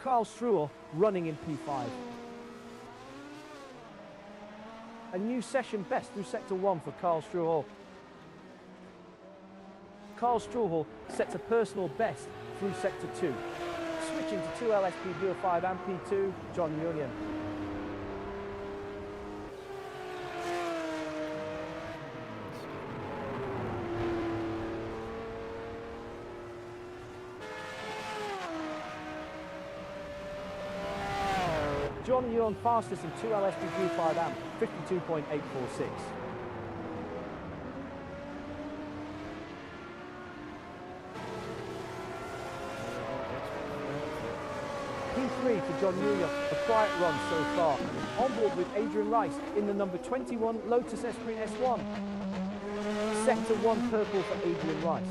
Karl Struhl running in P5. A new session best through Sector 1 for Karl Struhl. Karl Struhl sets a personal best through Sector 2. Switching to 2LSP05 and P2, John Union. John Young fastest in 2LSP05 amp, 52.846. P3 to John Mueller, a quiet run so far. On board with Adrian Rice in the number 21 Lotus Esprit S1. Sector 1 purple for Adrian Rice.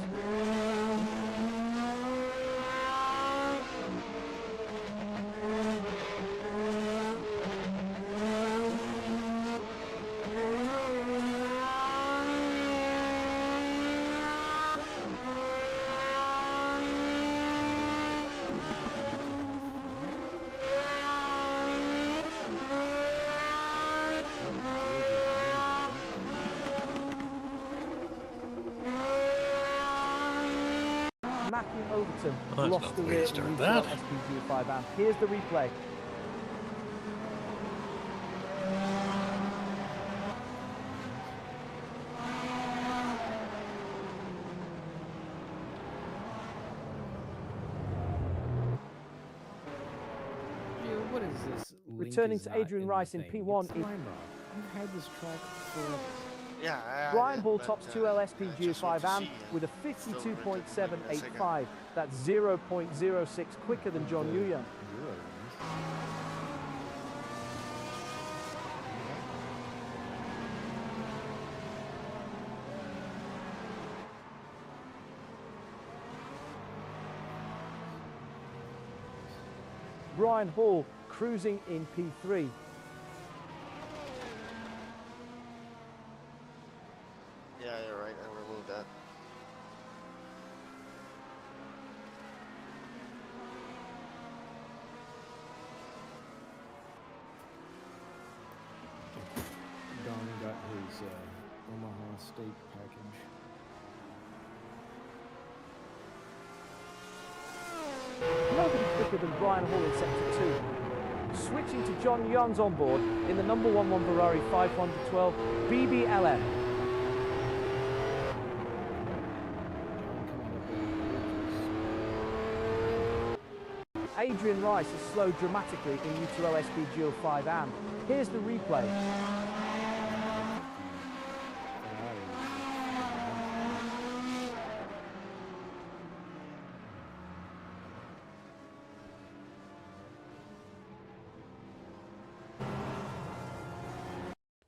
Matthew Overton lost the rear in UCL SPG5 amp. Here's the replay. What is this? Returning to Adrian Rice in P1. I've had this track for... Yeah, Brian Hall tops 2LSPG5 amp with a 52.785. That's 0.06 quicker than John Yuya. Brian Hall cruising in P3. Yeah, you're right. I removed that. Don got his Omaha State package. Nobody quicker than Brian Hall in Sector 2. Switching to John Young's on board in the number 11 Ferrari 512 BBLM. Adrian Rice has slowed dramatically in U2L SPG05 amp. Here's the replay.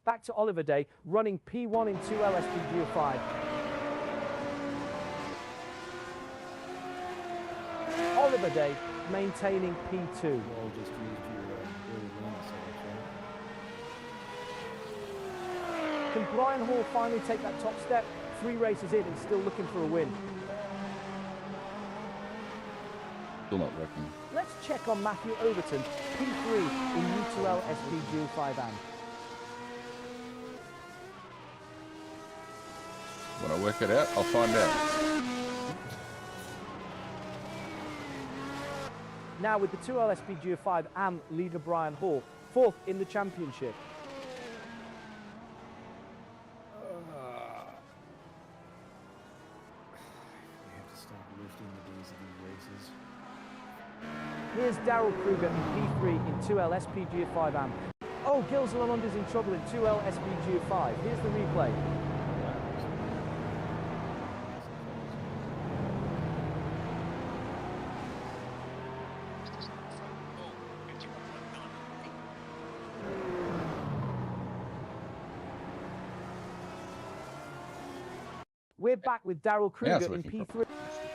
Back to Oliver Day, running P1 in 2L SPG05. Oliver Day maintaining P2. You all just used your early run, so Can Brian Hall finally take that top step? 3 races in and still looking for a win. Still not working. Let's check on Matthew Overton, P3 in U2L SPG05 amp. When I work it out, I'll find out. Now with the 2L SPG05 amp leader Brian Hall, 4th in the championship. we have to stop lifting the days of these races. Here's Daryl Kruger in P3 in 2L SPG05 amp. Oh, Gilles Lalonde is in trouble in 2L SPG05. Here's the replay. We're back with Daryl Kruger in P3.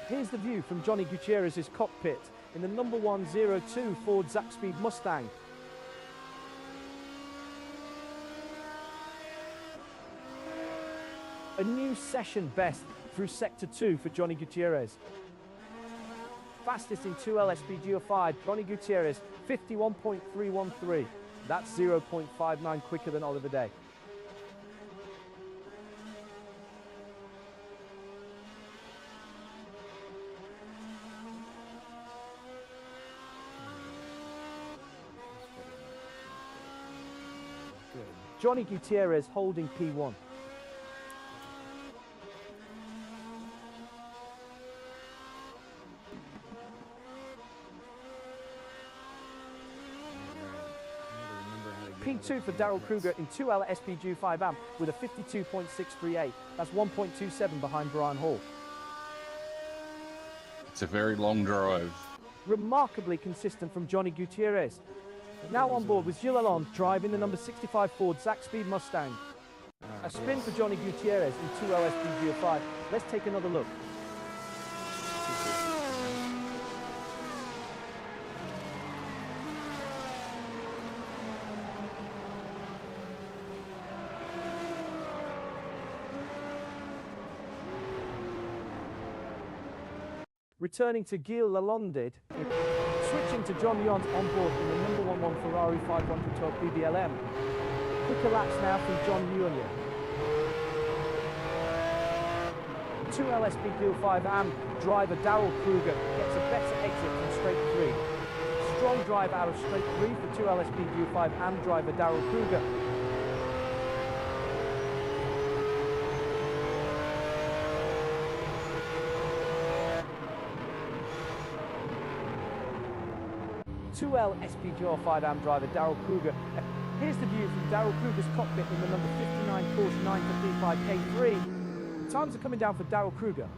Here's the view from Johnny Gutierrez's cockpit in the number 102 Ford Zackspeed Mustang. A new session best through Sector 2 for Johnny Gutierrez. Fastest in 2L SPGO5, Johnny Gutierrez, 51.313. That's 0.59 quicker than Oliver Day. Good. Johnny Gutierrez holding P1. P2 for Daryl Kruger in 2L SPG5 amp with a 52.638. That's 1.27 behind Brian Hall. It's a very long drive. Remarkably consistent from Johnny Gutierrez. Now on board with Gilles Lalonde driving the number 65 Ford Zack Speed Mustang. A spin for Johnny Gutierrez in 2L SPG5. Let's take another look. Returning to Gilles Lalonde, switching to John Lyons on board in the number 11 Ferrari 512 BBLM. Quicker laps now from John Lyons. 2L SPG5 AM driver Daryl Kruger gets a better exit from straight 3. Strong drive out of straight 3 for 2L SPG5 AM driver Daryl Kruger. L SPGR5 AM driver Daryl Kruger. Here's the view from Daryl Kruger's cockpit in the number 59 Porsche 935 K3. Times are coming down for Daryl Kruger.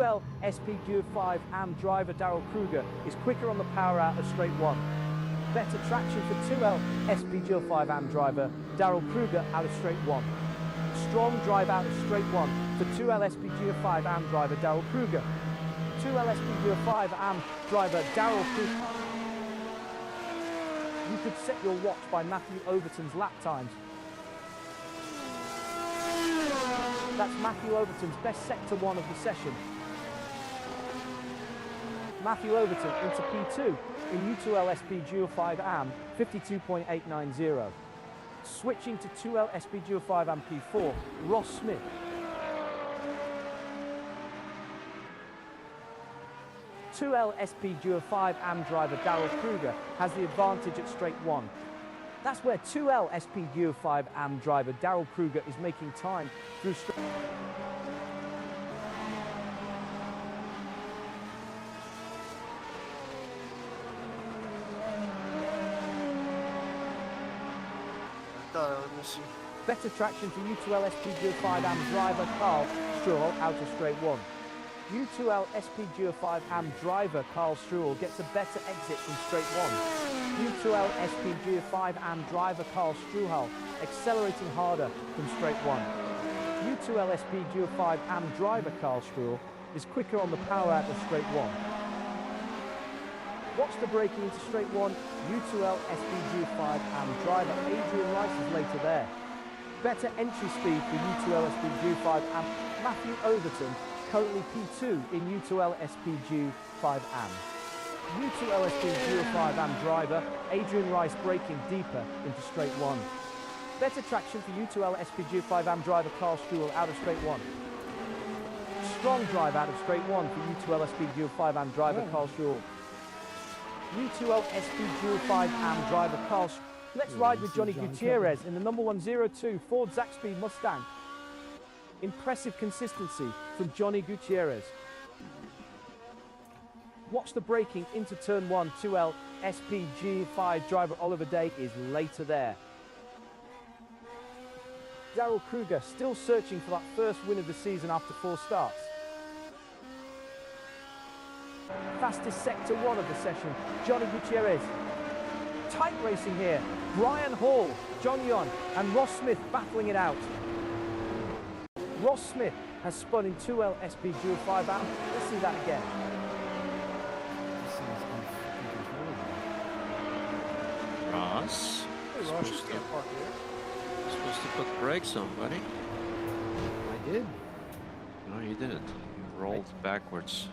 L SPGR5 AM driver Daryl Kruger is quicker on the power out of straight 1. Better traction for 2L SPGR5 AM driver Daryl Kruger out of straight 1. Strong drive out of straight 1 for 2L SPGR5 AM driver Daryl Kruger. 2L SPGR5 AM driver Daryl Kruger. You could set your watch by Matthew Overton's lap times. That's Matthew Overton's best sector 1 of the session. Matthew Overton into P2 in U2L SPGR5 AM 52.890. Switching to 2L SPGR5 and P4, Ross Smith. L SPGR5 AM driver Daryl Kruger has the advantage at straight 1. That's where 2L SPGR5 AM driver Daryl Kruger is making time through straight. Better traction for U2L SPGR5 AM driver Carl Struhl out of straight 1. U2L SPGR5 AM driver Carl Struhl gets a better exit from straight 1. U2L SPGR5 AM driver Carl Struhl accelerating harder from straight 1. U2L SPGR5 AM driver Carl Struhl is quicker on the power out of straight 1. Watch the braking into straight 1. U2L SPGR5 AM driver Adrian Rice is later there. Better entry speed for U2L SPGR5 AM Matthew Overton, currently P2 in U2L SPGR5 AM. U2L SPGR5 AM driver Adrian Rice braking deeper into straight 1. Better traction for U2L SPGR5 AM driver Carl Struhl out of straight 1. Strong drive out of straight 1 for U2L SPGR5 AM driver Carl Struhl. U2L SPGR5 AM driver Carl Struhl. Let's ride with Johnny Gutierrez in the number 102 Ford Zack Speed Mustang. Impressive consistency from Johnny Gutierrez. Watch the braking into turn 1. 2L SPG5 driver Oliver Day is later there. Daryl Kruger still searching for that first win of the season after 4 starts. Fastest sector 1 of the session, Johnny Gutierrez. Tight racing here. Brian Hall, John Young and Ross Smith battling it out. Ross Smith has spun in 2L SPGR5 AM. Let's see that again. Ross? Hey, Ross, you can't park here. Supposed to put the brakes on, buddy. I did. No, you didn't. You rolled backwards.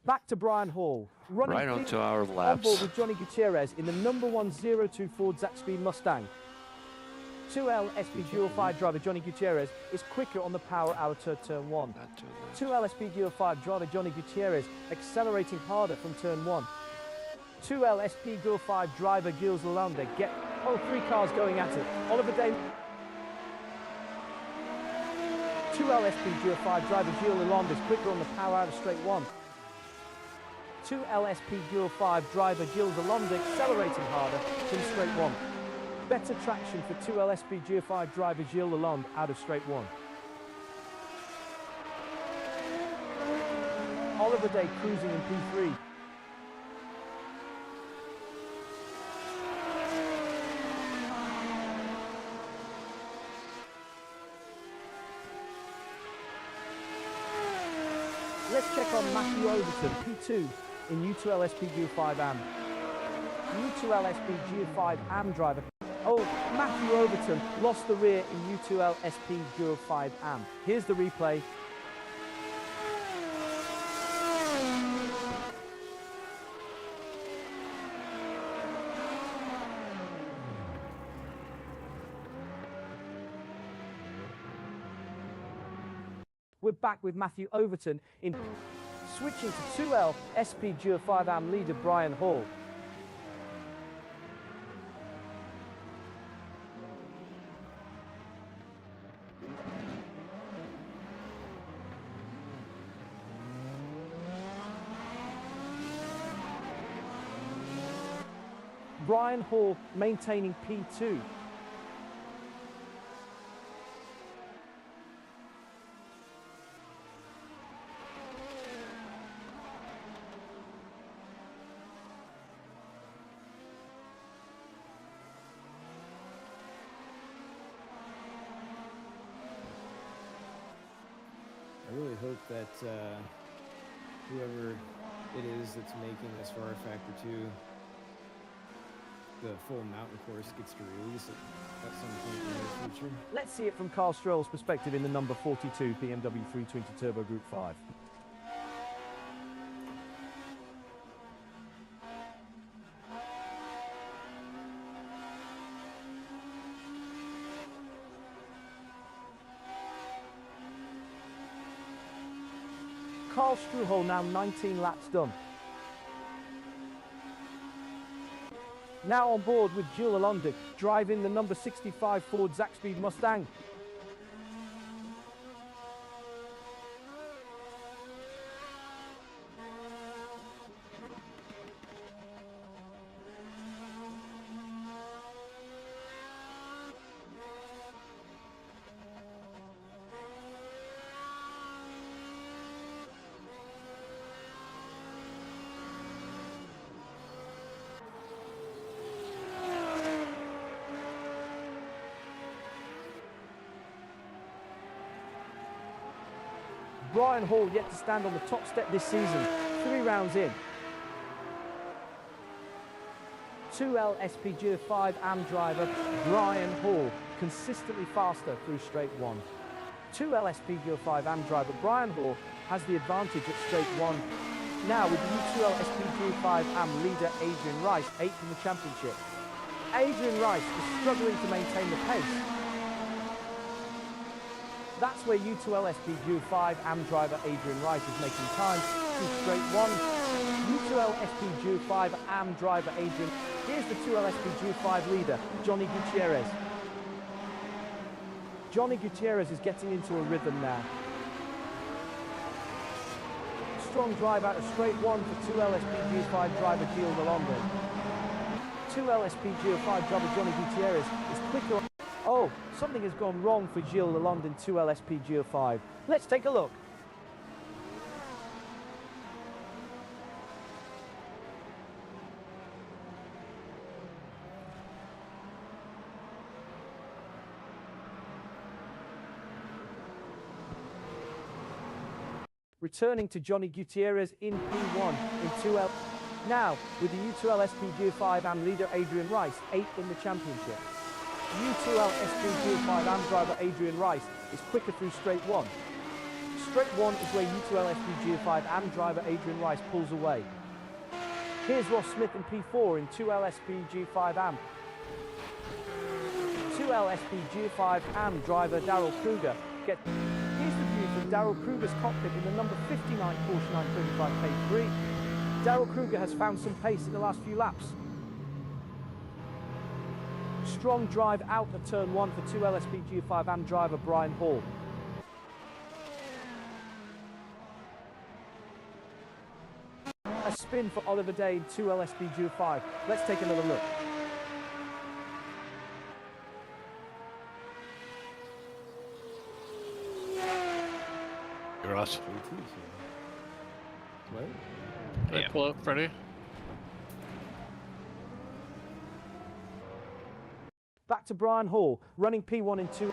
Back to Brian Hall. Running Right onto our on board laps. with Johnny Gutierrez in the number 102 Ford Zaxby Mustang. 2L SP Dual 5 driver Johnny Gutierrez is quicker on the power out of turn 1. Not too late. 2L SP Dual 5 driver Johnny Gutierrez accelerating harder from turn 1. 2L SP Dual 5 driver Gilles Lalonde get 3 cars going at it. Oliver Day. 2L SP Dual 5 driver Gilles Lalonde is quicker on the power out of straight 1. 2L SP Dual 5 driver Gilles Lalonde accelerating harder from straight 1. Better traction for 2L SP Dual 5 driver Gilles Lalonde out of straight 1. Oliver Day cruising in P3. Let's check on Matthew Overton, P2 in U2L SP G5 AM. U2L SP G5 AM driver. Matthew Overton lost the rear in U2L SP G5 AM. Here's the replay. We're back with Matthew Overton in switching to 2L SP G5 AM leader Brian Hall. Brian Hall maintaining P2. I really hope that whoever it is that's making this for Factor 2, the full mountain course gets to release it at some point in the near future. Let's see it from Carl Stroll's perspective in the number 42 BMW 320 Turbo Group 5. Carl Struhol now 19 laps done. Now on board with Gilles Lalonde, driving the number 65 Ford Zaxby Mustang. Brian Hall yet to stand on the top step this season, 3 rounds in. 2L SPG 5 AM driver Brian Hall consistently faster through straight 1. 2L SPG 5 AM driver Brian Hall has the advantage at straight 1. Now with the U2L SPG 5 AM leader Adrian Rice, 8th in the championship. Adrian Rice is struggling to maintain the pace. That's where U2L SPG 5 AM driver Adrian Rice is making time through straight 1. U2L SPG 5 AM driver Adrian. Here's the 2L SPG 5 leader, Johnny Gutierrez. Johnny Gutierrez is getting into a rhythm now. Strong drive out of straight 1 for 2L SPG 5 driver Gilles Lalonde. 2L SPG 5 driver Johnny Gutierrez is quicker. Oh, something has gone wrong for Gilles Lalonde in 2L SPG 5. Let's take a look. Returning to Johnny Gutierrez in P1 in 2L. Now, with the U2L SPG 5 AM leader Adrian Rice, 8th in the championship. U2L SPG 5 AM driver Adrian Rice is quicker through straight 1. Straight 1 is where U2L SPGO5 AM driver Adrian Rice pulls away. Here's Ross Smith in P4 in 2L SPGO5 AM. 2L SPGO5 AM driver Daryl Kruger gets... Here's the view from Daryl Kruger's cockpit in the number 59 Porsche 935 K3. Daryl Kruger has found some pace in the last few laps. Strong drive out of turn 1 for 2L SPGO5 AM driver Brian Hall. A spin for Oliver Day in 2L SPGO5. Let's take another look. You're us. Well, Yeah. Pull up, Freddie. Back to Brian Hall, running P1 in 2.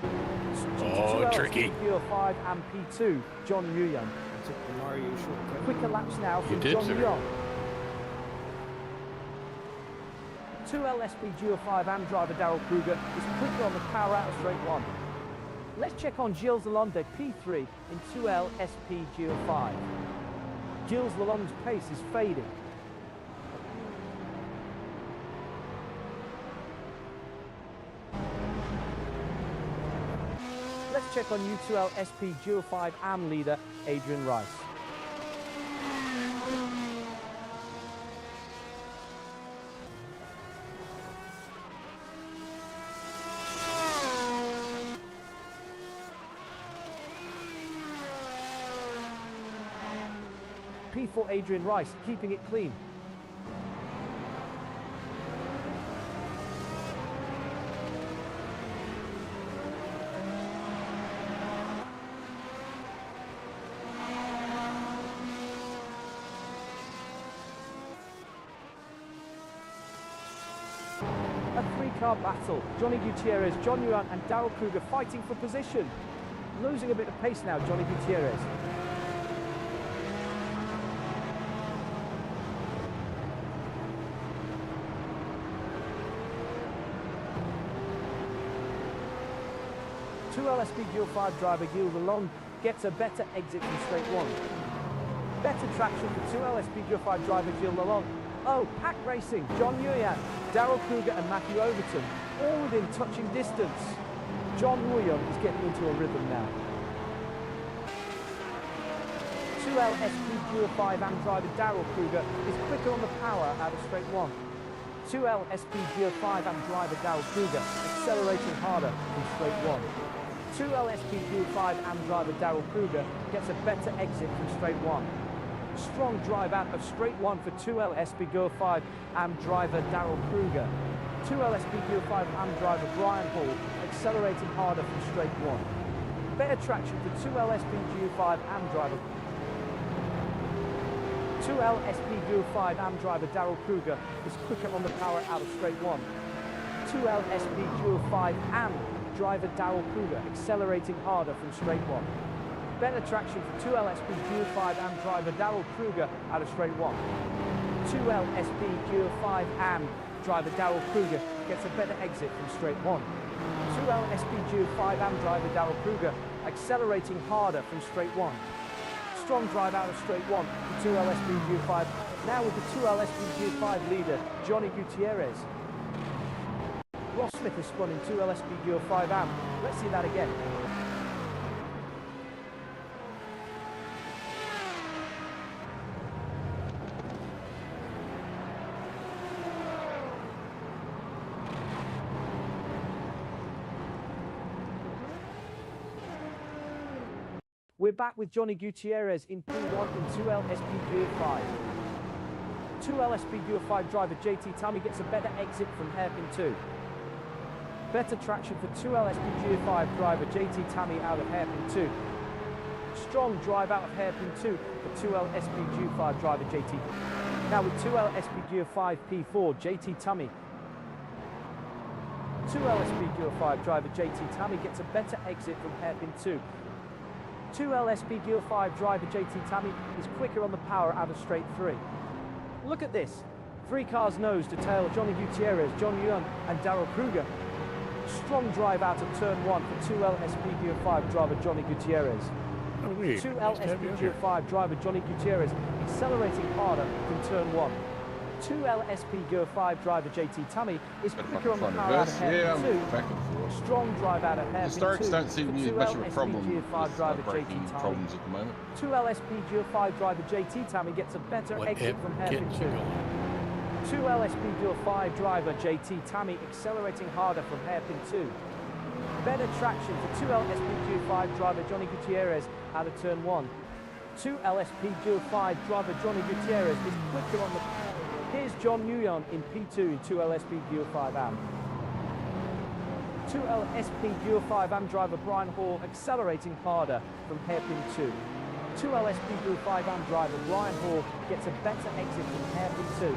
Oh, tricky. SPGO5 and P2, John Nguyen. I took the Mario shortcut. Quicker laps now from did, John sir. Nguyen. 2L SPGO5 AM driver Daryl Kruger is quicker on the power out of straight 1. Let's check on Gilles Lalonde P3 in 2L SPGO5. Gilles Lalonde's pace is fading. Let's check on U2L SPGO5 AM leader Adrian Rice. P4 Adrian Rice, keeping it clean. A three-car battle. Johnny Gutierrez, John Nguyen and Daryl Kruger fighting for position. Losing a bit of pace now, Johnny Gutierrez. LSPGO5 driver Gilles Lalonde gets a better exit from straight 1. Better traction for 2LSPGO5 driver Gilles Lalonde. Oh, pack racing, John Nguyen, Daryl Kruger and Matthew Overton, all within touching distance. John Nguyen is getting into a rhythm now. 2LSPGO5 AM driver Daryl Kruger is quicker on the power out of straight 1. 2LSPGO5 AM driver Daryl Kruger accelerating harder from straight 1. 2LSPGO5 AM driver Daryl Kruger gets a better exit from straight 1. Strong drive out of straight 1 for 2LSPGO5 AM driver Daryl Kruger. 2LSPGO5 AM driver Brian Hall accelerating harder from straight 1. Better traction for 2LSPGO5 AM driver 2LSPGO5 AM driver Daryl Kruger is quicker on the power out of straight 1. 2LSPGO5 AM driver Daryl Kruger accelerating harder from straight 1. Better traction for 2LSPGO5 AM driver Daryl Kruger out of straight 1. 2LSPGO5 AM driver Daryl Kruger gets a better exit from straight 1. 2LSPGO5 AM driver Daryl Kruger accelerating harder from straight 1. Strong drive out of straight 1 for 2LSPGO5. Now with the 2LSPGO5 leader, Johnny Gutierrez. Ross Smith has spun in 2LSPGO5 AM. Let's see that again. We're back with Johnny Gutierrez in P1 in 2LSPGO5. 2LSPGO5 driver JT Tammy gets a better exit from hairpin 2. Better traction for 2LSPGO5 driver JT Tammy out of hairpin 2. Strong drive out of hairpin 2 for 2LSPGO5 driver JT. Now with 2LSPGO5 P4, JT Tammy. 2LSPGO5 driver JT Tammy gets a better exit from hairpin 2. 2LSPGO5 driver JT Tammy is quicker on the power out of straight 3. Look at this. 3 cars nose to tail Johnny Gutierrez, John Nguyen and Daryl Kruger. Strong drive out of turn 1 for 2L SP 5 driver Johnny Gutierrez. Oh, wait. 2L SP 5 driver Johnny Gutierrez accelerating harder from turn 1. 2L SP 5 driver JT Tammy is quicker on the power out of hairpin 2. back and forth. Strong drive out of hairpin 2 Historics don't seem to be much of a 2L problem SP with 5 driver braking JT Tammy. problems at the moment. 2L SP 5 driver JT Tammy gets a better What exit from hairpin gets 2. you going? 2L SP 5 driver JT Tammy accelerating harder from hairpin 2. Better traction for 2L SP 5 driver Johnny Gutierrez out of turn 1. 2L SP 5 driver Johnny Gutierrez is quicker on the... Here's John Nguyen in P2 in 2L SP 5 AM. 2L SP 5 AM driver Brian Hall accelerating harder from hairpin 2. 2L SP 5 AM driver Brian Hall gets a better exit from hairpin 2.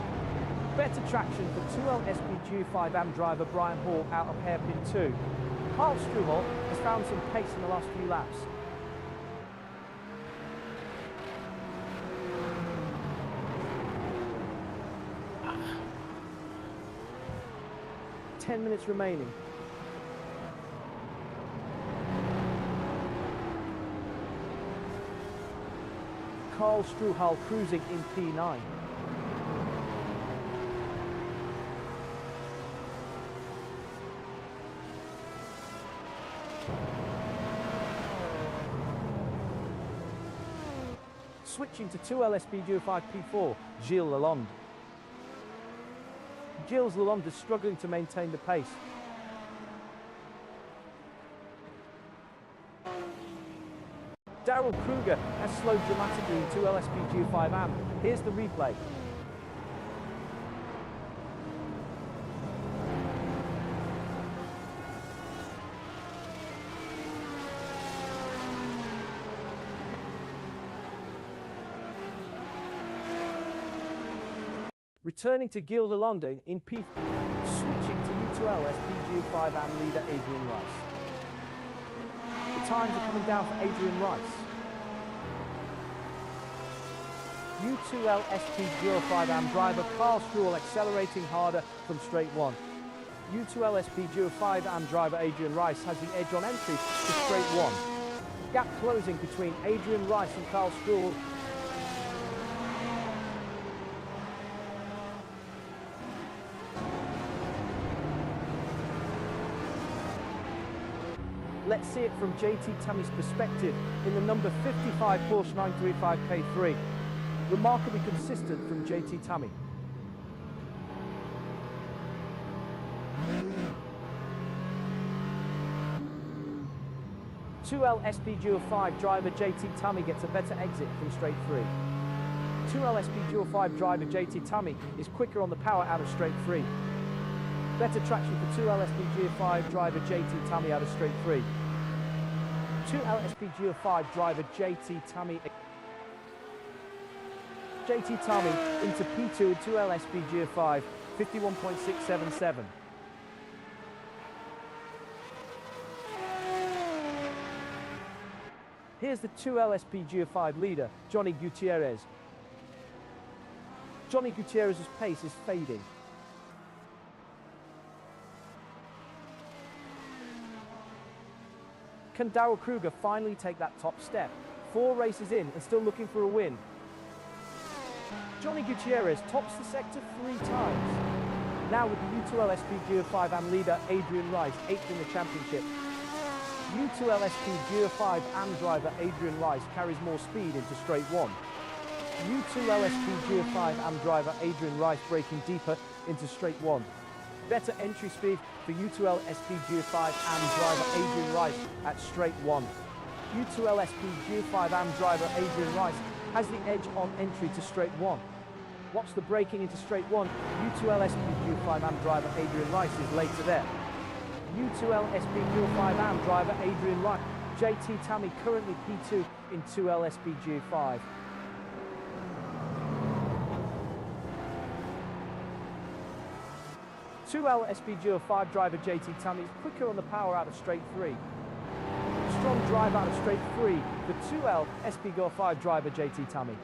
Better traction for 2L SP 5 AM driver Brian Hall out of hairpin 2. Carl Struhol has found some pace in the last few laps. Ah. 10 minutes remaining. Carl Struhol cruising in P9. Switching to 2L SP 5 P4, Gilles Lalonde. Gilles Lalonde is struggling to maintain the pace. Daryl Kruger has slowed dramatically in 2L SP 5 AM. Here's the replay. Returning to Gilles Lalonde in P4, switching to U2L SP 5 AM leader Adrian Rice. The times are coming down for Adrian Rice. U2L SP 5 AM driver Carl Struhol accelerating harder from straight 1. U2L SP 5 AM driver Adrian Rice has the edge on entry to straight 1. Gap closing between Adrian Rice and Carl Struhol. Let's see it from JT Tammy's perspective in the number 55 Porsche 935 K3. Remarkably consistent from JT Tammy. (2L SP 5 driver JT Tammy gets a better exit from straight 3. 2L SP 5 driver JT Tammy is quicker on the power out of straight 3. Better traction for 2L SP 5 driver JT Tammy out of straight 3. 2L SP 5 driver JT Tammy. JT Tammy into P2 and 2L SP 5, 51.677. Here's the 2L SP 5 leader, Johnny Gutierrez. Johnny Gutierrez's pace is fading. Can Daryl Kruger finally take that top step? 4 races in and still looking for a win. Johnny Gutierrez tops the sector 3 times. Now with the U2L SP 5 AM leader Adrian Rice, 8th in the championship. U2L SP 5 AM driver Adrian Rice carries more speed into straight 1. U2L SP 5 AM driver Adrian Rice braking deeper into straight 1. Better entry speed for U2L SP 5 AM driver Adrian Rice at straight 1. U2L SP 5 AM driver Adrian Rice has the edge on entry to straight 1. Watch the braking into straight 1. U2L SP 5 AM driver Adrian Rice is later there. U2L SP 5 AM driver Adrian Rice. JT Tammy currently P2 in 2L SP 5. (2L SP 5 driver JT Tammy is quicker on the power out of straight 3. Strong drive out of straight 3 for 2L SP 5 driver JT Tammy.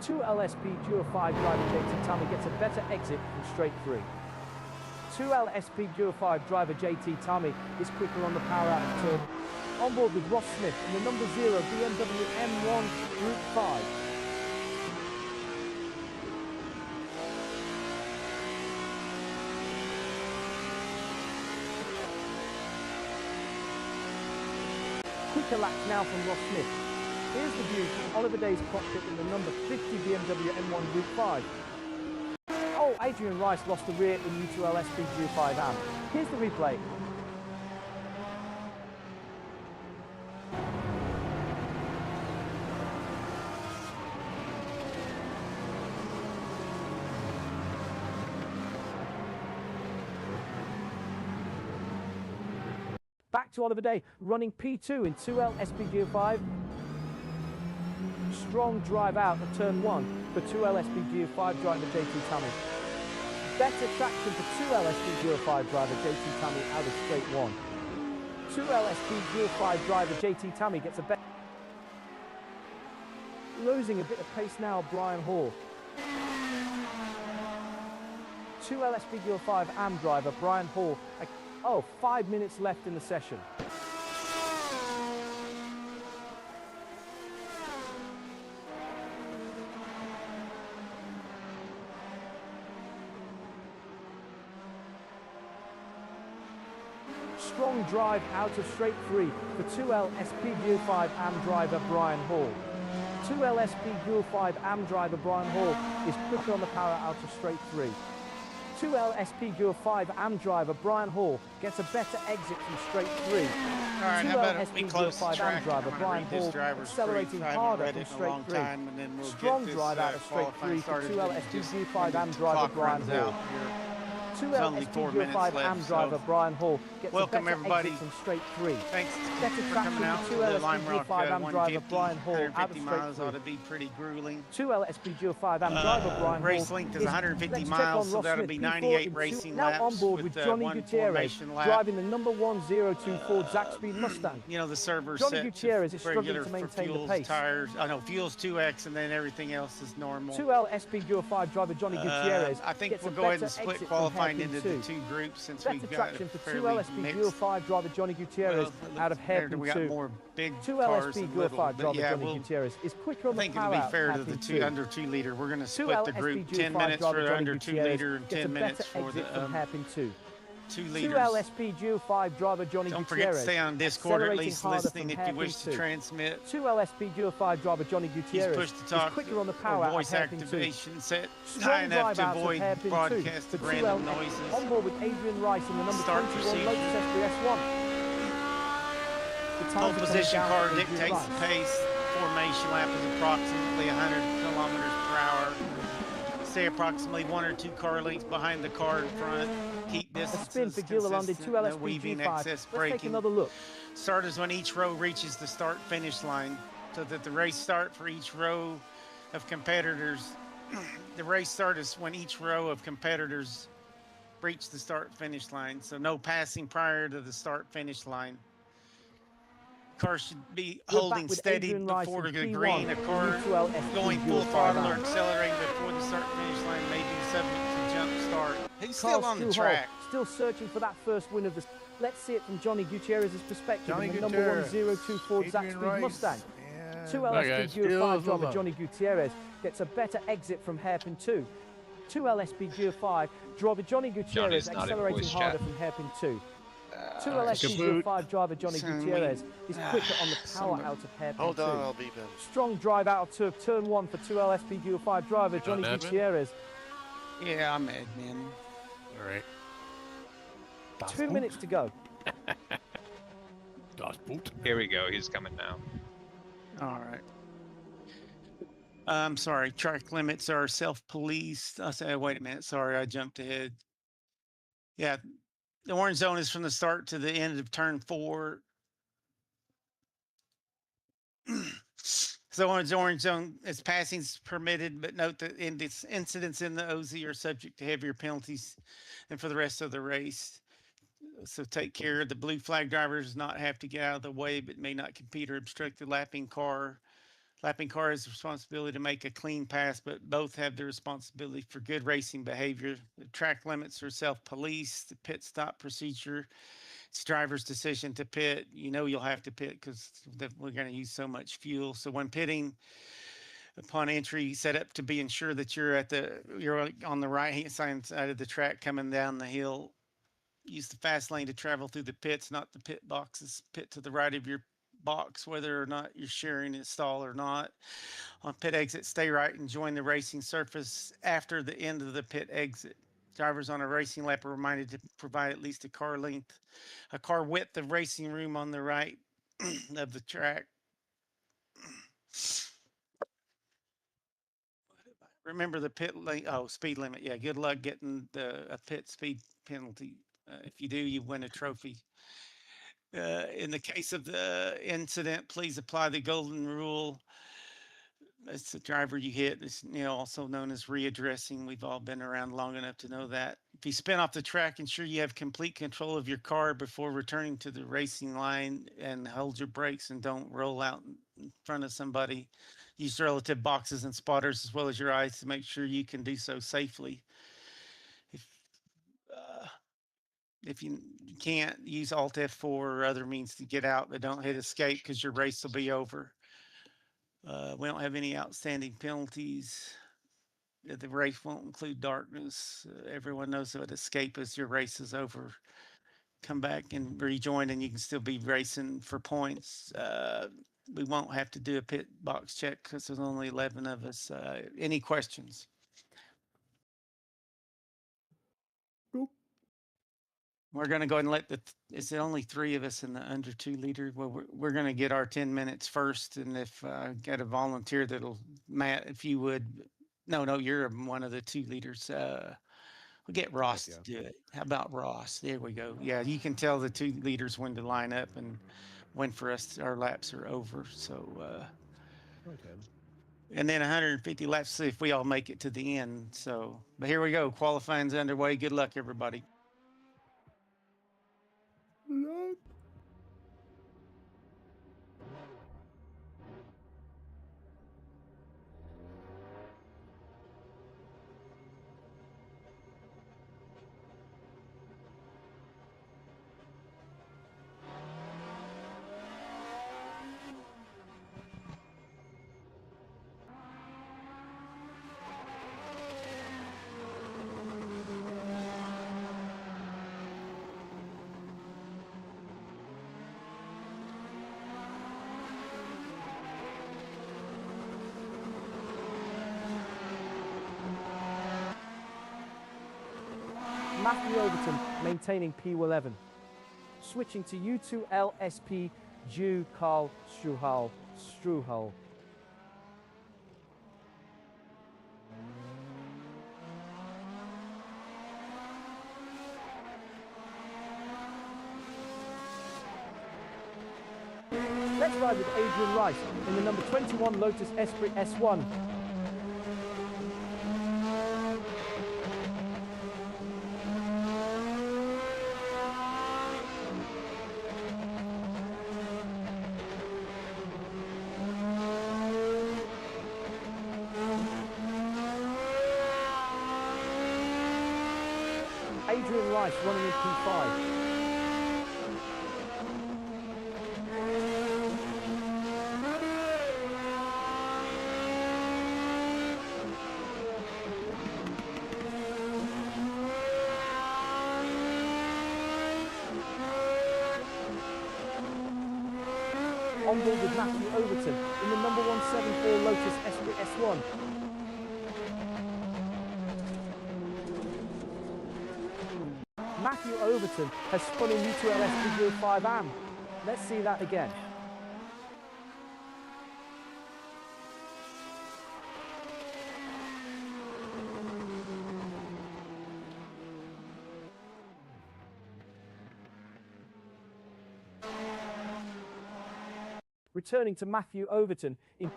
2L SP 5 driver JT Tammy gets a better exit from straight 3. 2L SP Duo 5 driver JT Tammy is quicker on the power out of turn. On board with Ross Smith in the number 0 BMW M1 Group 5. Quicker laps now from Ross Smith. Here's the view from Oliver Day's cockpit in the number 50 BMW M1 Group 5. Oh, Adrian Rice lost the rear in U2L SP Group 5 AM. Here's the replay. Back to Oliver Day, running P2 in 2L SPGO5. Strong drive out of turn 1 for 2L SPGO5 driver JT Tammy. Better traction for 2L SPGO5 driver JT Tammy out of straight 1. 2L SPGO5 driver JT Tammy gets a better... Losing a bit of pace now, Brian Hall. 2L SPGO5 AM driver Brian Hall. Oh, 5 minutes left in the session. Strong drive out of straight 3 for 2L SPGO5 AM driver Brian Hall. 2L SPGO5 AM driver Brian Hall is quicker on the power out of straight 3. 2L SPGO5 AM driver Brian Hall gets a better exit from straight 3. All right, how about we close the 2L SPGO5 AM track? driver I'm Brian gonna read this Hall driver's accelerating brief. I haven't harder read from it in a straight long 3. time, and then we'll Strong get this, drive out of straight qualifying 3 for started 2L just SPGO5 when AM the driver clock Brian runs Hall. out here. 2L only 4 minutes SPGO5 left, AM so driver Brian Hall gets welcome, a better everybody. exit from straight 3. Thanks Better for traction coming out. for The 2L Lime Rock SPGO5 AM driver 150, Brian Hall out of 150 straight miles 3. ought to be pretty grueling. 2L SPGO5 AM driver Brian Race Hall length is 150 let's check miles, on so Ross that'll Smith, be P4 98 in racing now laps on board with Johnny one Gutierrez formation lap. driving the number 102 Ford Zaxby Mustang. You know, the server Johnny set Gutierrez to is struggling regular to for maintain the fuels, pace. tires. I know fuels 2x, and then everything else is normal. 2L SPGO5 driver Johnny Gutierrez I think gets we'll a go ahead better and split exit qualifying from into hairpin the 2. two groups since Better we've got traction for fairly 2L mixed. SPGO5 driver Johnny Gutierrez out of hairpin we got 2. more big 2L cars than little, SPGO5 but driver yeah, Johnny Gutierrez is quicker I on the think it'll power be out fair to hairpin the 2. under 2 liter. We're going to split 2L the group 10 SPGO5 minutes driver for the Johnny under 2 Gutierrez liter and gets 10 a minutes better for exit the from hairpin 2. 2 liters. 2L SPGO5 driver Johnny Don't forget to Gutierrez stay on Discord or at accelerating least harder listening from if you hairpin wish to 2. transmit. 2L SPGO5 driver Johnny He's Gutierrez pushed to is talk quicker on the or power out of voice hairpin 2. activation set high Strong enough drive to out of avoid hairpin 2 broadcast for of random 2L noises. on board with Adrian Rice in the number Start 21 procedure. Lotus Esprit S1. The Pole times are coming position down car for Adrian dictates Rice. the pace. Formation lap is approximately 100 kilometers per hour. Stay approximately 1 or 2 car lengths behind the car in front. Keep A distances spin for Gilliland in consistent. 2L No weaving, SPG5. excess Let's take braking. another look. Start is when each row reaches the start finish line, so that the race start for each row of competitors. The race start is when each row of competitors reach the start finish line, so no passing prior to the start finish line. Car should be We're holding back with steady Adrian Rice before in the P1 green. A in car U2L SPG going full 05 throttle or AM. accelerating before the start finish line may be subject to jump start. He's Carl still on the Struhol track. still searching for that first win of the... Let's see it from Johnny Gutierrez's perspective Johnny in the number Gutierrez, 102 Ford Adrian Zaxby Rice, Mustang. and 2L That guy SPG still 5 is driver alive. Johnny Gutierrez gets a better exit from hairpin 2. 2L SPG 5 driver Johnny Gutierrez Johnny's not in accelerating voice harder chat. from hairpin 2. 2L SPG Kaboot. 5 driver Johnny Son, Gutierrez is quicker on the power somebody- out of hairpin Hold 2. on, I'll beep in. Strong drive out of turn 1 for 2L SPG 5 driver Johnny admin? Gutierrez. Yeah, I'm admin. All right. 2 minutes to go. Das Boot. Here we go. He's coming now. All right. I'm sorry. Track limits are self-policed. I say, wait a minute. Sorry, I jumped ahead. Yeah, the orange zone is from the start to the end of turn 4. So orange zone is passings permitted, but note that incidents in the OZ are subject to heavier penalties than for the rest of the race. So take care. The blue flag drivers not have to get out of the way, but may not compete or obstruct the lapping car. Lapping car has the responsibility to make a clean pass, but both have the responsibility for good racing behavior. The track limits are self-policed. The pit stop procedure, it's driver's decision to pit. You know you'll have to pit because we're going to use so much fuel. So when pitting, upon entry, set up to be ensured that you're on the right hand side of the track coming down the hill. Use the fast lane to travel through the pits, not the pit boxes. Pit to the right of your box, whether or not you're sharing a stall or not. On pit exit, stay right and join the racing surface after the end of the pit exit. Drivers on a racing lap are reminded to provide at least a car width of racing room on the right of the track. Remember the pit lane. Oh, speed limit. Yeah, good luck getting a pit speed penalty. If you do, you win a trophy. In the case of the incident, please apply the golden rule. It's the driver you hit. It's also known as readdressing. We've all been around long enough to know that. If you spin off the track, ensure you have complete control of your car before returning to the racing line, and hold your brakes and don't roll out in front of somebody. Use relative boxes and spotters as well as your eyes to make sure you can do so safely. If you can't, use Alt F4 or other means to get out, but don't hit escape because your race will be over. We don't have any outstanding penalties. The race won't include darkness. Everyone knows what escape is. Your race is over. Come back and rejoin, and you can still be racing for points. We won't have to do a pit box check because there's only 11 of us. Any questions? Cool. We're going to go ahead and let is it only 3 of us in the under 2 liter? Well, we're going to get our 10 minutes first. And if I get a volunteer Matt, if you would, no, you're one of the 2 liters. We'll get Ross to do it. How about Ross? There we go. Yeah, you can tell the 2 liters when to line up and when for us, our laps are over. So, Okay. and then 150 laps, see if we all make it to the end. So, but here we go. Qualifying's underway. Good luck, everybody. Nope. Matthew Overton maintaining P11. Switching to U2L SP Ju Carl Struhal. Let's ride with Adrian Rice in the number 21 Lotus Esprit S1. Adrian Rice running in P5. On board with Matthew Overton in the number 174 Lotus Esprit S1. Matthew Overton has spun in U2LS Video 5AM. Let's see that again. Returning to Matthew Overton in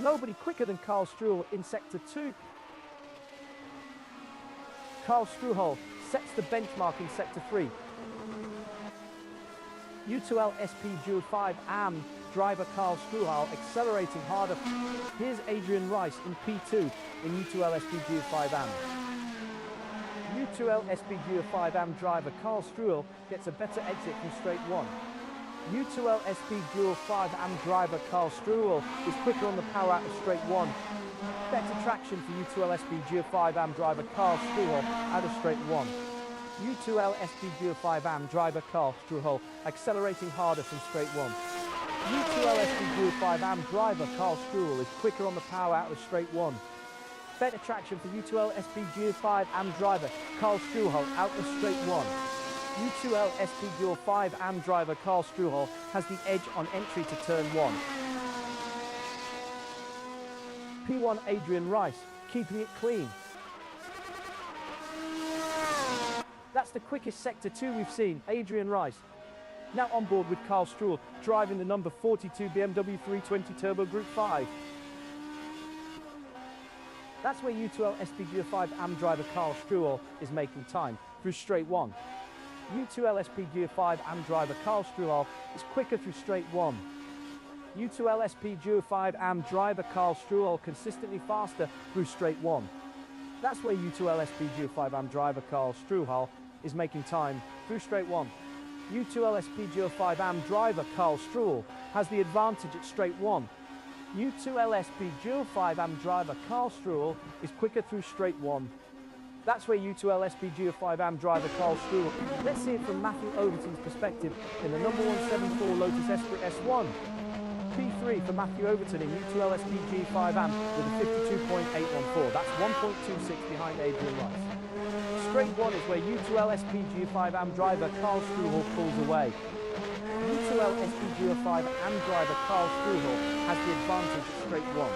nobody quicker than Carl Struhl in Sector 2. Carl Struhol sets the benchmark in Sector 3. U2L SP Dual 5 AM driver Carl Struhol accelerating harder. Here's Adrian Rice in P2 in U2L SP Dual 5 AM. U2L SP Dual 5 AM driver Carl Struhol gets a better exit from straight 1. U2L SP Dual 5 AM driver Carl Struhol is quicker on the power out of straight 1. Better traction for U2L SP Dual 5 AM driver Carl Struhol out of straight 1. U2L SP Dual 5 AM driver Carl Struhol accelerating harder from straight 1. U2L SP Dual 5 AM driver Carl Struhol is quicker on the power out of straight 1. Better traction for U2L SP Dual 5 AM driver Carl Struhol out of straight 1. U2L SP Dual 5 AM driver Carl Struhol has the edge on entry to turn 1. P1 Adrian Rice, keeping it clean. That's the quickest Sector 2 we've seen, Adrian Rice. Now on board with Carl Struhol, driving the number 42 BMW 320 Turbo Group 5. That's where U2L SP Dual 5 AM driver Carl Struhol is making time through straight 1. U2L SP Dual 5 AM driver Carl Struhol is quicker through straight 1. U2L SP Dual 5 AM driver Carl Struhol consistently faster through straight 1. That's where U2L SP Dual 5 AM driver Carl Struhol is making time through straight 1. U2L SP Dual 5 AM driver Carl Struhol has the advantage at straight 1. U2L SP Dual 5 AM driver Carl Struhol is quicker through straight 1. That's where U2L SP Dual 5 AM driver Carl Struhol. Let's see it from Matthew Overton's perspective in the number 174 Lotus Esprit S1. P3 for Matthew Overton in U2L SP G5 AM with a 52.814. That's 1.26 behind Adrian Rice. Straight 1 is where U2L SP G5 AM driver Carl Struhol pulls away. U2L SP G5 AM driver Carl Struhol has the advantage at straight 1.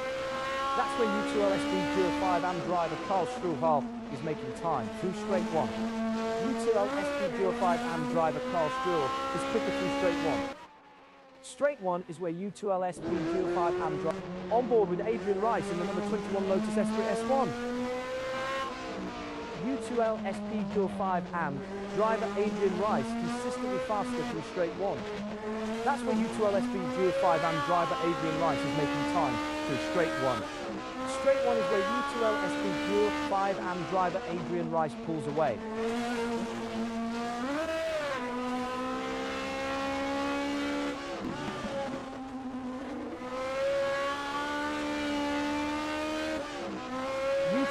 That's where U2L SP G5 AM driver Carl Struhol is making time through straight 1. U2L SP G5 AM driver Carl Struhol is quicker through straight 1. Straight 1 is where U2L SP Dual 5 AM driver on board with Adrian Rice in the number 21 Lotus Esprit S1. U2L SP Dual 5 AM driver Adrian Rice consistently faster through straight 1. That's where U2L SP Dual 5 AM driver Adrian Rice is making time through straight 1. Straight 1 is where U2L SP Dual 5 AM driver Adrian Rice pulls away.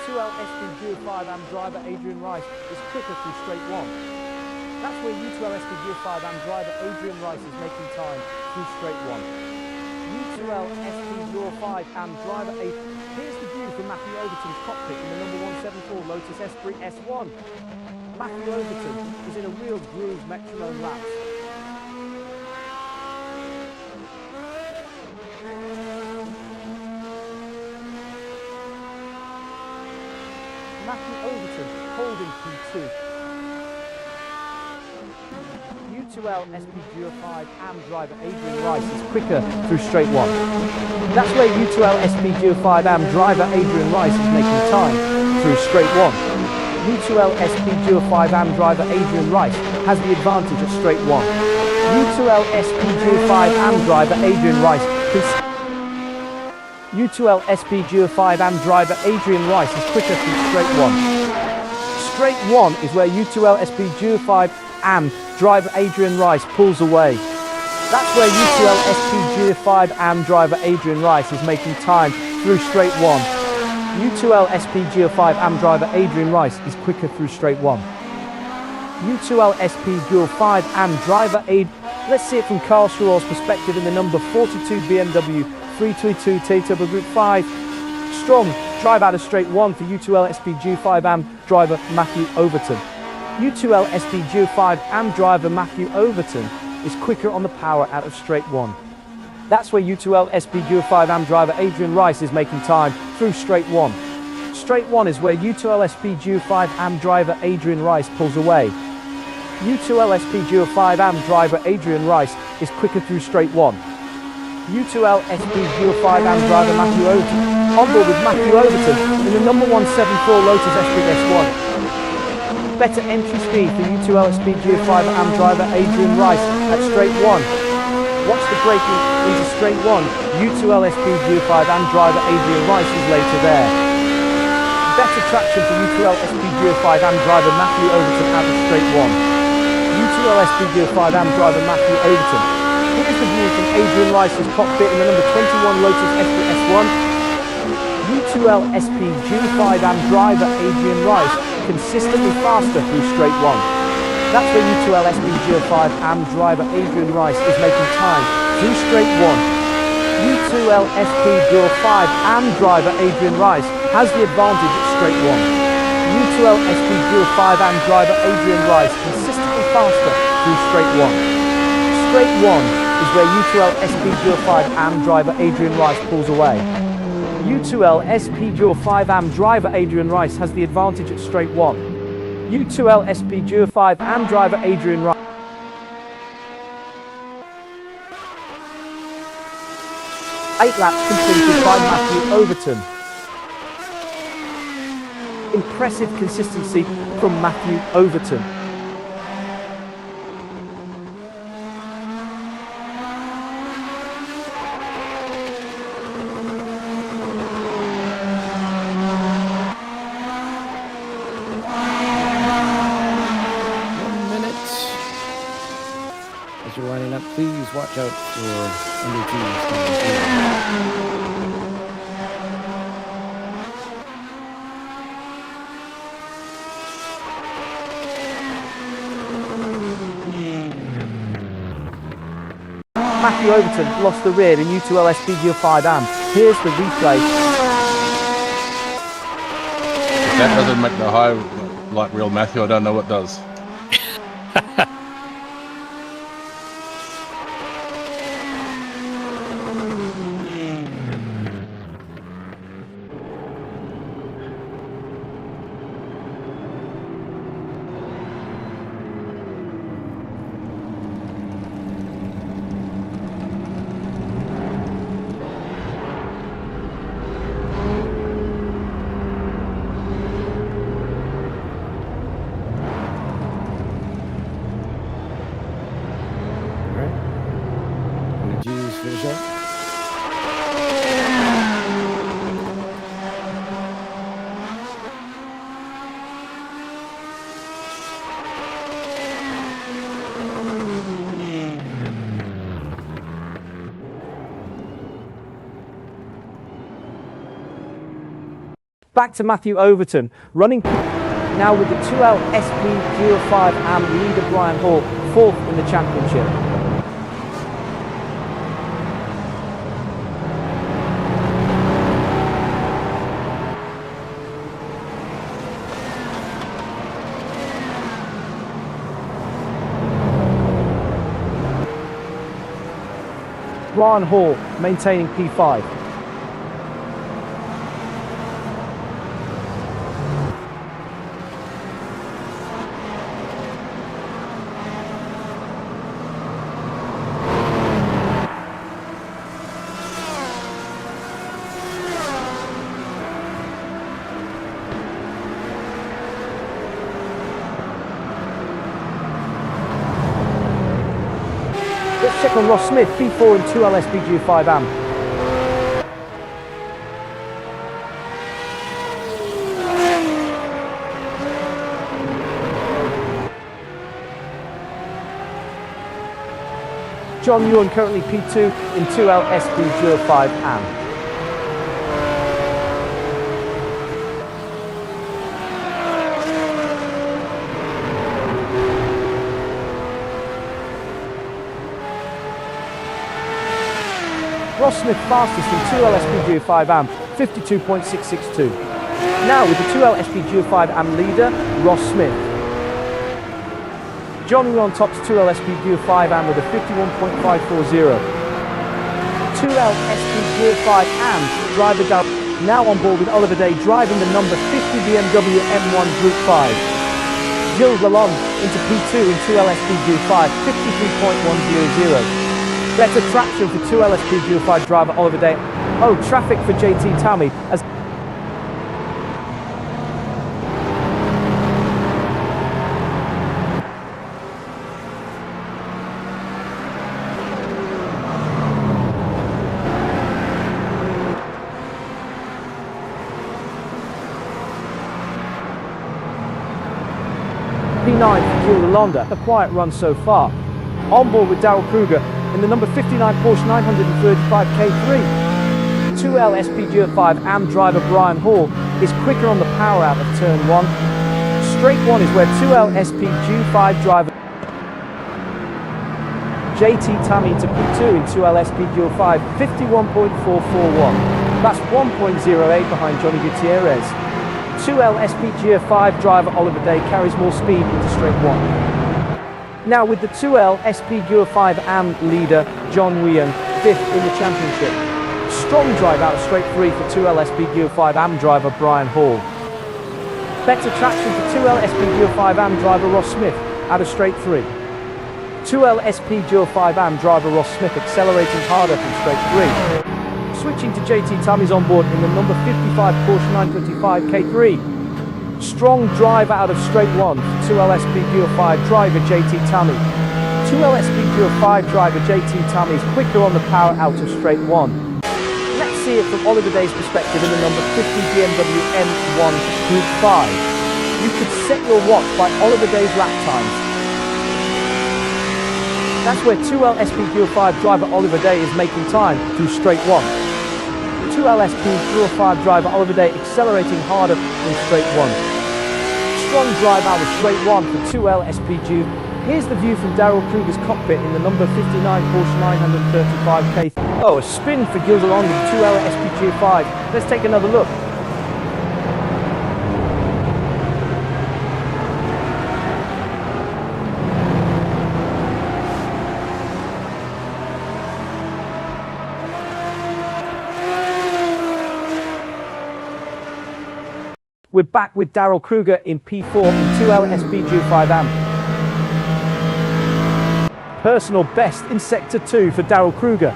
U2L SP Dual 5 AM driver Adrian Rice is quicker through straight 1. That's where U2L SP Dual 5 AM driver Adrian Rice is making time through straight 1. U2L SP Dual 5 AM driver Adrian. Here's the view from Matthew Overton's cockpit in the number 174 Lotus Esprit S1. Matthew Overton is in a real groove metronome laps. Matthew Overton holding P2. U2L SP Dual 5 AM driver Adrian Rice is quicker through straight 1. That's where U2L SP Dual 5 AM driver Adrian Rice is making time through straight 1. U2L SP Dual 5 AM driver Adrian Rice has the advantage at straight 1. U2L SP Dual 5 AM driver Adrian Rice U2L SP Dual 5 AM driver Adrian Rice is quicker through straight 1. Straight 1 is where U2L SP Dual 5 AM driver Adrian Rice pulls away. That's where U2L SP Dual 5 AM driver Adrian Rice is making time through straight 1. U2L SP Dual 5 AM driver Adrian Rice is quicker through straight 1. U2L SP Dual 5 AM driver Let's see it from Carl Struhol's perspective in the number 42 BMW 322 Turbo Group 5. Strong drive out of straight 1 for U2L SP Dual 5 AM driver Matthew Overton. U2L SP Dual 5 AM driver Matthew Overton is quicker on the power out of straight 1. That's where U2L SP Dual 5 AM driver Adrian Rice is making time through straight 1. Straight 1 is where U2L SP Dual 5 AM driver Adrian Rice pulls away. U2L SP Dual 5 AM driver Adrian Rice is quicker through straight 1. U2L SP Dual 5 AM driver Matthew Overton on board with Matthew Overton in the number 174 Lotus Esprit S1. Better entry speed for U2LSP Geo5 AM driver Adrian Rice at straight 1. Watch the braking into straight 1. U2LSP Geo5 AM driver Adrian Rice is later there. Better traction for U2LSP Geo5 AM driver Matthew Overton at the straight 1. U2LSP Geo5 AM driver Matthew Overton. Here's the view from Adrian Rice's cockpit in the number 21 Lotus Esprit S1. U2LSP G5 AM driver Adrian Rice consistently faster through straight 1. That's where U2LSP G5 AM driver Adrian Rice is making time through straight 1. U2LSP G5 AM driver Adrian Rice has the advantage at straight 1. U2LSP G5 AM driver Adrian Rice consistently faster through straight 1. Straight 1 is where U2LSP G5 AM driver Adrian Rice pulls away. U2LSP G5 AM driver Adrian Rice has the advantage at straight 1. U2LSP G5 AM driver Adrian Rice. Eight laps completed by Matthew Overton. Impressive consistency from Matthew Overton. As you're lining up, please watch out for under twos coming through. Matthew Overton lost the rear in U2LSP G5 AM. Here's the replay. If that doesn't make the high like real Matthew, I don't know what does. Finish up. Back to Matthew Overton, running now with the 2L SP 05 AM leader Brian Hall, 4th in the championship. Brian Hall maintaining P5. Let's check on Ross Smith, P4 and 2L SPG5 AM. John Ewan currently P2 in 2L SPG5 AM. Ross Smith fastest in 2L SPG5 AM, 52.662. Now with the 2L SPG5 AM leader, Ross Smith. John Ewan tops 2L SPG5 AM with a 51.540. 2L SPG5 AM driver Darryl now on board with Oliver Day driving the number 50 BMW M1 Group 5. Gilles Lalonde into P2 in 2L SPG5, 53.100. Better traction for 2L SPG5 driver Oliver Day. Oh, traffic for JT Tammy as 59 for Gilda Londa, a quiet run so far. On board with Daryl Kruger in the number 59 Porsche 935 K3. 2L SPGR 5 AM driver Brian Hall is quicker on the power out of turn 1. Straight 1 is where 2L SPGR 5 driver JT Tammy into P2 in 2L SPGR 5, 51.441. That's 1.08 behind Johnny Gutierrez. 2L SPGR 5 driver Oliver Day carries more speed into straight 1. Now with the 2L SPGR 5 AM leader John Nguyen, 5th in the championship. Strong drive out of straight 3 for 2L SPGR 5 AM driver Brian Hall. Better traction for 2L SPGR 5 AM driver Ross Smith out of straight 3. 2L SPGR 5 AM driver Ross Smith accelerating harder from straight 3. Switching to JT Tammy's on board in the number 55 Porsche 925 K3. Strong drive out of straight 1 for 2L SPGR 5 driver JT Tammy. 2L SPGR 5 driver JT Tammy is quicker on the power out of straight 1. Let's see it from Oliver Day's perspective in the number 50 BMW M1 Group 5. You could set your watch by Oliver Day's lap times. That's where 2L SPGR 5 driver Oliver Day is making time through straight 1. 2L SPGR 5 driver Oliver Day accelerating harder in straight 1. Strong drive out of straight 1 for 2L SPGR. Here's the view from Daryl Kruger's cockpit in the number 59 Porsche 935 K3. Oh, a spin for Gilda Londa in 2L SPGR 5. Let's take another look. We're back with Daryl Kruger in P4 and 2L SPGR 5 AM. Personal best in Sector 2 for Daryl Kruger.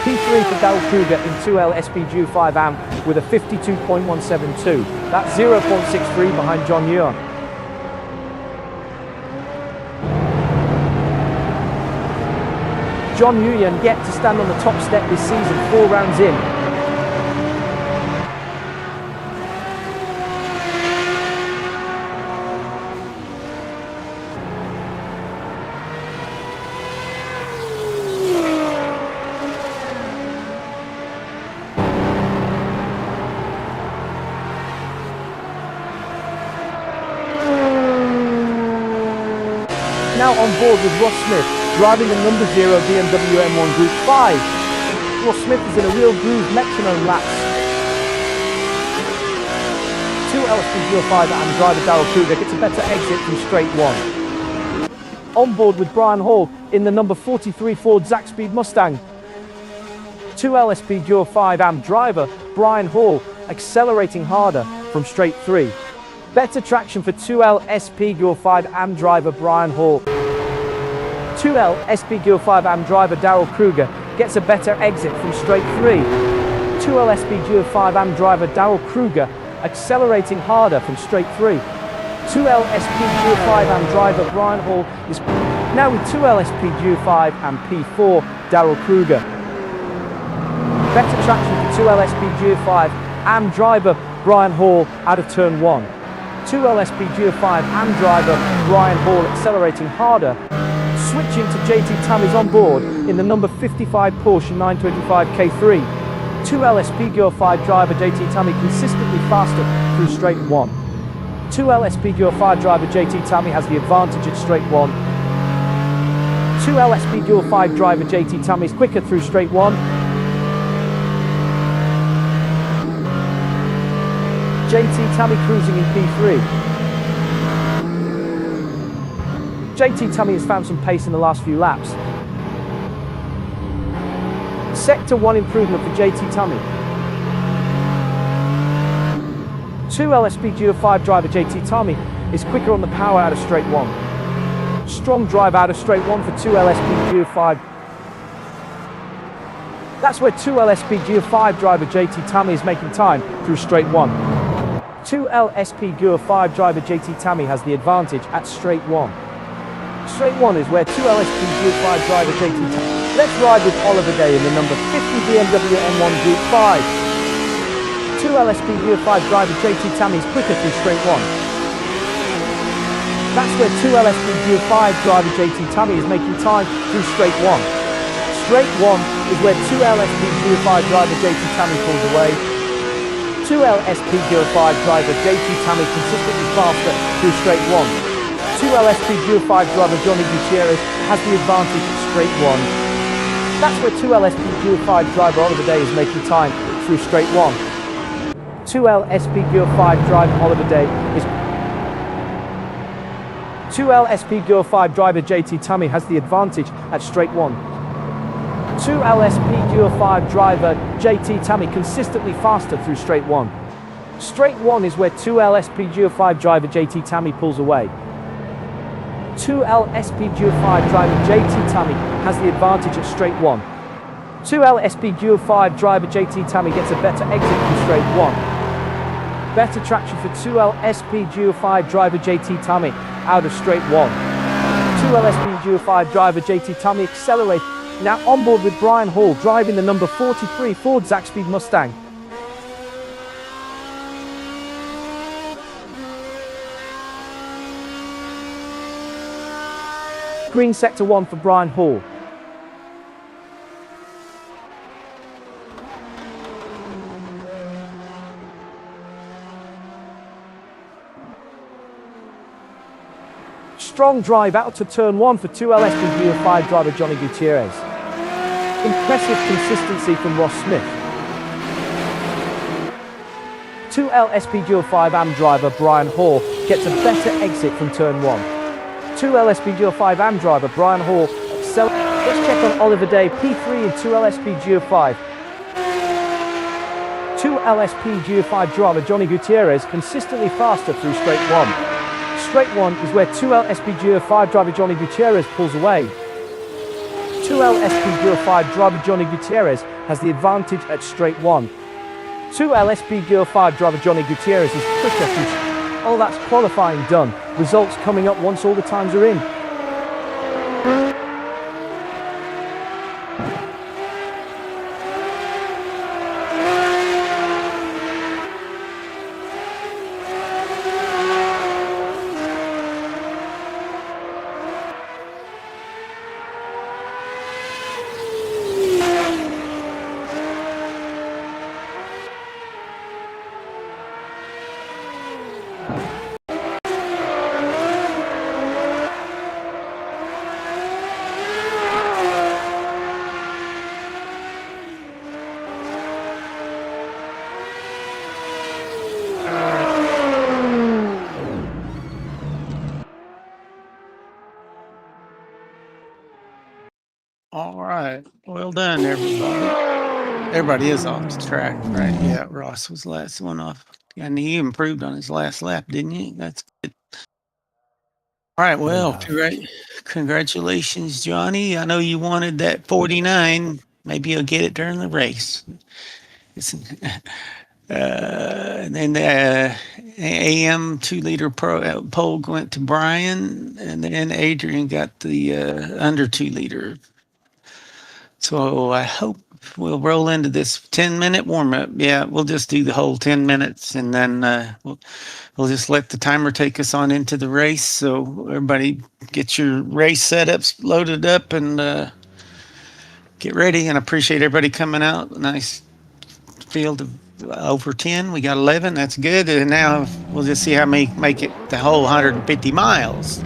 P3 for Daryl Kruger in 2L SPGR 5 AM with a 52.172. That's 0.63 behind John Nguyen. John Nguyen yet to stand on the top step this season, 4 rounds in. Now on board with Ross Smith, driving the number 0 BMW M1 Group 5. Ross Smith is in a real groove metronome laps. 2L SPGR 5 AM driver Daryl Kruger gets a better exit from straight 1. On board with Brian Hall in the number 43 Ford Zaxby's Mustang. 2L SPGR 5 AM driver Brian Hall accelerating harder from straight 3. Better traction for 2L SPGR 5 AM driver Brian Hall. 2L SPGR 5 AM driver Daryl Kruger gets a better exit from straight 3. 2L SPGR 5 AM driver Daryl Kruger accelerating harder from straight 3. 2L SPGR 5 AM driver Brian Hall is now with 2L SPGR 5 and P4 Daryl Kruger. Better traction for 2L SPGR 5 AM driver Brian Hall out of turn 1. 2L SPGR 5 AM driver Brian Hall accelerating harder. Switching to JT Tammy's on board in the number 55 Porsche 925 K3. 2L SPGR 5 driver JT Tammy consistently faster through straight 1. 2L SPGR 5 driver JT Tammy has the advantage at straight 1. 2L SPGR 5 driver JT Tammy is quicker through straight 1. JT Tammy cruising in P3. JT Tammy has found some pace in the last few laps. Sector 1 improvement for JT Tammy. 2L SPGR 5 driver JT Tammy is quicker on the power out of straight 1. Strong drive out of straight 1 for 2L SPGR 5. That's where 2L SPGR 5 driver JT Tammy is making time through straight 1. 2L SPGR 5 driver JT Tammy has the advantage at straight 1. Straight 1 is where 2L SPGR 5 driver JT Tammy. Let's ride with Oliver Day in the number 50 BMW M1 Group 5. 2L SPGR 5 driver JT Tammy is quicker through straight 1. That's where 2LSP05 driver JT Tammy is making time through straight 1. Straight 1 is where 2LSP05 driver JT Tammy pulls away. 2LSP05 driver JT Tammy consistently faster through straight 1. 2LSP05 driver Johnny Gutierrez has the advantage at straight 1. That's where 2LSP05 driver Oliver Day is making time through straight 1. 2LSP05 driver Oliver Day is 2LSP05 driver JT Tammy has the advantage at straight 1. 2LSP05 driver JT Tammy consistently faster through straight 1. Straight 1 is where 2LSP05 driver JT Tammy pulls away. 2LSP05 driver JT Tammy has the advantage at straight 1. 2LSP05 driver JT Tammy gets a better exit from straight 1. Better traction for 2LSP05 driver JT Tammy out of straight 1. 2LSP05 driver JT Tammy accelerates, now on board with Brian Hall driving the number 43 Ford Zaxby's Mustang. Green sector 1 for Brian Hall. Strong drive out to turn 1 for 2LSP05 driver Johnny Gutierrez. Impressive consistency from Ross Smith. 2LSP05 AM driver Brian Hall gets a better exit from turn 1. 2LSP05 AM driver Brian Hall accelerates. Let's check on Oliver Day P3 and 2LSP05. 2LSP05 driver Johnny Gutierrez consistently faster through straight 1. Straight 1 is where 2LSP05 driver Johnny Gutierrez pulls away. 2LSP05 driver Johnny Gutierrez has the advantage at straight 1. 2LSP05 driver Johnny Gutierrez is quicker through. Oh, that's qualifying done. Results coming up once all the times are in. All right. Well done, everybody. Everybody is off the track, right? Yeah, Ross was the last one off. And he improved on his last lap, didn't he? That's good. All right. Well, congratulations, Johnny. I know you wanted that 49. Maybe you'll get it during the race. And then the AM 2-liter pole went to Brian, and then Adrian got the under 2-liter. So I hope we'll roll into this 10-minute warm-up. Yeah, we'll just do the whole 10 minutes, and then we'll just let the timer take us on into the race. So everybody get your race setups loaded up and get ready. And I appreciate everybody coming out. Nice field of over 10. We got 11. That's good. And now we'll just see how many make it the whole 150 miles.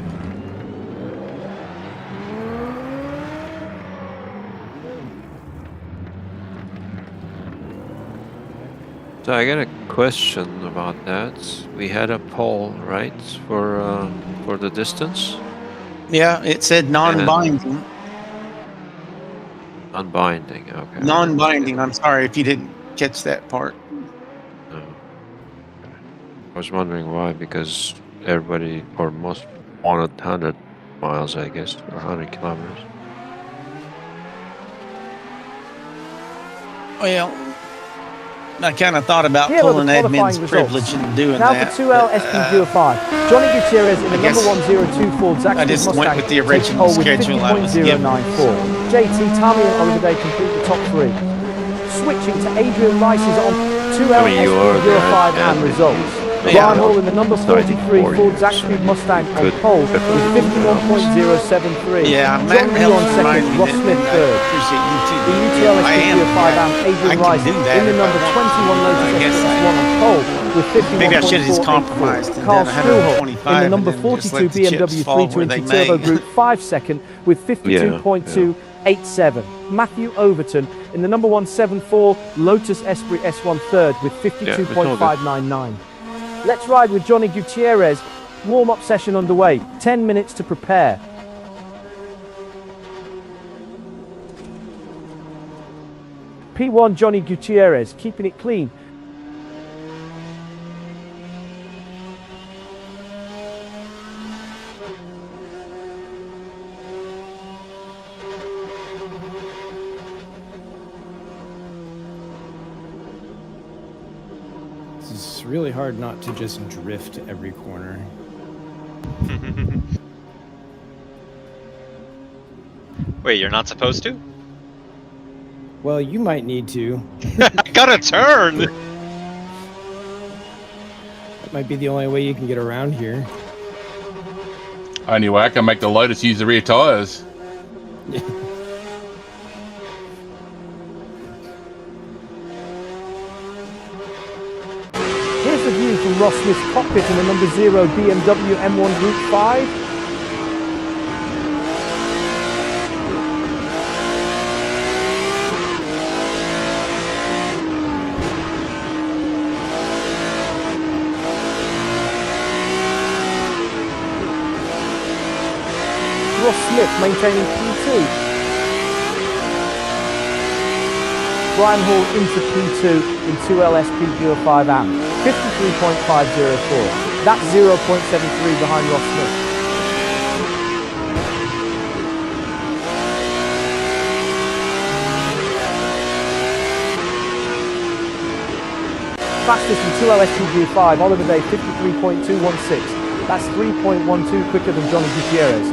So I got a question about that. We had a poll, right, for the distance? Yeah, it said non-binding. Non-binding, okay. Non-binding. I'm sorry if you didn't catch that part. No. I was wondering why, because everybody, or most, wanted 100 miles, I guess, or 100 kilometers. Well, I kind of thought about pulling admin's privilege and doing now that. Now for 2LSP05. Johnny Gutierrez in the number 102 Ford Zaxby's I just Mustang went with the original schedule I was given. JT, Tammy and Oliver Day complete the top 3. Switching to Adrian Rice's on 2LSP05 and results. Brian Hall in the number 43 94 Ford years, Zaxby so Mustang on could pole with definitely be announced. 51.073. Yeah, John Matt New helps on remind second, me Ross that, Smith and I third. appreciate you too. The Yeah, UTL I am. SPG 5 amp I Adrian can Rice do that in the if I number want 21 to. Lotus I guess S1 on pole with maybe I should have just 51.484. compromised and Carl done Struhel in the 125 and number then just 42 let the chips BMW fall where they 320 Turbo may. Group 5 second with Yeah, 52.287. Matthew Overton in the number 174 Lotus Esprit S1 third with Yeah, it's all good. 52.599. Let's ride with Johnny Gutierrez. Warm-up session underway. 10 minutes to prepare. P1 Johnny Gutierrez, keeping it clean. It's really hard not to just drift every corner. Wait, you're not supposed to? Well, you might need to. I gotta turn! That might be the only way you can get around here. Only way I can make the Lotus use the rear tyres. Here's the view from Ross Smith's cockpit in the number 0 BMW M1 Group 5. Ross Smith maintaining P2. Brian Hall into P2 in 2LSP 5 amp, 53.504. That's 0.73 behind Ross Smith. Fastest in 2LSP 5, Oliver Day 53.216. That's 3.12 quicker than Johnny Gutierrez.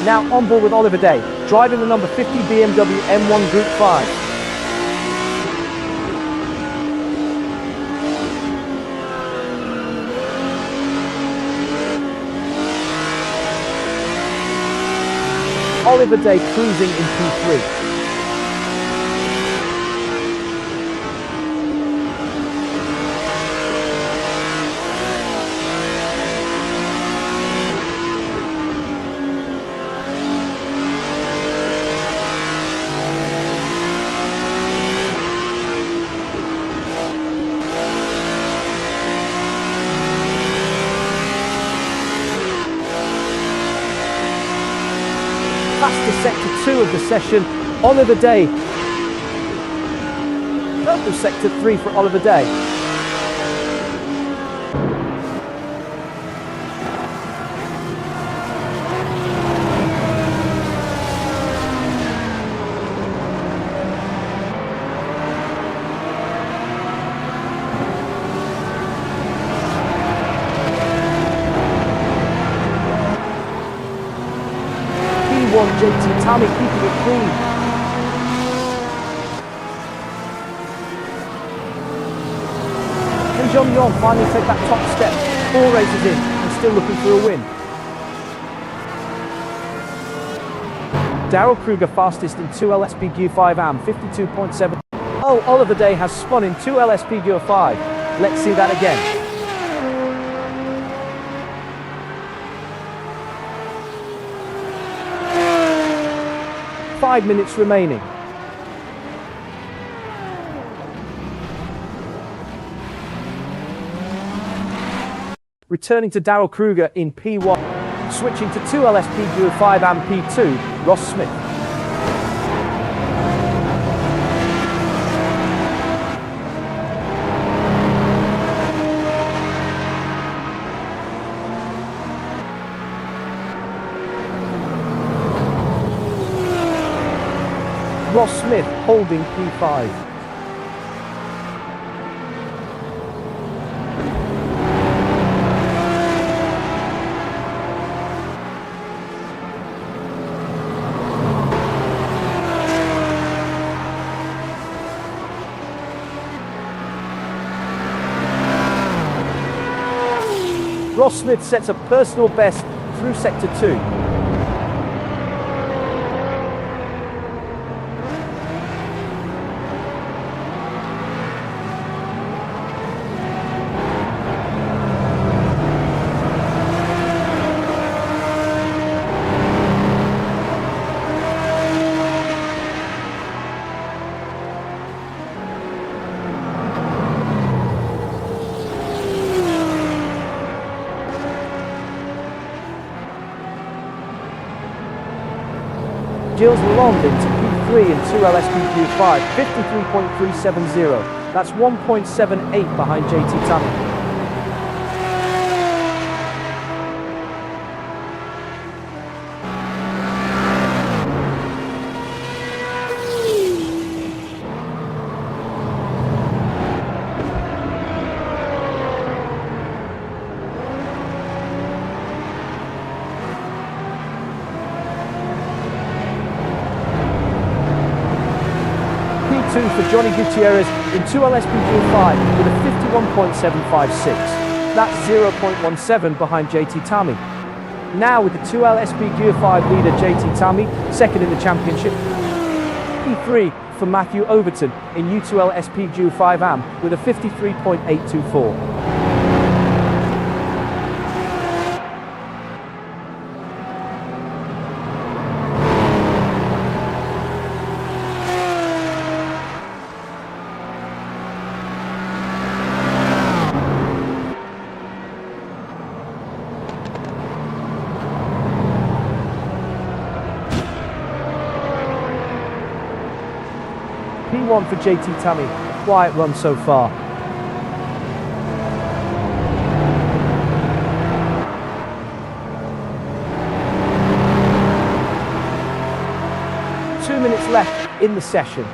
Now on board with Oliver Day, driving the number 50 BMW M1 Group 5. Oliver Day cruising in P3. Fastest sector 2 of the session, Oliver Day. Purple sector 3 for Oliver Day. JT Tommy keeping it clean. Can John Yon finally take that top step? 4 races in and still looking for a win. Daryl Kruger fastest in 2LSP Gear 5 AM, 52.7. Oh, Oliver Day has spun in 2LSP Gear 5. Let's see that again. 5 minutes remaining. Returning to Daryl Kruger in P1. Switching to 2LSP Duo 5 and P2, Ross Smith. Ross Smith holding P5. Ross Smith sets a personal best through sector 2. Gilles Lalonde into P3 and 2LSPQ5, 53.370. That's 1.78 behind JT Tammy. P2 for Johnny Gutierrez in 2LSPQ5 with a 51.756. That's 0.17 behind JT Tammy. Now with the 2LSPQ5 leader JT Tammy, second in the championship. P3 for Matthew Overton in U2L SPQ5 AM with a 53.824. P1 for JT Tammy, a quiet run so far. Two minutes left in the session.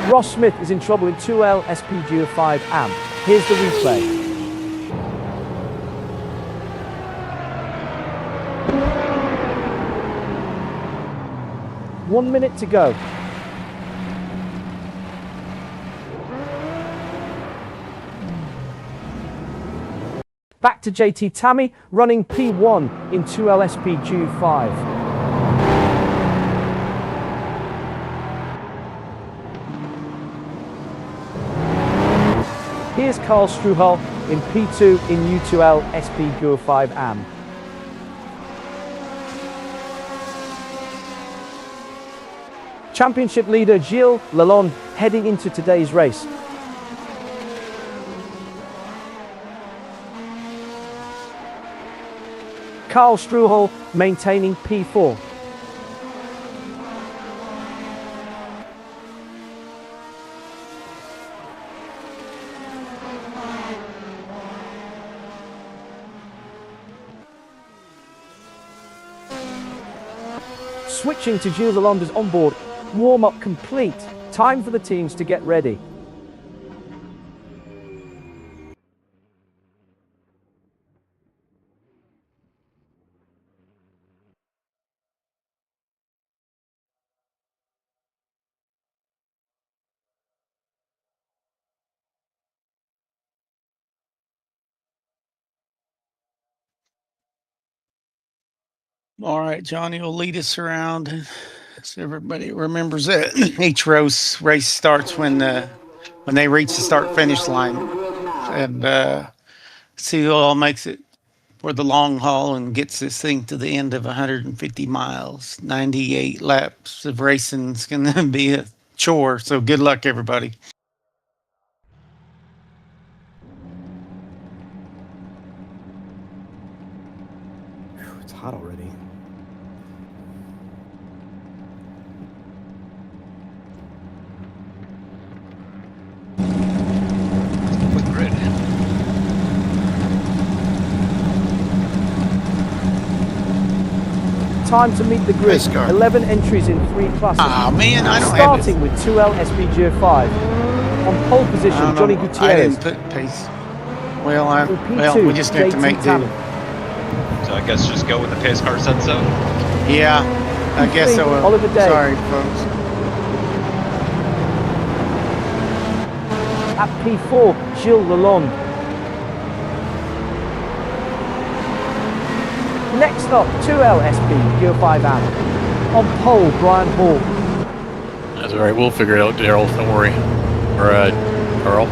Ross Smith is in trouble in 2L SPQ5 AM. Here's the replay. One minute to go. Back to JT Tammy, running P1 in 2L SPQ5. Here's Carl Struhal in P2 in U2L SPQ5 AM. Championship leader Gilles Lalonde heading into today's race. Carl Struhal maintaining P4. Switching to Gilles Lalonde's onboard, warm-up complete. Time for the teams to get ready. All right, Johnny will lead us around so everybody remembers that each race starts when they reach the start-finish line, and see who all makes it for the long haul and gets this thing to the end of 150 miles. 98 laps of racing is going to be a chore, so good luck, everybody. Time to meet the grid. Sportscar. 11 entries in 3 classes. Ah man, I don't have it. Starting with 2L SB05. On pole I position, don't Johnny know. I Gutierrez. didn't put pace. Well, In P2, we just have to JT make do. Tammy. So I guess just go with the pace car said so. Yeah, I guess P3, so. Oliver Day. Sorry, folks. At P4, Gilles Lalonde. Next up, 2L SB 05 Am. On pole, Brian Hall. That's all right. We'll figure it out, Daryl. Don't worry. Or Carl.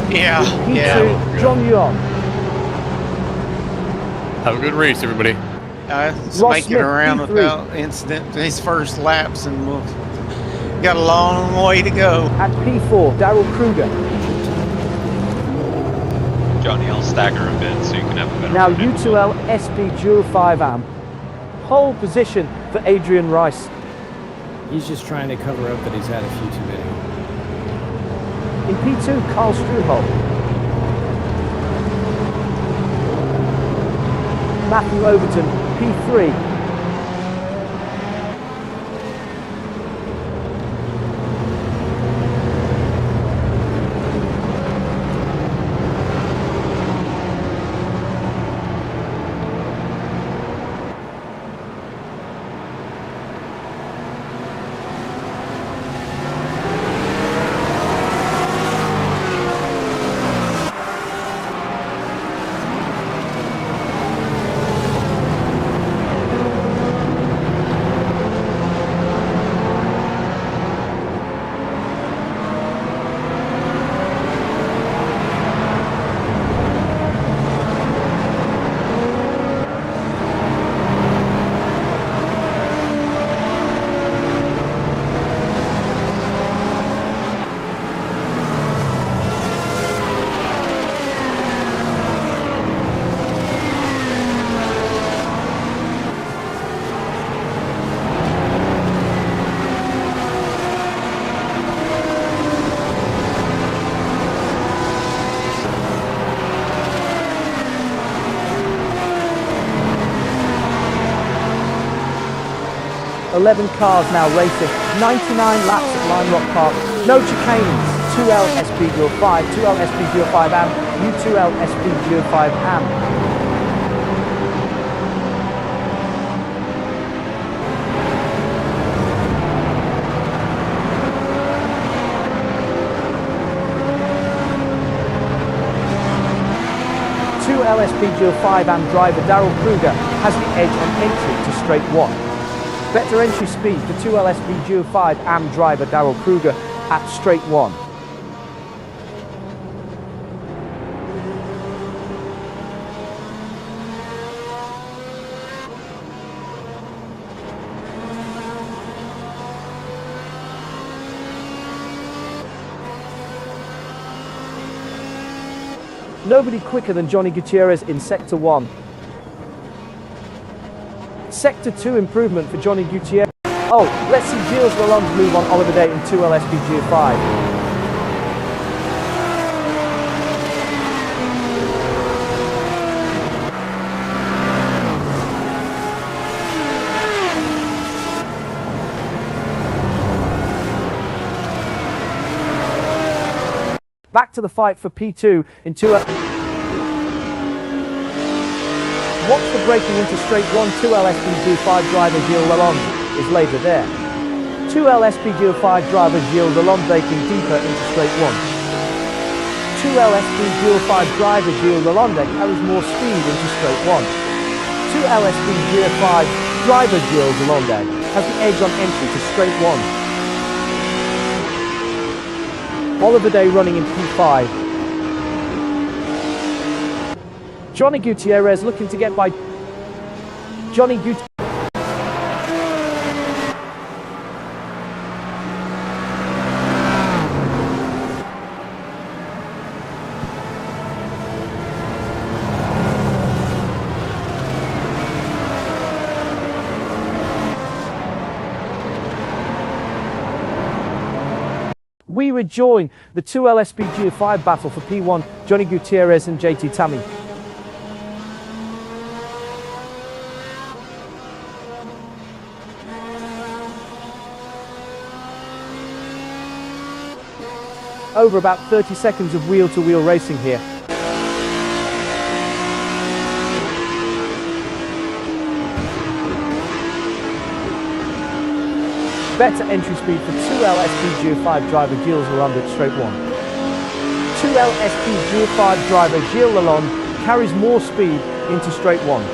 Yeah, P2, yeah. John Yuan. Have a good race, everybody. Let's Ross make Smith, it around P3. without incident. His first laps, and we'll got a long way to go. At P4, Daryl Kruger. Johnny, I'll stagger a bit so you can have a better. Now view. U2L SB 05 Am. Pole position for Adrian Rice. He's just trying to cover up that he's had a few too many. In P2, Carl Struholm. Matthew Overton, P3. Eleven cars now racing, 99 laps at Lime Rock Park, no chicanes, 2L SB05, 2L SB05 Am, U2L SB05 Am. LSP05 Am driver Daryl Kruger has the edge on entry to straight 1. Better entry speed for 2LSP05 Am driver Daryl Kruger at straight 1. Nobody quicker than Johnny Gutierrez in Sector 1. Sector 2 improvement for Johnny Gutierrez. Oh, let's see Gilles Lalonde move on Oliver Day in 2LSPG5. Back to the fight for P2 in 2. Watch the braking into straight 1. 2LSPG5 driver Gilles Lalonde is later there. 2LSPG5 driver Gilles Lalonde braking deeper into straight 1. 2LSPG5 driver Gilles Lalonde carries more speed into straight 1. 2LSPG5 driver Gilles Lalonde has the edge on entry to straight 1. Oliver Day running in P5. Johnny Gutierrez looking to get by Johnny Gutierrez. We rejoin the 2LSPG5 battle for P1, Johnny Gutierrez and JT Tammy. over about 30 seconds of wheel-to-wheel racing here. Better entry speed for 2LSP Geo 5 driver Gilles Lalonde at straight 1. 2LSP Geo 5 driver Gilles Lalonde carries more speed into straight 1.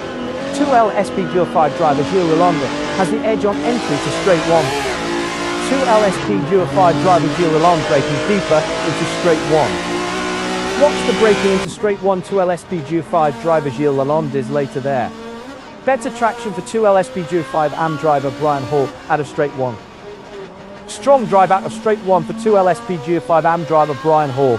2LSP Geo 5 driver Gilles Lalonde has the edge on entry to straight 1. 2LSP Geo 5 driver Gilles Lalonde braking deeper into straight 1. Watch the braking into straight 1 2LSP Geo 5 driver Gilles Lalonde is later there. Better traction for 2LSP Geo 5 AM driver Brian Hall out of straight 1. Strong drive out of straight 1 for 2LSP Geo 5 AM driver Brian Hall.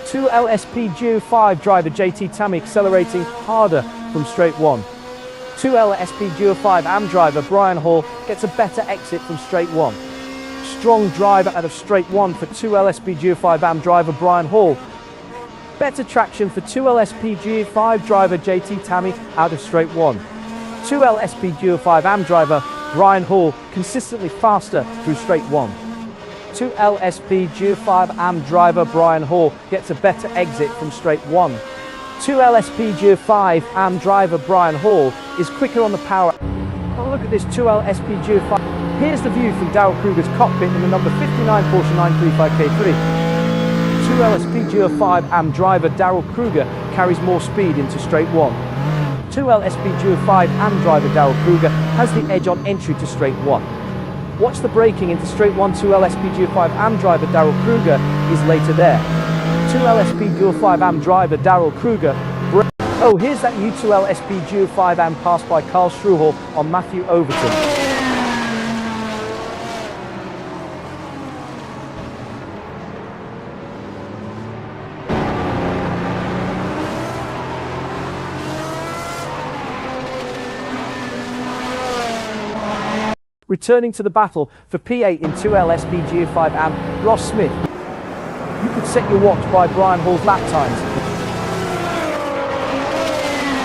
2LSP Geo 5 driver JT Tammy accelerating harder from straight 1. 2LSP Geo 5 AM driver Brian Hall gets a better exit from straight 1. Strong drive out of straight 1 for 2LSP Geo 5 AM driver Brian Hall. Better traction for 2LSP Geo 5 driver JT Tammy out of straight 1. 2LSP Geo 5 AM driver Brian Hall consistently faster through straight 1. 2LSP Geo 5 AM driver Brian Hall gets a better exit from straight 1. 2LSP Geo 5 AM driver Brian Hall is quicker on the power. Oh, look at this 2LSP Geo 5. Here's the view from Darrell Kruger's cockpit in the number 59 Porsche 935K3. 2LSP Geo 5 AM driver Darrell Kruger carries more speed into straight 1. 2LSP Geo 5 AM driver Darrell Kruger has the edge on entry to straight 1. Watch the braking into straight 1 2LSP Geo 5 AM driver Darrell Kruger is later there. 2LSP Geo 5 AM driver Darrell Kruger. Oh, here's that U2LSP Geo 5 AM pass by Carl Struhal on Matthew Overton. Returning to the battle for P8 in 2LSP Geo 5 AM, Ross Smith. You could set your watch by Brian Hall's lap times.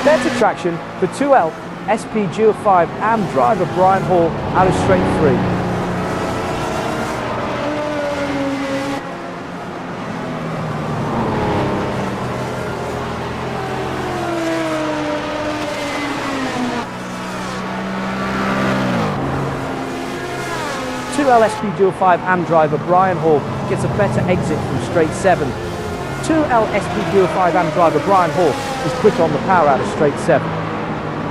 Better traction for 2LSP Geo 5 AM driver Brian Hall out of straight 3. LSP Geo 5 AM driver Brian Hall gets a better exit from straight 7. 2LSP Geo 5 AM driver Brian Hall is quick on the power out of straight 7.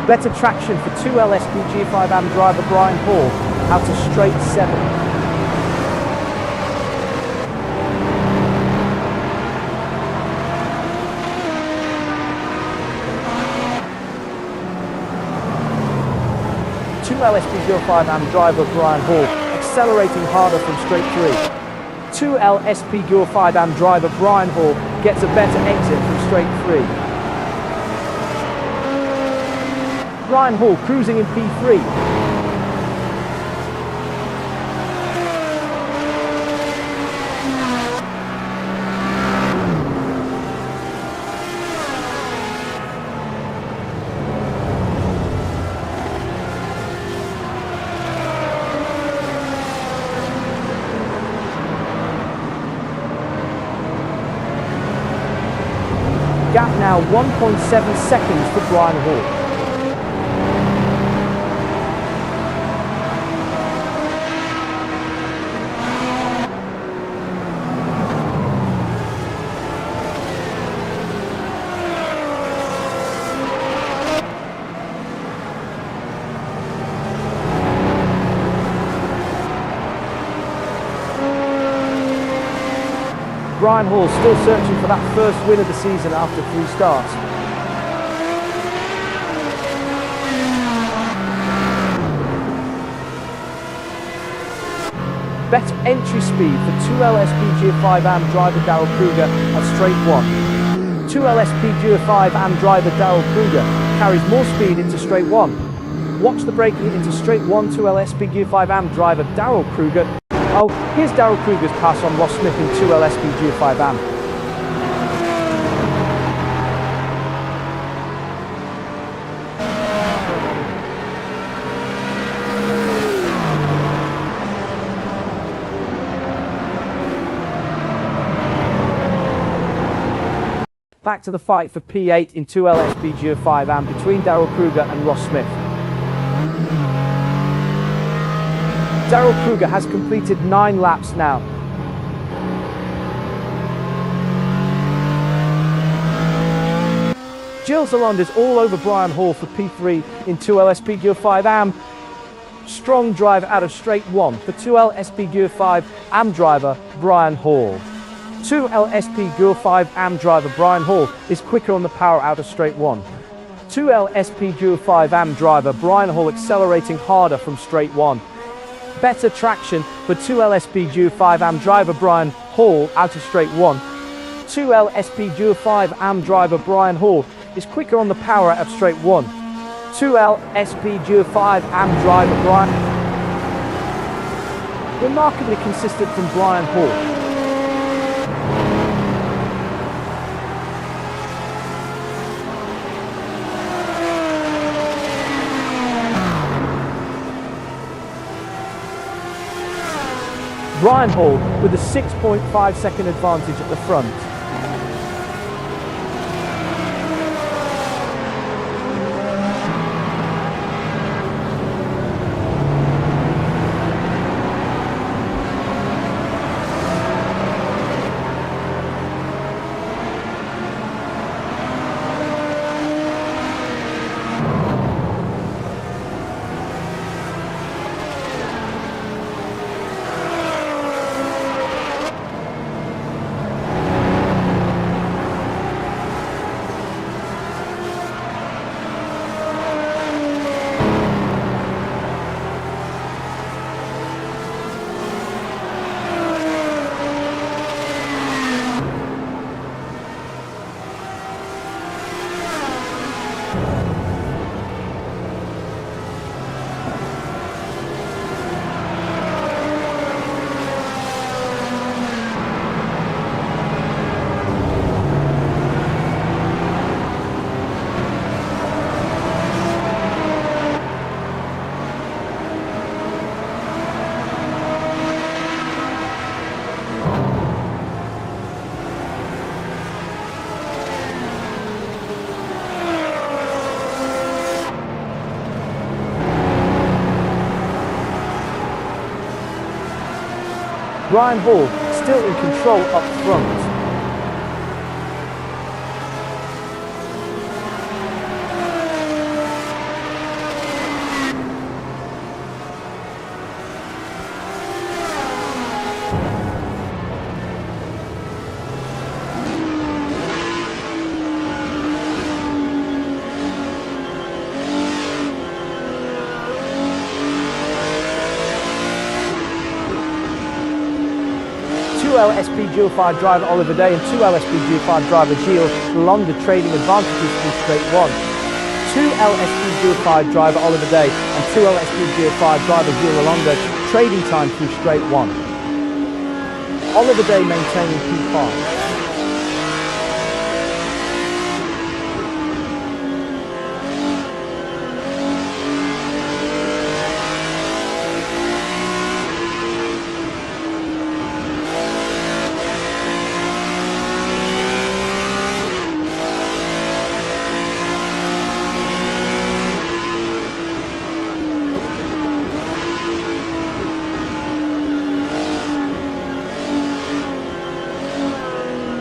Better traction for 2LSP Geo 5 AM driver Brian Hall out of straight 7. LSP Geo 5 AM driver Brian Hall accelerating harder from straight 3. 2LSP Geo 5 AM driver Brian Hall gets a better exit from straight 3. Brian Hall cruising in P3. Gap now 1.7 seconds for Brian Hall. Brian Hall still searching for that first win of the season after 3 starts. Better entry speed for 2LSP Geo 5 AM driver Darrell Kruger at straight 1. 2LSP Geo 5 AM driver Darrell Kruger carries more speed into straight 1. Watch the braking into straight 1 2LSP Geo 5 AM driver Darrell Kruger. Oh, here's Darrell Kruger's pass on Ross Smith in 2LSP Geo 5 AM. Back to the fight for P8 in 2LSP Geo 5AM between Daryl Kruger and Ross Smith. Daryl Kruger has completed 9 laps now. Gilles Lalonde is all over Brian Hall for P3 in 2LSP Geo 5AM. Strong drive out of straight 1 for 2LSP Geo 5 AM driver Brian Hall. 2LSP Geo 5 AM driver Brian Hall is quicker on the power out of straight 1. 2LSP Geo 5 AM driver Brian Hall accelerating harder from straight 1. Better traction for 2LSP Geo 5 AM driver Brian Hall out of straight 1. 2LSP Geo 5 AM driver Brian Hall is quicker on the power out of straight 1. 2LSP Geo 5 AM driver Brian. Remarkably consistent from Brian Hall. Brian Hall with a 6.5 second advantage at the front. Brian Hall still in control up front. LSP Geo 5 driver Oliver Day and 2LSP Geo 5 driver Gilles Lalonde trading advantages through straight 1. 2LSP Geo 5 driver Oliver Day and 2LSP Geo 5 driver Gilles Lalonde trading time through straight 1. Oliver Day maintaining P5.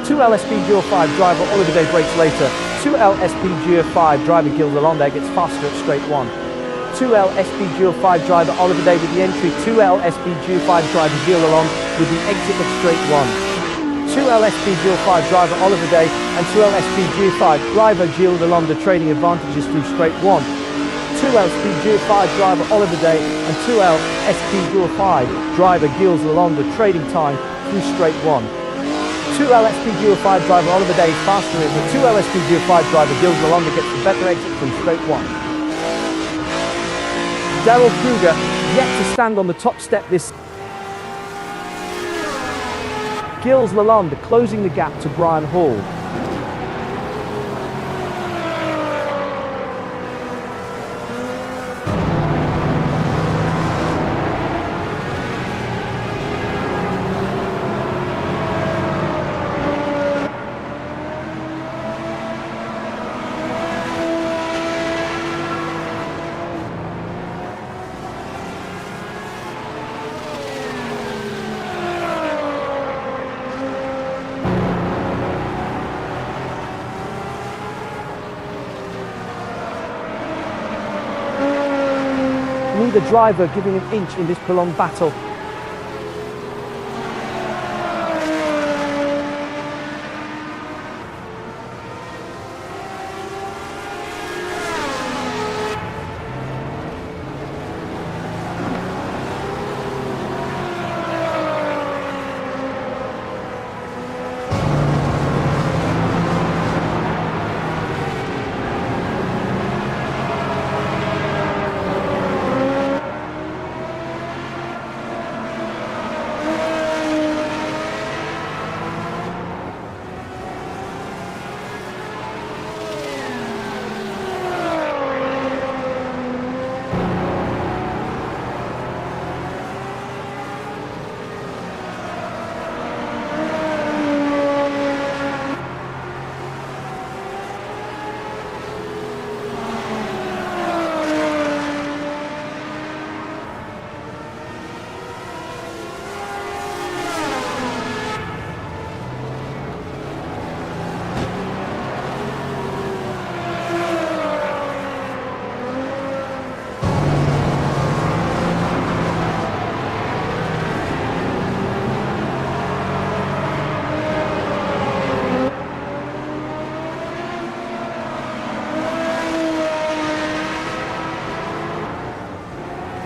2LSP Geo 5 driver Oliver Day breaks later. 2LSP Geo 5 driver Gilles Lalonde gets faster at straight 1. 2LSP Geo 5 driver Oliver Day with the entry. 2LSP Geo 5 driver Gilles Lalonde with the exit of straight 1. 2LSP Geo 5 driver Oliver Day and 2LSP Geo 5 driver Gilles Lalonde trading advantages through straight 1. 2LSP Geo 5 driver Oliver Day and 2LSP Geo 5 driver Gilles Lalonde trading time through straight 1. 2LSP Geo 5 driver Oliver Day is faster in, but 2LSP Geo 5 driver Gilles Lalonde gets the better exit from straight 1. Daryl Kruger yet to stand on the top step this. Gilles Lalonde closing the gap to Brian Hall. Neither driver giving an inch in this prolonged battle.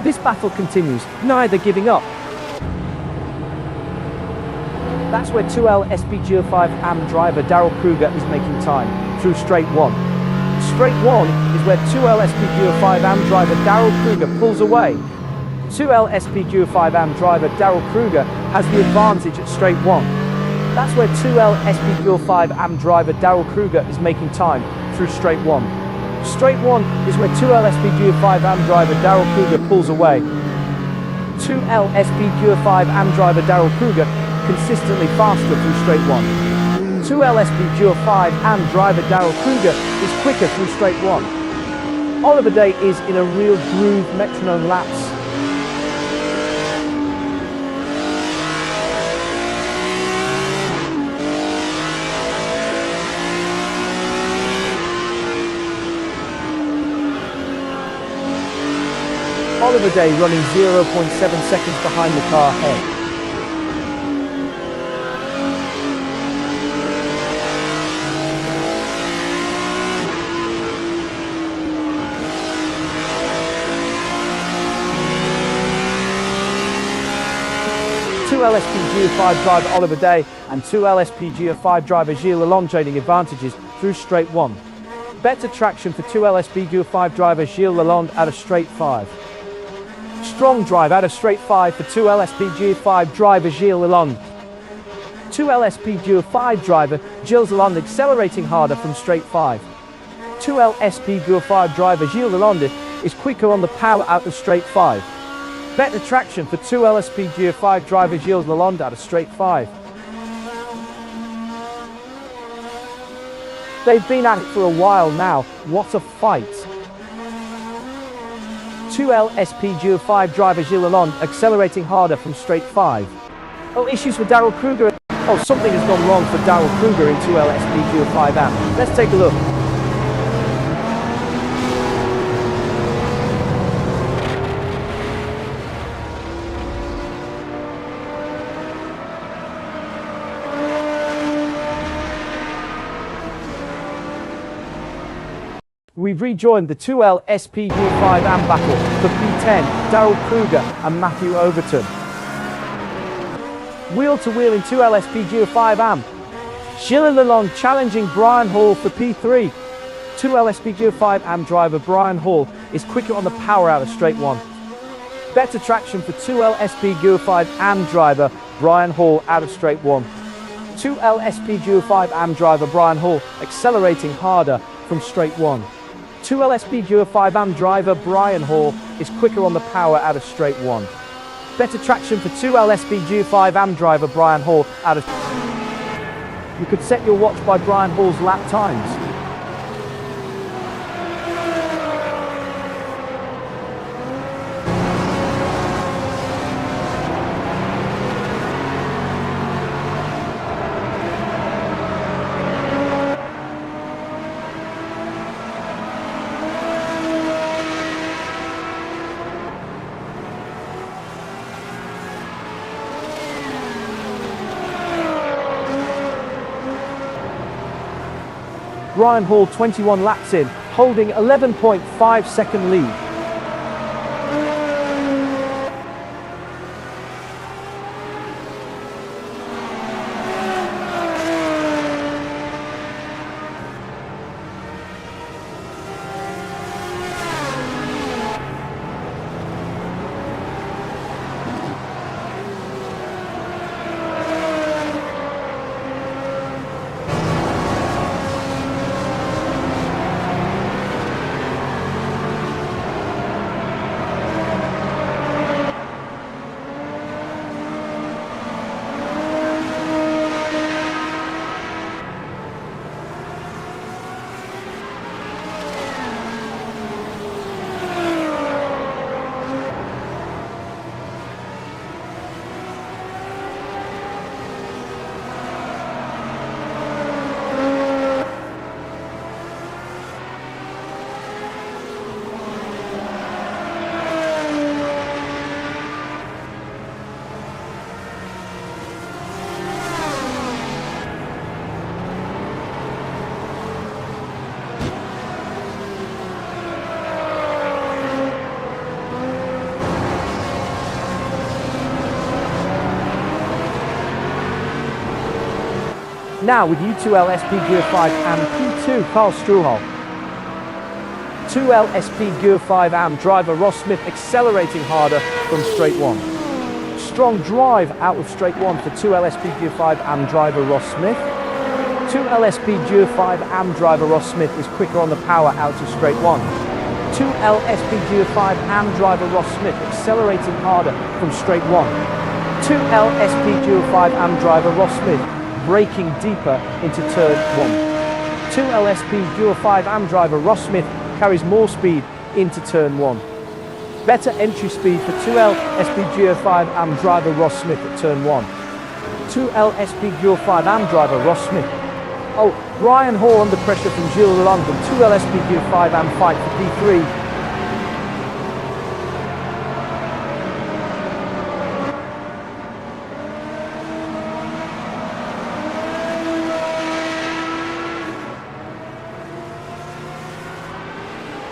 This battle continues, neither giving up. That's where 2L SPGO5 AM driver Daryl Kruger is making time, through straight 1. Straight 1 is where 2L SPGO5 AM driver Daryl Kruger pulls away. 2L SPGO5 AM driver Daryl Kruger has the advantage at straight 1. That's where 2L SPGO5 AM driver Daryl Kruger is making time, through straight 1. Straight 1 is where 2L SPGO5 AM driver Daryl Kruger pulls away. 2L SPGO5 AM driver Daryl Kruger consistently faster through straight 1. 2L SPGO5 AM driver Daryl Kruger is quicker through straight 1. Oliver Day is in a real groove metronome laps. Oliver Day running 0.7 seconds behind the car ahead. Two LSPGO5 driver Oliver Day and two LSPGO5 driver Gilles Lalonde trading advantages through straight 1. Better traction for 2 LSPGO5 driver Gilles Lalonde out of straight 5. Strong drive out of straight 5 for 2 LSPGO5 driver Gilles Lalonde. 2 LSPGO5 driver Gilles Lalonde accelerating harder from straight 5. 2 LSPGO5 driver Gilles Lalonde is quicker on the power out of straight 5. Better traction for 2 LSPGO5 driver Gilles Lalonde out of straight 5. They've been at it for a while now. What a fight. 2L SPGO5 driver Gilles Lalonde accelerating harder from straight 5. Oh, issues for Daryl Kruger. Oh, something has gone wrong for Daryl Kruger in 2L SPGO5 AM. Let's take a look. We've rejoined the 2L SPGO5 AM battle for P10, Daryl Kruger and Matthew Overton. Wheel to wheel in 2L SPGO5 AM. Gilles Lalonde challenging Brian Hall for P3. 2L SPGO5 AM driver Brian Hall is quicker on the power out of straight 1. Better traction for 2L SPGO5 AM driver Brian Hall out of straight 1. 2L SPGO5 AM driver Brian Hall accelerating harder from straight 1. 2L SPGO5 AM driver Brian Hall is quicker on the power out of straight 1. Better traction for 2L SPGO5 AM driver Brian Hall out of... You could set your watch by Brian Hall's lap times. Brian Hall 21 laps in, holding 11.5 second lead. Now with U2L SP Gear 5 AM P2 Carl Struhal. 2L SP Gear 5 AM driver Ross Smith accelerating harder from straight 1. Strong drive out of straight 1 for 2L SP Gear 5 AM driver Ross Smith. 2L SP Gear 5 AM driver Ross Smith is quicker on the power out of straight 1. 2L SP Gear 5 AM driver Ross Smith accelerating harder from straight 1. 2L SP Gear 5 AM driver Ross Smith braking deeper into turn 1. 2L SP Gear 5 AM driver Ross Smith carries more speed into turn 1. Better entry speed for 2L SP Gear 5 AM driver Ross Smith at turn 1. 2L SP Gear 5 AM driver Ross Smith. Oh, Ryan Hall under pressure from Gilles London. 2L SP Gear 5 AM fight for P3.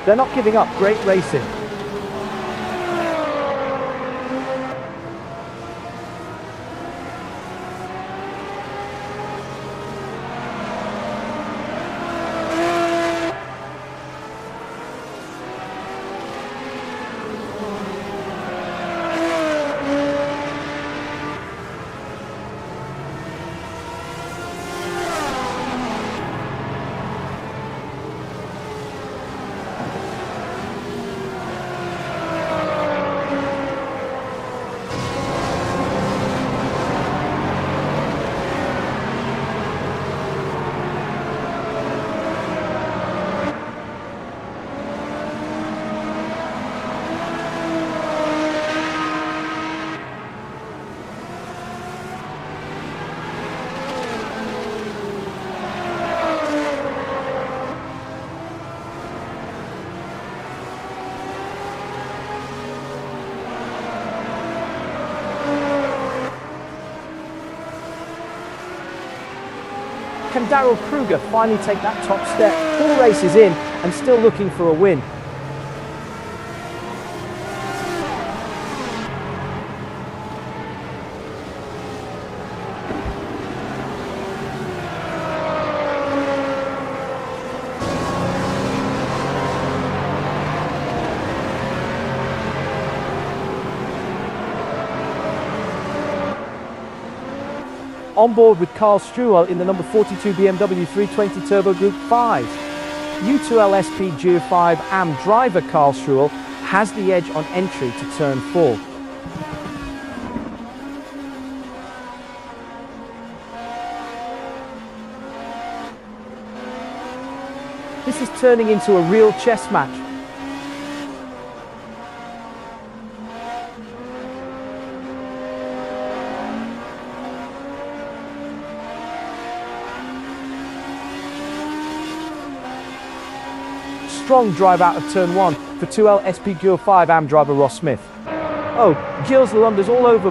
They're not giving up, great racing. Can Darrell Kruger finally take that top step? 4 races in and still looking for a win. On board with Carl Struhal in the number 42 BMW 320 Turbo Group 5. U2L SP Gear 5 AM driver Carl Struhal has the edge on entry to turn 4. This is turning into a real chess match. Strong drive out of turn 1 for 2L SP Gear 5 AM driver Ross Smith. Oh, Gilles Lalonde's all over.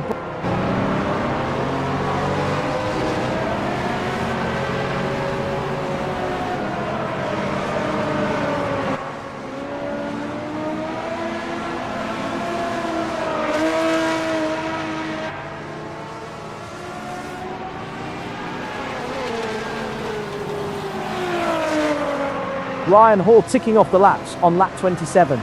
Brian Hall ticking off the laps on lap 27.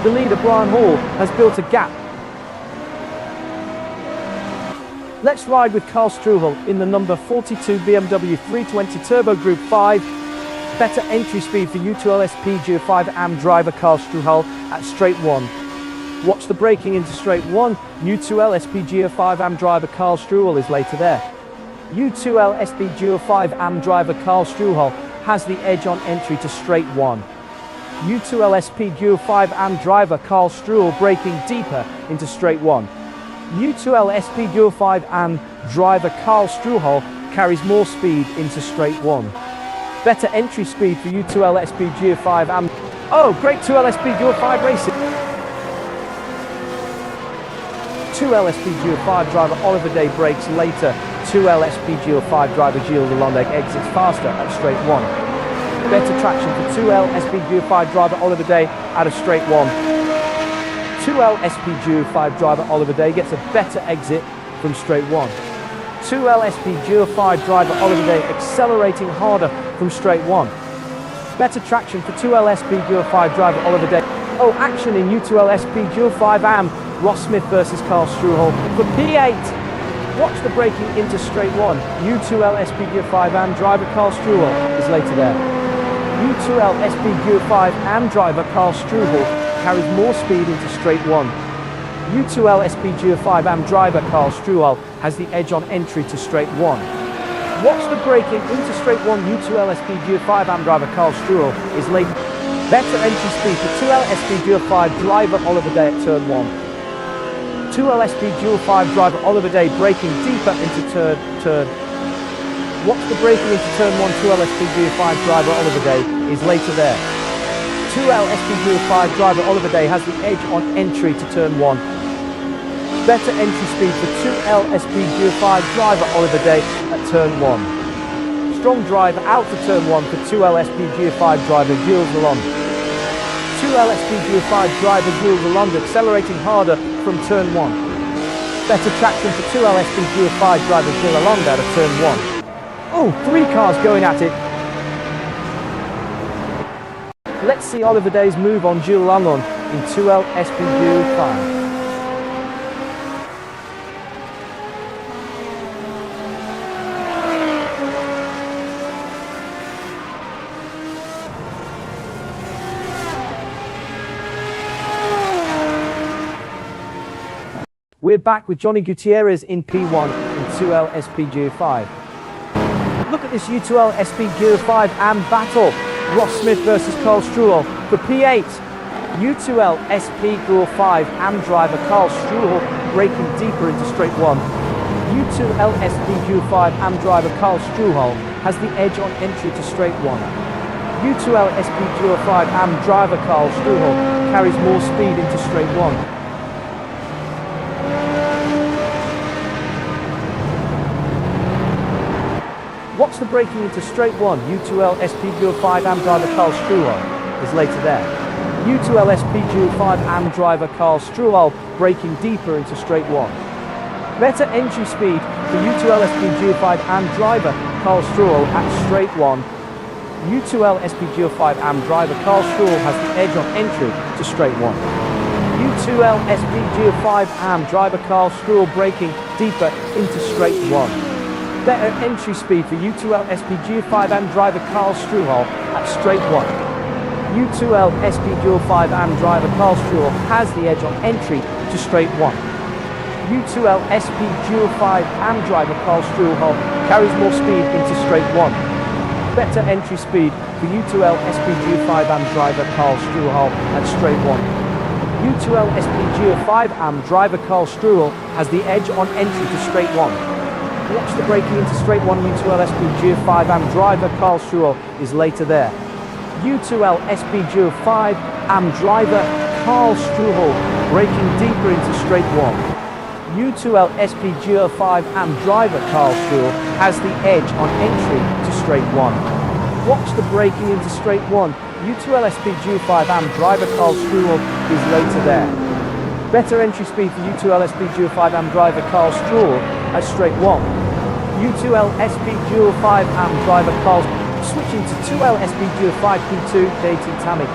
The leader, Brian Hall, has built a gap. Let's ride with Carl Struhel in the number 42 BMW 320 Turbo Group 5. Better entry speed for U2LSP Geo5 AM driver Carl Struhel at straight 1. Watch the braking into straight 1. U2LSP Geo5 AM driver Carl Struhel is later there. U2LSP Geo5 AM driver Carl Struhel has the edge on entry to straight 1. U2LSP Geo5 AM driver Carl Struhel braking deeper into straight 1. U2LSP Geo5 AM driver Carl Struhel carries more speed into straight 1. Better entry speed for U2LSP Geo5 AM. Oh, great 2LSP Geo5 racing. 2LSP Geo5 driver Oliver Day brakes later. 2LSP Geo5 driver Gilles Lalonde exits faster at straight 1. Better traction for 2LSP Geo5 driver Oliver Day at a straight 1. 2LSP Geo5 driver Oliver Day gets a better exit from straight 1. 2LSP Geo5 driver Oliver Day accelerating harder from straight 1. Better traction for 2LSP Geo5 driver Oliver Day. Oh, action in U2LSP Geo5 AM. Ross Smith versus Carl Struhel for P8. Watch the braking into straight 1. U2LSP Geo5 AM driver Carl Struhel is later there. U2LSP Geo5 AM driver Carl Struhel carries more speed into straight 1. U2LSP Geo5 AM driver Carl Struhel has the edge on entry to straight 1. Watch the braking into straight 1. U2LSP Geo5 AM driver Carl Struhel is late. Better entry speed for 2LSP Geo5 driver Oliver Day at turn 1. 2LSP Geo5 driver Oliver Day braking deeper into turn. Watch the braking into turn 1. 2LSP Geo5 driver Oliver Day is later there. 2LSP Geo5 driver Oliver Day has the edge on entry to turn 1. Better entry speed for 2LSP Geo5 driver Oliver Day at turn 1. Strong drive out for turn 1 for 2LSP Geo5 driver Gilles Lalonde. 2LSP Geo5 driver Gilles Lalonde accelerating harder from turn 1. Better traction for 2LSP Geo5 driver Gilles Lalonde out of turn 1. Oh, 3 cars going at it. Let's see Oliver Day's move on Gilles Lalonde in 2LSP Geo5. We're back with Johnny Gutierrez in P1 in 2LSP Geo5. Look at this U2LSP Geo5 AM battle. Ross Smith versus Carl Struhel for P8. U2LSP Geo5 AM driver Carl Struhel braking deeper into straight 1. U2LSP Geo5 AM driver Carl Struhel has the edge on entry to straight 1. U2LSP Geo5 AM driver Carl Struhel carries more speed into straight 1. Watch the braking into straight 1. U2LSP Geo5 AM driver Carl Struhel is later there. U2L SPG5 AM driver Karl Struhal braking deeper into straight one. Better entry speed for U2L SPG5 AM driver Karl Struhal at straight one. U2L SPG5 AM driver Karl Struhal has the edge on entry to straight one. U2L SPG5 AM driver Karl Struhal braking deeper into straight one. Better entry speed for U2L SPG5 AM driver Karl Struhal at straight one. U2L SPG5 AM driver Karl Struhal has the edge on entry to straight one. U2L SPG5 AM driver Karl Struhal carries more speed into straight one. Better entry speed for U2L SPG5 AM driver Karl Struhal at straight one. U2L SPG5 AM driver Karl Struhal has the edge on entry to straight one. Watch the braking into straight one. U2L SPG5 AM driver Karl Struhal is later there. U2L SPG5 AM driver Karl Struhal braking deeper into straight one. U2L SPG5 AM driver Karl Struhal has the edge on entry to straight one. Watch the braking into straight one. U2L SPG5 AM driver Karl Struhal is later there. Better entry speed for U2L SPG5 AM driver Karl Struhal at straight one. U2L SPG5 AM driver Karl switching to 2L SPG5 P2 JT Tammy.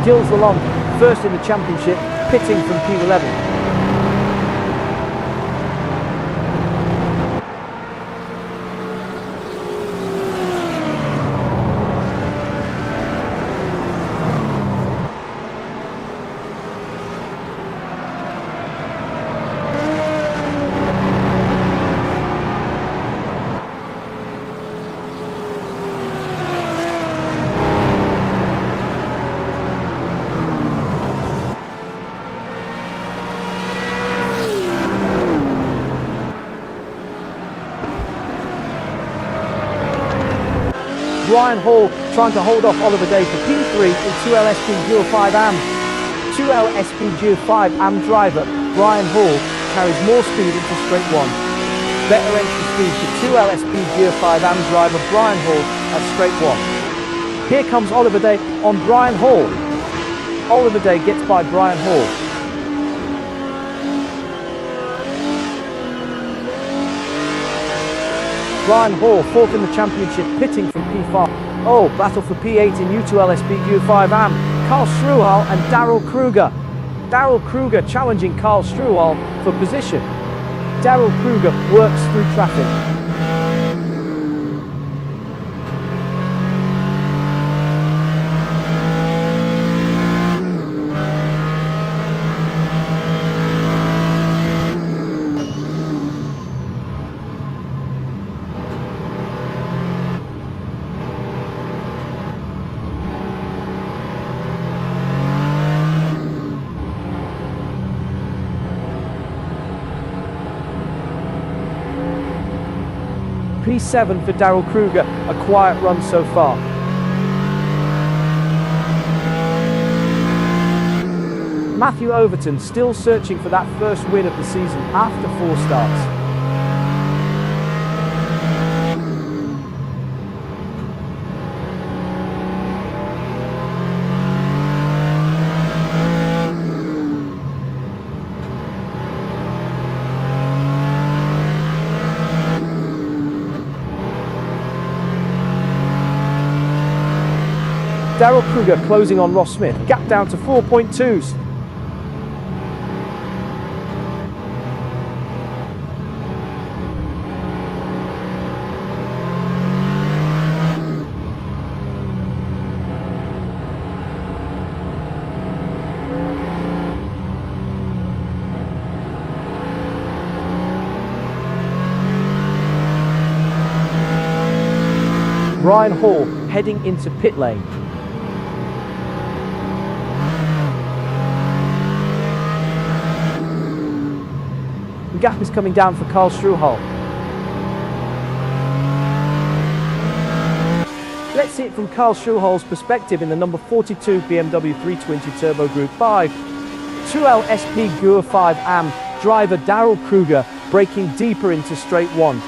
Gilles Lalonde, first in the championship, pitting from P11. Brian Hall trying to hold off Oliver Day for P3 in 2L SPG5 AM. 2L SPG5 AM driver Brian Hall carries more speed into straight one. Better entry speed for 2L SPG5 AM driver Brian Hall at straight one. Here comes Oliver Day on Brian Hall. Oliver Day gets by Brian Hall. Brian Hall, fourth in the championship, pitting from P5. Oh, battle for P8 in U2L SPG5 AM. Karl Struhal and Daryl Kruger. Daryl Kruger challenging Karl Struhal for position. Daryl Kruger works through traffic. P7 for Daryl Kruger, a quiet run so far. Matthew Overton still searching for that first win of the season after 4 starts. Daryl Kruger closing on Ross Smith, gap down to 4.2s. Brian Hall heading into pit lane. The gap is coming down for Karl Struhal. Let's see it from Karl Struhal's perspective in the number 42 BMW 320 Turbo Group 5. 2L SP Gur 5 AM driver Daryl Kruger braking deeper into straight one.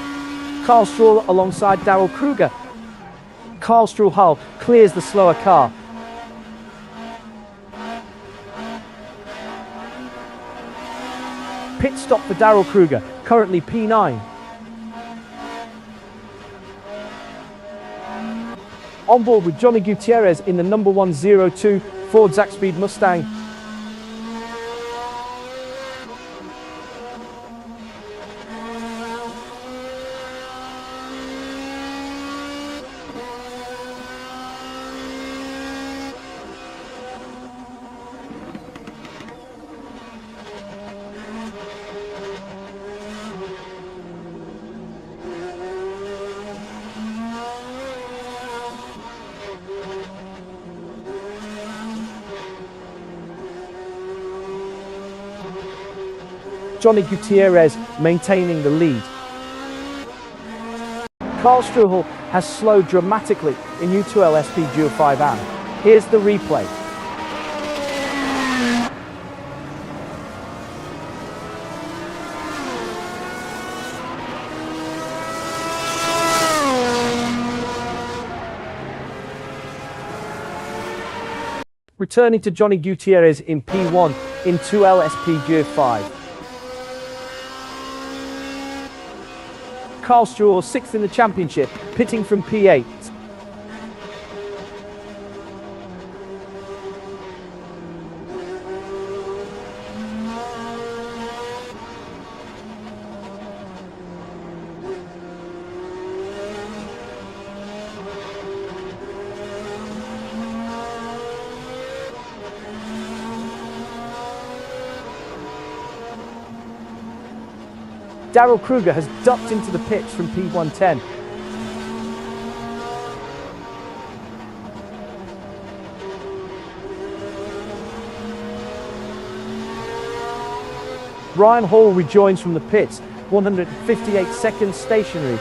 Karl Struhal alongside Daryl Kruger. Karl Struhal clears the slower car. Pit stop for Daryl Kruger, currently P9. On board with Johnny Gutierrez in the number 102 Ford Zaxpeed Mustang. Johnny Gutierrez maintaining the lead. Karl Struhal has slowed dramatically in U2L SP Duo 5 AM. Here's the replay. Returning to Johnny Gutierrez in P1 in 2L SP Duo 5. Karl Struhal 6th in the championship, pitting from P8. Daryl Kruger has ducked into the pits from P110. Brian Hall rejoins from the pits, 158 seconds stationary.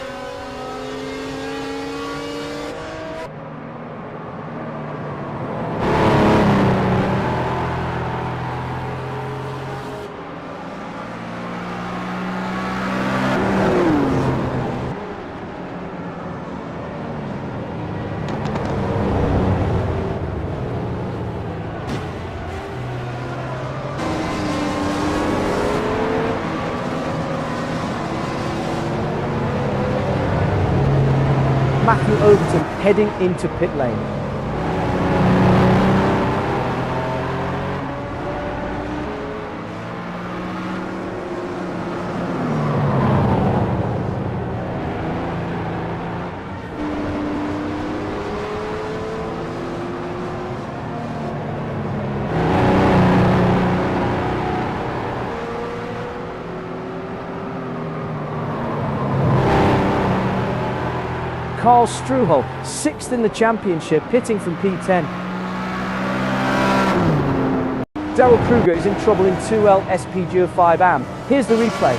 Matthew Overton heading into pit lane. Karl Struhal, 6th in the championship, pitting from P10. Daryl Kruger is in trouble in 2L SP Duo 5 AM. Here's the replay.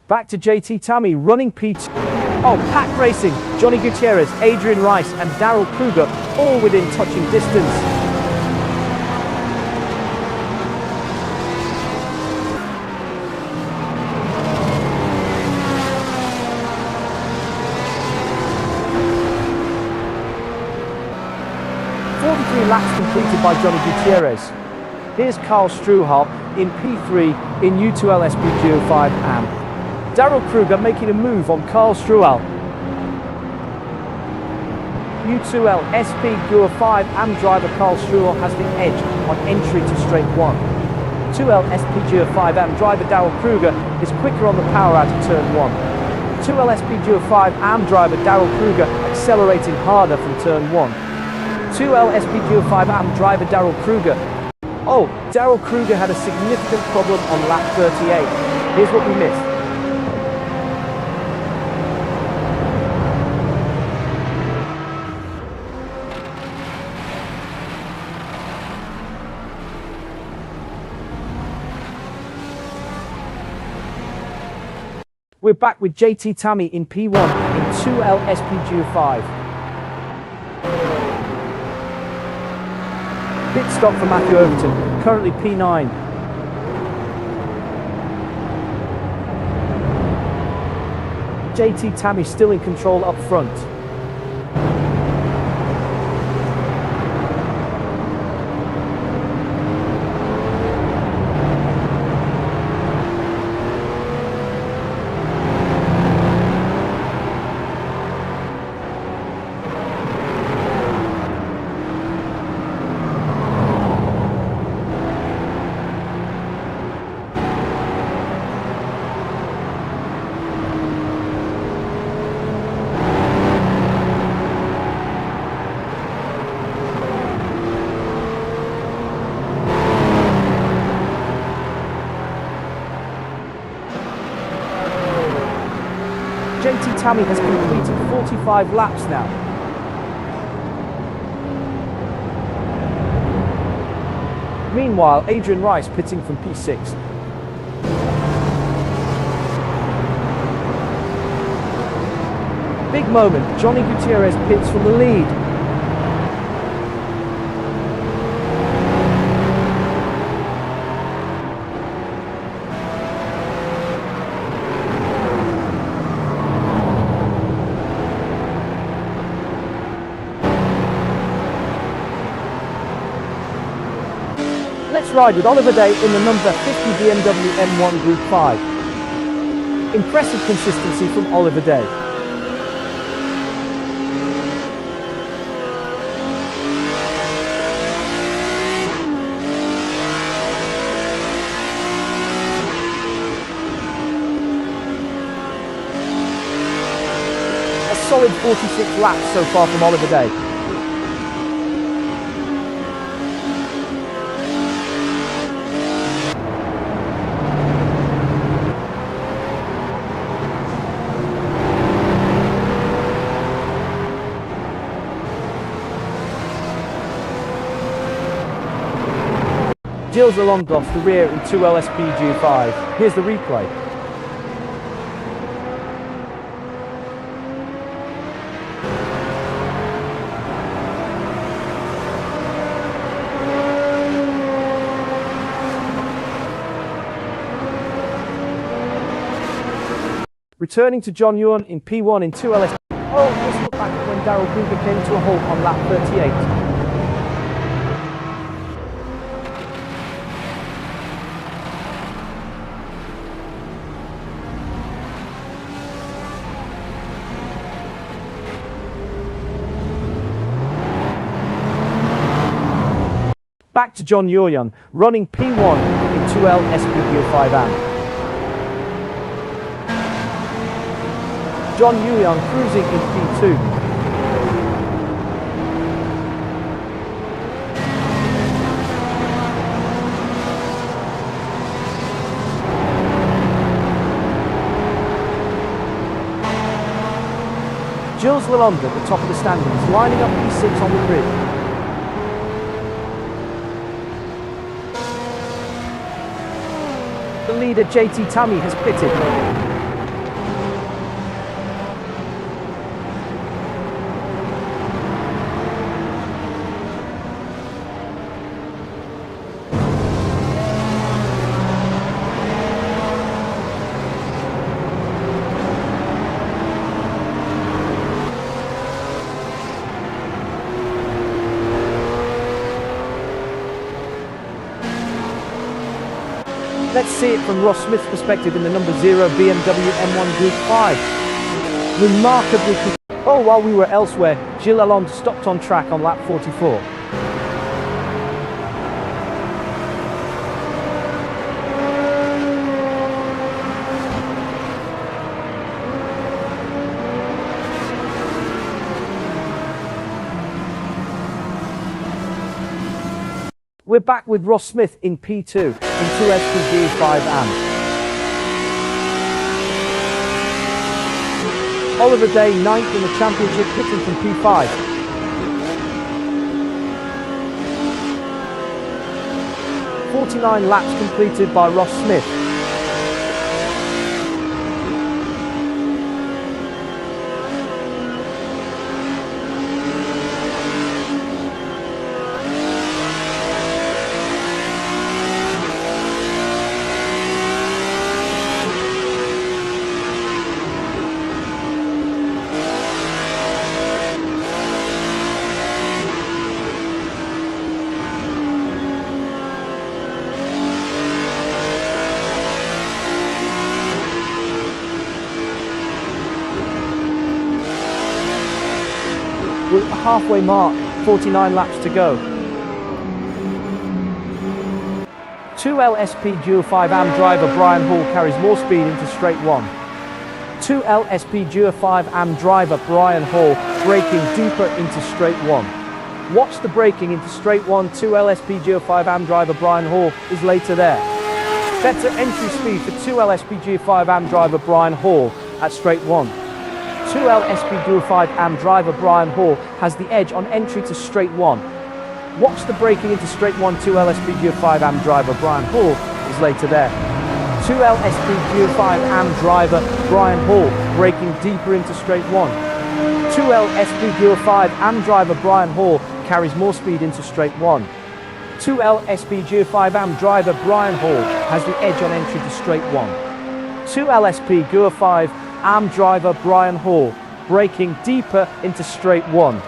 Back to JT Tammy running P2. Oh, pack racing. Johnny Gutierrez, Adrian Rice and Daryl Kruger all within touching distance. Laps completed by Johnny Gutierrez. Here's Karl Struhal in P3 in U2L SP Duo 5 AM. Daryl Kruger making a move on Karl Struhal. U2L SP Duo 5 AM driver Karl Struhal has the edge on entry to straight 1. 2L SP Duo 5 AM driver Daryl Kruger is quicker on the power out of turn 1. 2L SP Duo 5 AM driver Daryl Kruger accelerating harder from turn 1. 2L SP Duo 5 AM driver Daryl Kruger. Oh, Daryl Kruger had a significant problem on lap 38. Here's what we missed. We're back with JT Tammy in P1 in 2L SP Duo 5. Pit stop for Matthew Overton, currently P9. JT Tammy still in control up front. JT Tammy has completed 45 laps now. Meanwhile, Adrian Rice pitting from P6. Big moment, Johnny Gutierrez pits from the lead. Let's ride with Oliver Day in the number 50 BMW M1 Group 5. Impressive consistency from Oliver Day. A solid 46 laps so far from Oliver Day. Gilles Lalonde off the rear in 2LSP G5. Here's the replay. Returning to John Ewan in P1 in 2LSP. Oh, just look back when Darrell Kruger came to a halt on lap 38. Back to John Yoyan, running P1 in 2L SPPO5AM. John Yoyan cruising in P2. Gilles Lalonde at the top of the standings, lining up P6 on the grid. The leader JT Tammy has pitted. Let's see it from Ross Smith's perspective in the number 0 BMW M1 Group 5. Remarkably, while we were elsewhere, Gilles Lalonde stopped on track on lap 44. We're back with Ross Smith in P2 in 2SPG5AM. Oliver Day 9th in the championship, pitting from P5. .49 laps completed by Ross Smith. We're at the halfway mark, 49 laps to go. 2LSP Duo 5 AM driver Brian Hall carries more speed into straight one. 2LSP Duo 5 AM driver Brian Hall braking deeper into straight one. Watch the braking into straight one. 2LSP Duo 5 AM driver Brian Hall is later there. Better entry speed for 2LSP Duo 5 AM driver Brian Hall at straight one. 2LSP Duo 5 AM driver Brian Hall has the edge on entry to straight one. Watch the braking into straight one. 2LSP Duo 5 AM driver Brian Hall is later there. 2LSP Duo 5 AM driver Brian Hall braking deeper into straight one. 2LSP Duo 5 AM driver Brian Hall carries more speed into straight one. 2LSP Duo 5 AM driver Brian Hall has the edge on entry to straight one. 2LSP Duo 5 AM driver Brian Hall braking deeper into straight one.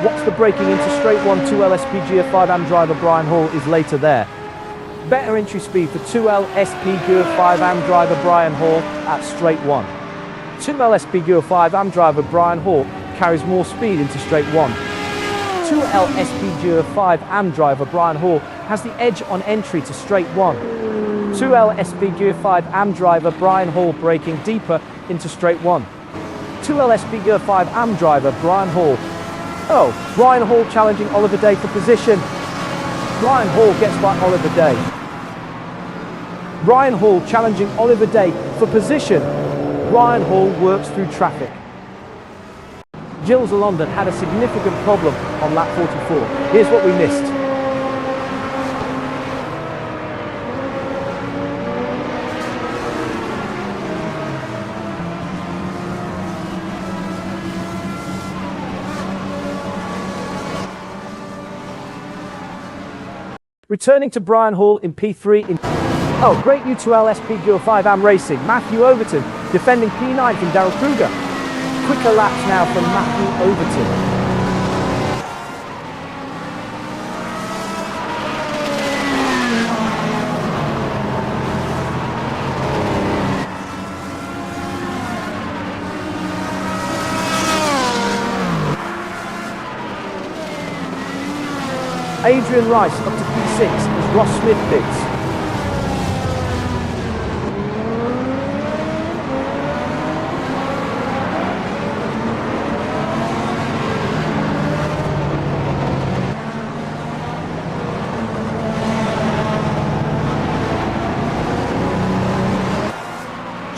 Watch the braking into straight one. 2LSP Duo 5 AM driver Brian Hall is later there. Better entry speed for 2LSP Duo 5 AM driver Brian Hall at straight one. 2LSP Duo 5 AM driver Brian Hall carries more speed into straight one. 2LSP Duo 5 AM driver Brian Hall has the edge on entry to straight one. 2LSP Duo 5 AM driver Brian Hall braking deeper into straight one. 2LSP Duo 5 AM driver Brian Hall. Oh, Brian Hall challenging Oliver Day for position. Brian Hall gets by Oliver Day. Brian Hall challenging Oliver Day for position. Brian Hall works through traffic. Gilles of London had a significant problem on lap 44. Here's what we missed. Returning to Brian Hall in P3 in... Oh, great U2LSP Duo 5 AM Racing. Matthew Overton defending P9 from Daryl Kruger. Quicker laps now from Matthew Overton. Adrian Rice up to P6 as Ross Smith pits.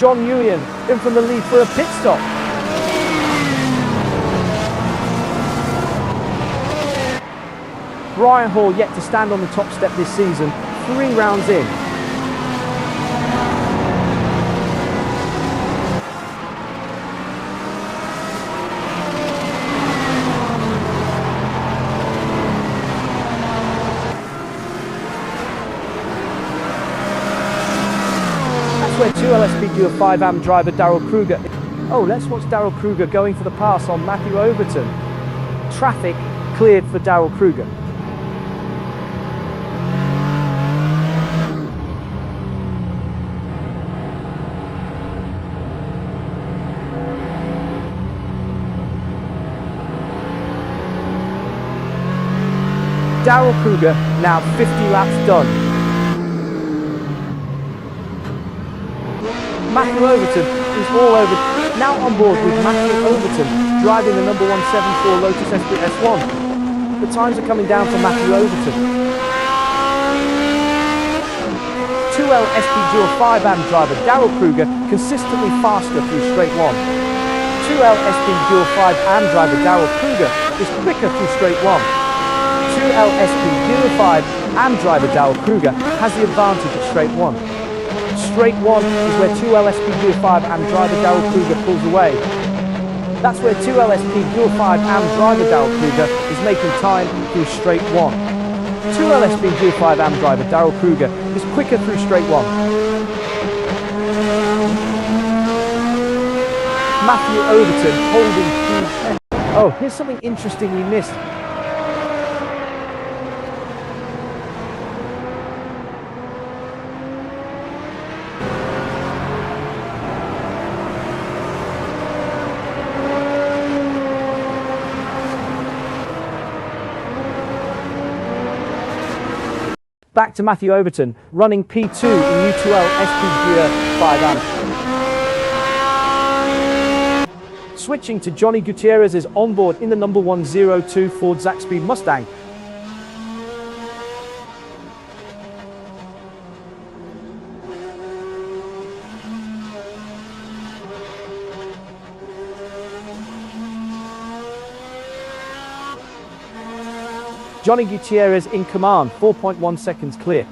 John Nguyen in from the lead for a pit stop. Brian Hall yet to stand on the top step this season, 3 rounds in. That's where 2LSP Duo 5 AM driver Daryl Kruger. Oh, let's watch Daryl Kruger going for the pass on Matthew Overton. Traffic cleared for Daryl Kruger. Daryl Kruger now 50 laps done. Matthew Overton is all over, now on board with Matthew Overton driving the number 174 Lotus Esprit S1. The times are coming down for Matthew Overton. 2LSP Duo 5 AM driver Daryl Kruger consistently faster through straight one. 2LSP Duo 5 AM driver Daryl Kruger is quicker through straight one. 2LSP Duo 5 AM driver Daryl Kruger has the advantage at straight one. Straight one is where 2LSP Duo 5 AM driver Daryl Kruger pulls away. That's where 2LSP Duo 5 AM driver Daryl Kruger is making time through straight one. 2LSP Duo 5 AM driver Daryl Kruger is quicker through straight one. Matthew Overton holding through... Oh, here's something interesting we missed. Back to Matthew Overton, running P2 in U2L SPGA 5 amp. Switching to Johnny Gutierrez is on board in the number 102 Ford Zaxby Mustang. Johnny Gutierrez in command, 4.1 seconds clear.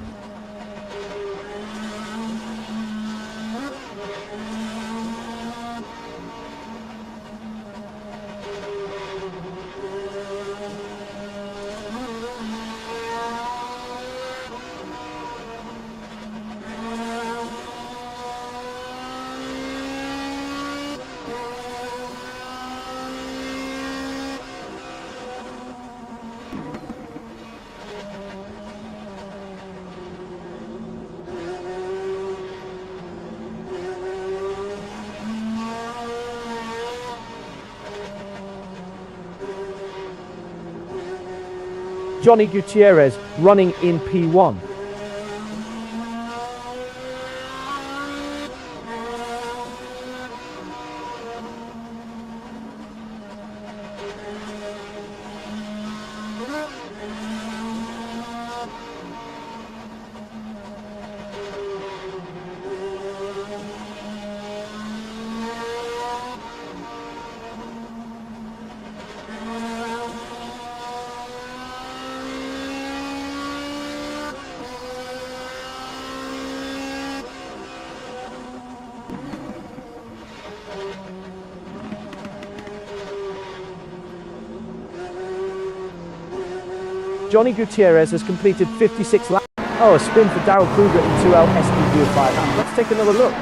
Johnny Gutierrez running in P1. Johnny Gutierrez has completed 56 laps. Oh, a spin for Darrell Kruger in 2L SPGA 5 amp. Let's take another look.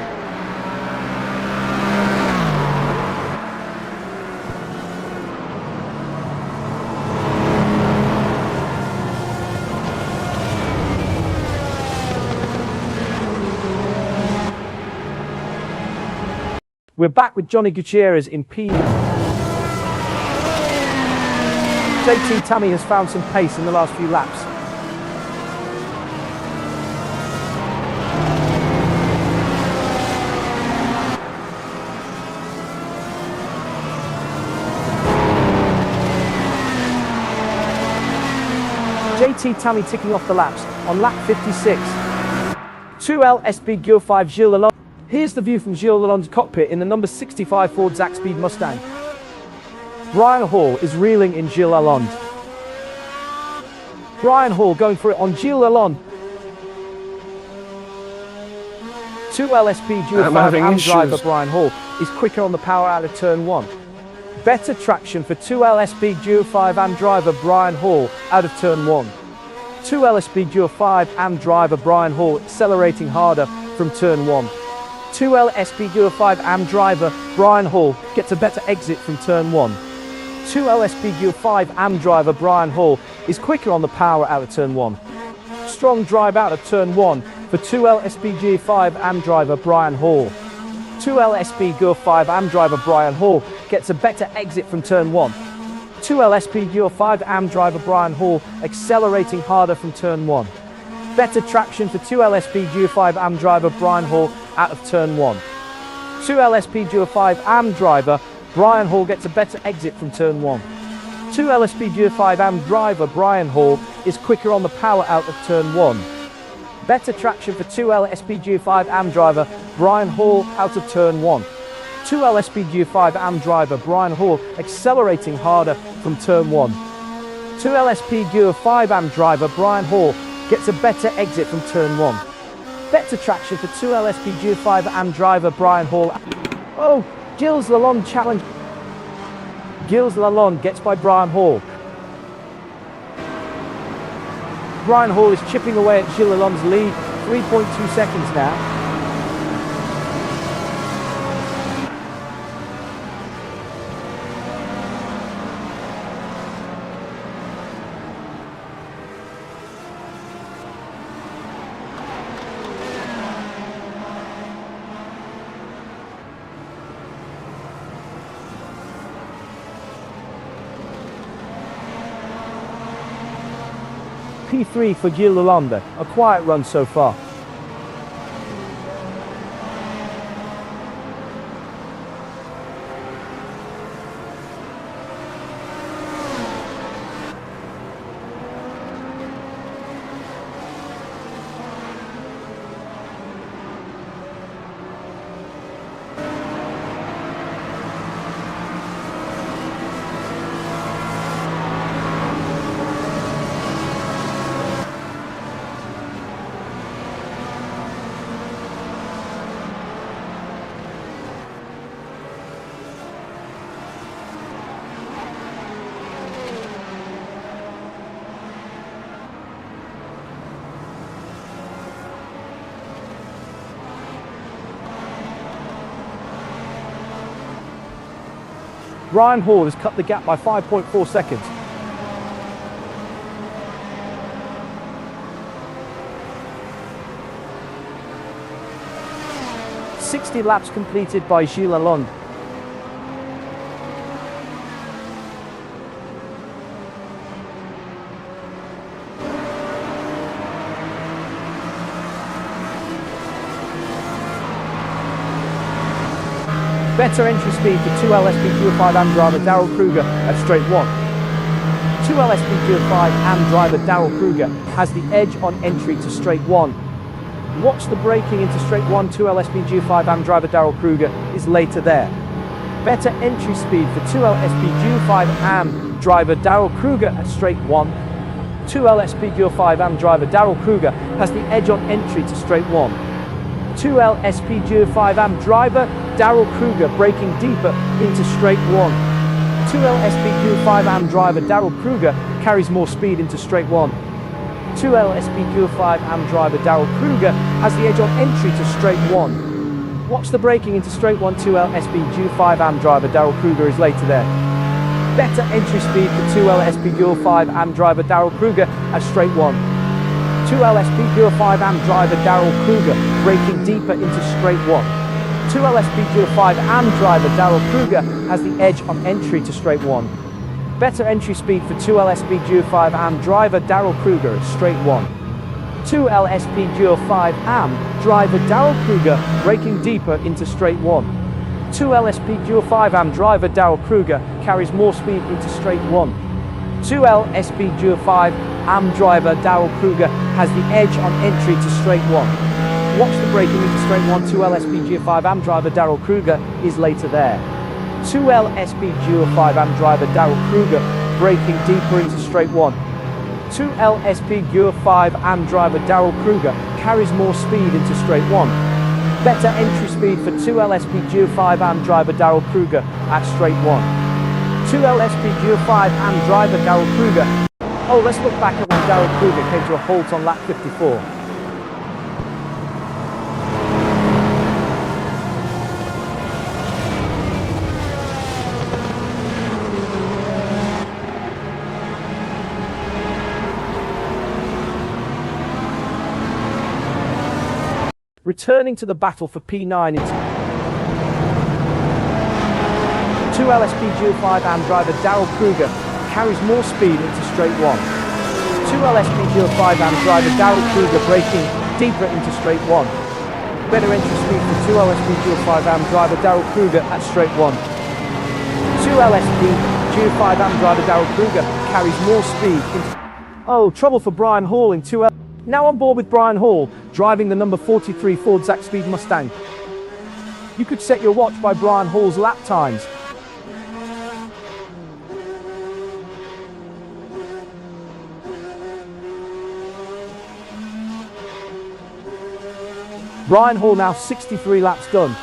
We're back with Johnny Gutierrez in P. JT Tammy has found some pace in the last few laps. JT Tammy ticking off the laps on lap 56. 2L SPGA 5 Gilles Lalonde. Here's the view from Gilles Lalonde's cockpit in the number 65 Ford Zaxby Mustang. Brian Hall is reeling in Gilles Lalonde. Brian Hall going for it on Gilles Lalonde. 2L SPGA 5 AM driver Brian Hall is quicker on the power out of turn 1. Better traction for 2L SPGA 5 AM driver Brian Hall out of turn 1. 2L SPGA 5 AM driver Brian Hall accelerating harder from turn 1. 2L SPGA 5 AM driver Brian Hall gets a better exit from turn 1. 2L SPGA 5 AM driver Brian Hall is quicker on the power out of turn 1. Strong drive out of turn 1 for 2L SPGA 5 AM driver Brian Hall. 2L SPGA 5 AM driver Brian Hall gets a better exit from turn 1. 2L SPGA 5 AM driver Brian Hall accelerating harder from turn 1. Better traction for 2L SPGA 5 AM driver Brian Hall out of turn 1. 2L SPGA 5 AM driver Brian Hall gets a better exit from turn 1. 2L SPGA 5 AM driver Brian Hall is quicker on the power out of turn 1. Better traction for 2L SPGA 5 AM driver Brian Hall out of turn 1. 2L SPGA 5 AM driver Brian Hall accelerating harder from turn 1. 2L SPGA 5 AM driver Brian Hall gets a better exit from turn 1. Better traction for 2L SPGA 5 AM driver Brian Hall. Oh, Gilles Lalonde challenge. Gilles Lalonde gets by Brian Hall. Brian Hall is chipping away at Gilles Lalonde's lead, 3.2 seconds now. P3 for Gilles Lalonde, a quiet run so far. Brian Hall has cut the gap by 5.4 seconds. "60 laps completed by Gilles Lalonde. Better entry speed for 2LSP05 AM driver Daryl Kruger at straight 1. 2LSP05 AM driver Daryl Kruger has the edge on entry to straight 1. Watch the braking into straight 1. 2LSP05 AM driver Daryl Kruger is later there. Better entry speed for 2LSP05 AM driver Daryl Kruger at straight 1. 2LSP05 AM driver Daryl Kruger has the edge on entry to straight 1. 2LSP05 AM driver Daryl Kruger braking deeper into straight 1. 2LSP05 AM driver Daryl Kruger carries more speed into straight 1. 2LSP05 AM driver Daryl Kruger has the edge on entry to straight 1. Watch the braking into straight 1. 2LSP05 AM driver Daryl Kruger is later there. Better entry speed for 2LSP05 AM driver Daryl Kruger at straight 1. 2LSP05 AM driver Daryl Kruger braking deeper into straight 1. 2LSP05 AM driver Daryl Kruger has the edge on entry to straight 1. Better entry speed for 2LSP05 AM driver Daryl Kruger at straight 1. 2LSP05 AM driver Daryl Kruger braking deeper into straight 1. 2LSP05 AM driver Daryl Kruger carries more speed into straight 1. 2LSP05 AM driver Daryl Kruger has the edge on entry to straight 1. Watch the braking into straight 1. 2LSP05 AM driver Daryl Kruger is later there. 2LSP05 AM driver Daryl Kruger braking deeper into straight 1. 2LSP05 AM driver Daryl Kruger carries more speed into straight 1. Better entry speed for 2LSP05 AM driver Daryl Kruger at straight 1. 2LSP05 AM driver Daryl Kruger. Oh, let's look back at when Daryl Kruger came to a halt on lap 54. Returning to the battle for P9 into 2LSP05 AM driver Daryl Kruger carries more speed into straight 1. 2LSP05 AM driver Daryl Kruger braking deeper into straight 1. Better entry speed for 2LSP05 AM driver Daryl Kruger at straight 1. 2LSP05 AM driver Daryl Kruger carries more speed into... Oh, trouble for Brian Hall in 2L. Now on board with Brian Hall, driving the number 43 Ford Zaxpeed Mustang. You could set your watch by Brian Hall's lap times. Brian Hall now 63 laps done.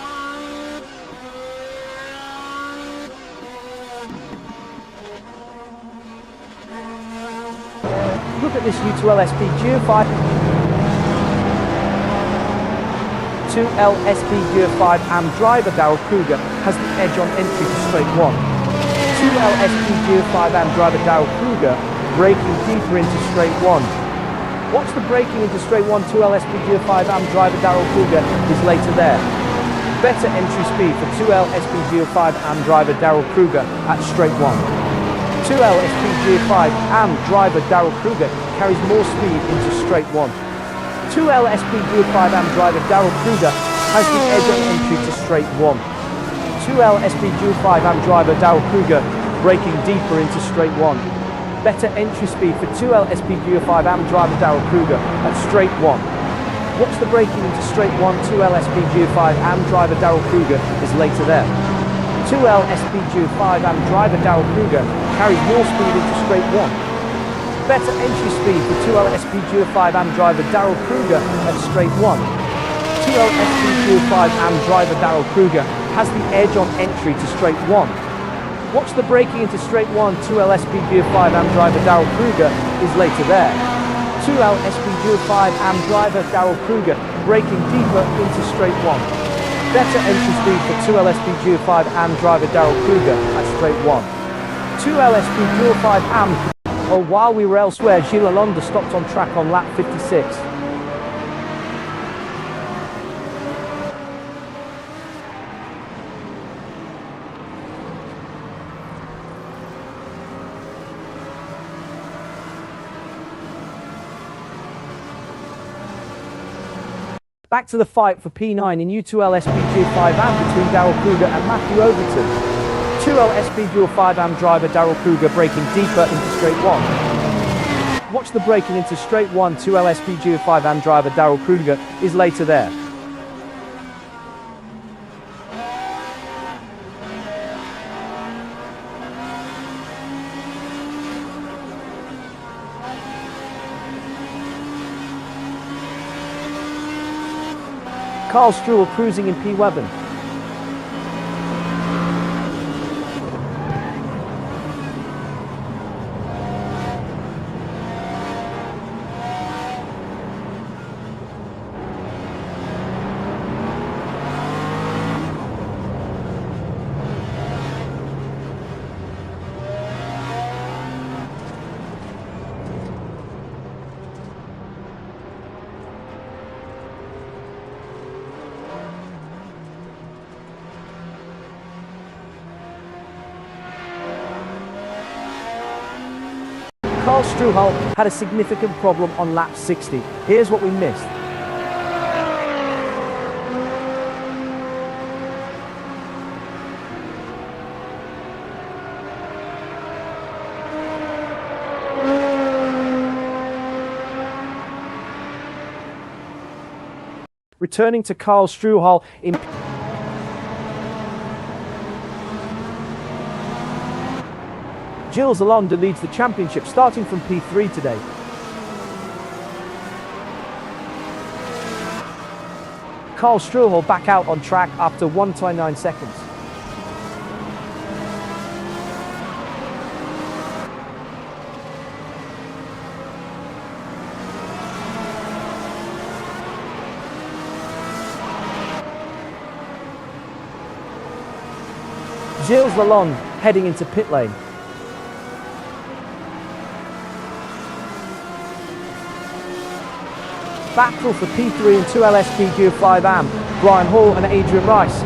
Look at this U2LSP05. 2LSP05 AM driver Daryl Kruger has the edge on entry to straight 1. 2LSP05 AM driver Daryl Kruger braking deeper into straight 1. Watch the braking into straight 1. 2LSP05 AM driver Daryl Kruger is later there. Better entry speed for 2LSP05 AM driver Daryl Kruger at straight 1. 2LSP05 AM driver Daryl Kruger carries more speed into straight 1. 2L SP05AM driver Daryl Kruger has the edge on entry to straight 1. 2L SP05AM driver Daryl Kruger braking deeper into straight 1. Better entry speed for 2L SP05AM driver Daryl Kruger at straight 1. Watch the braking into straight 1. 2L SP05AM driver Daryl Kruger is later there. 2L SP05AM driver Daryl Kruger carries more speed into straight 1. Better entry speed for 2L SP05AM driver Daryl Kruger at straight 1. 2L SP05AM driver Daryl Kruger has the edge on entry to straight 1. Watch the braking into straight 1. 2L SP05AM driver Daryl Kruger is later there. 2L SP05AM driver Daryl Kruger braking deeper into straight 1. Better entry speed for 2L SP05AM driver Daryl Kruger at straight 1. 2L SP05AM. Oh, while we were elsewhere, Gilles Lalonde stopped on track on lap 56. Back to the fight for P9 in U2L SPG5AM between Daryl Kruger and Matthew Overton. 2L SPG5AM driver Daryl Kruger braking deeper into straight 1. Watch the braking into straight 1. 2L SPG5AM driver Daryl Kruger is later there. Carl Struhl cruising in P11. Carl Struhl had a significant problem on lap 60. Here's what we missed. Returning to Carl Struhl in Gilles Lalonde leads the championship starting from P3 today. Carl Struhl back out on track after 1:29 seconds. Gilles Lalonde heading into pit lane. Battle for P3 and 2L SPG5AM, Brian Hall and Adrian Rice.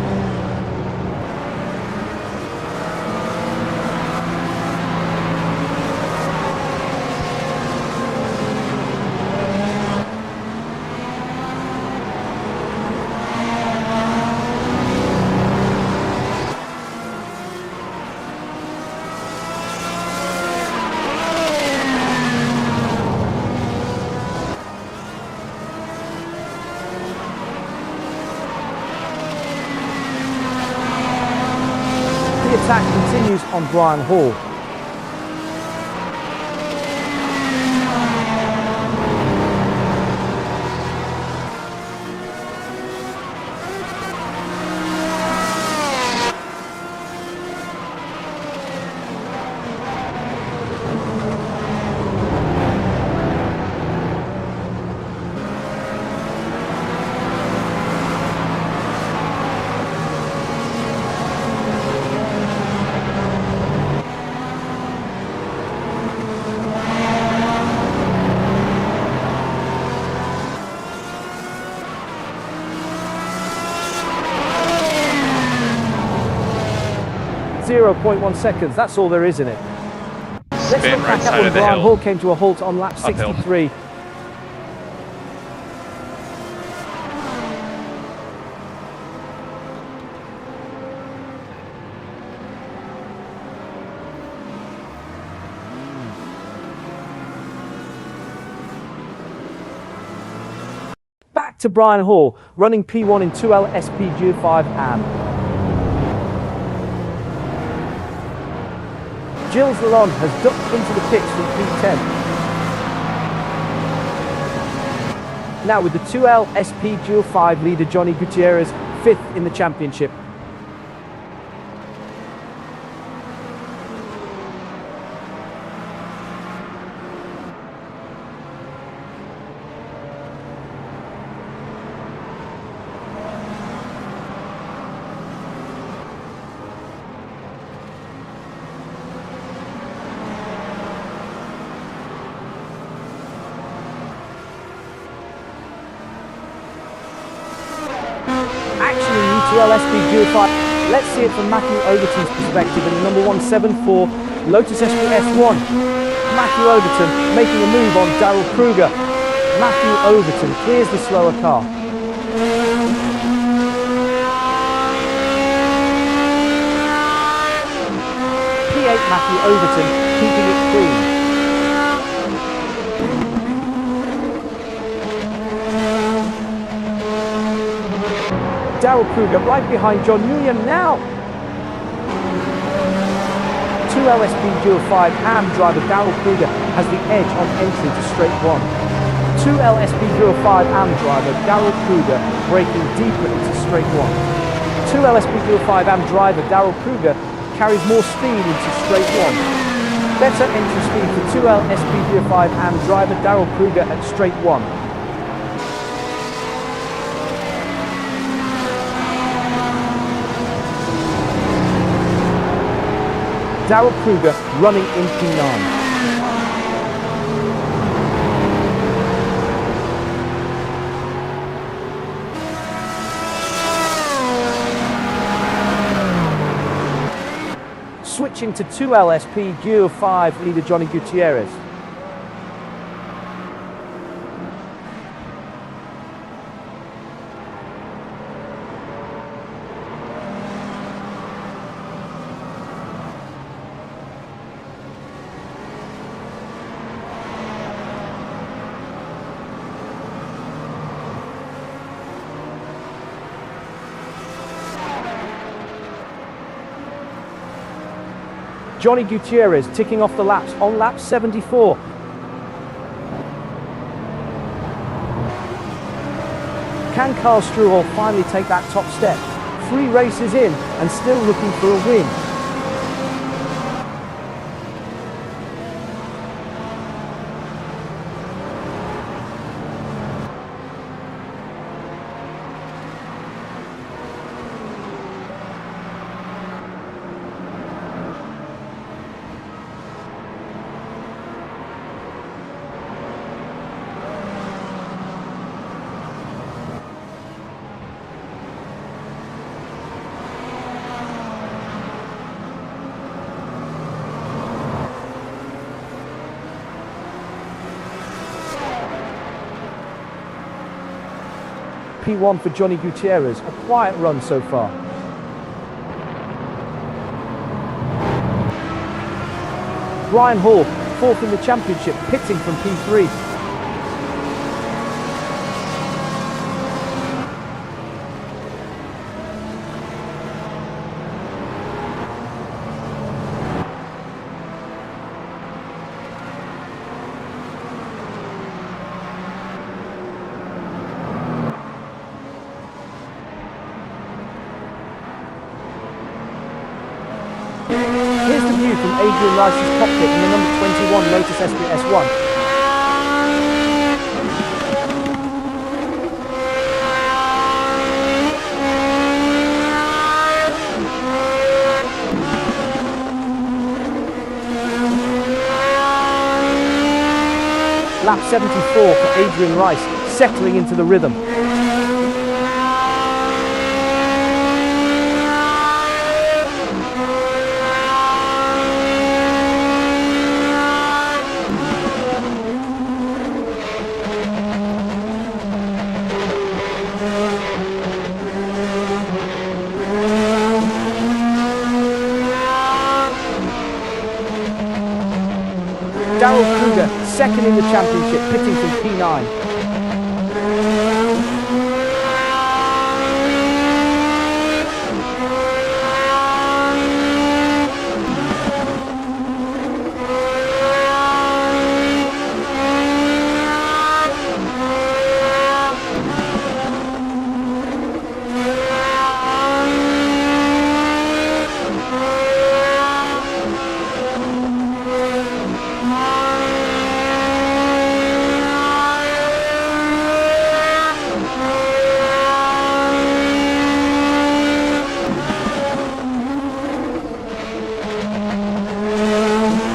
The attack continues on Brian Hall. .1 seconds, that's all there is in it. Let's spin look right back side at when of the Brian hill. Hall came to a halt on lap Uphill. 63. Back to Brian Hall, running P1 in 2L SP05 AM. Gilles Lalonde has ducked into the pits from P10. Now with the 2L SP05 leader Johnny Gutierrez, 5th in the championship. Action in U2L SP05. Let's see it from Matthew Overton's perspective in the number 174 Lotus Esprit S1. Matthew Overton making a move on Daryl Kruger. Matthew Overton clears the slower car. P8 Matthew Overton keeping it clean. Daryl Kruger right behind John Nguyen now. 2LSP05 AM driver Daryl Kruger has the edge on entry to straight 1. 2LSP05 AM driver Daryl Kruger braking deeper into straight 1. 2LSP05 AM driver Daryl Kruger carries more speed into straight 1. Better entry speed for 2LSP05 AM driver Daryl Kruger at straight 1. Daryl Kruger running in P9. Switching to 2LSP Gear 5 leader Johnny Gutierrez. Johnny Gutierrez ticking off the laps on lap 74. Can Carl Struhal finally take that top step? 3 races in and still looking for a win. P1 for Johnny Gutierrez, a quiet run so far. Brian Hall, 4th in the championship, pitting from P3. Here's the view from Adrian Rice's cockpit in the number 21 Lotus Esprit S1. Lap 74 for Adrian Rice, settling into the rhythm. second in the championship, pitting from P9.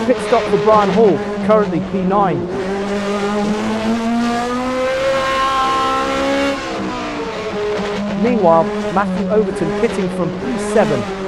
Pit stop for Brian Hall, currently P9. Meanwhile, Matthew Overton pitting from P7.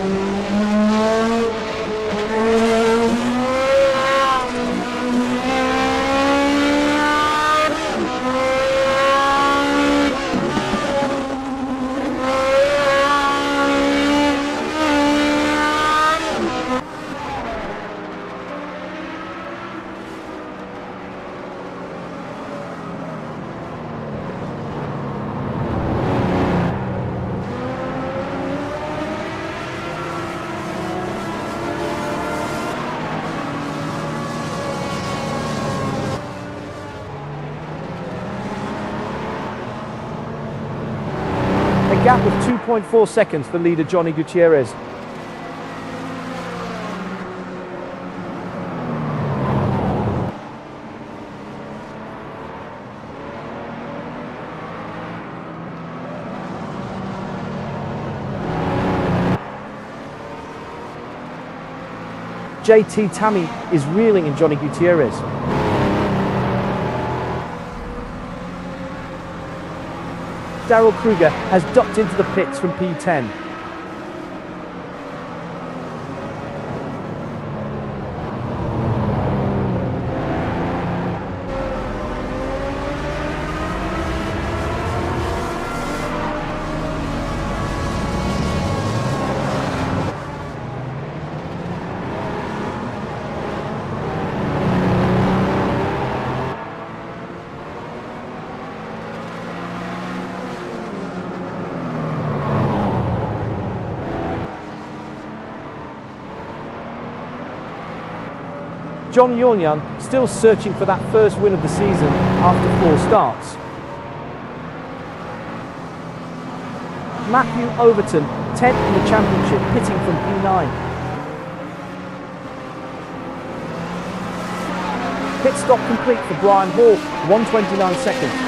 A gap of 2.4 seconds for leader Johnny Gutierrez. JT Tammy is reeling in Johnny Gutierrez. Daryl Kruger has ducked into the pits from P10. John Yornyan still searching for that first win of the season after 4 starts. Matthew Overton, 10th in the championship, pitting from P9. Pit stop complete for Brian Hall, 1:29 seconds.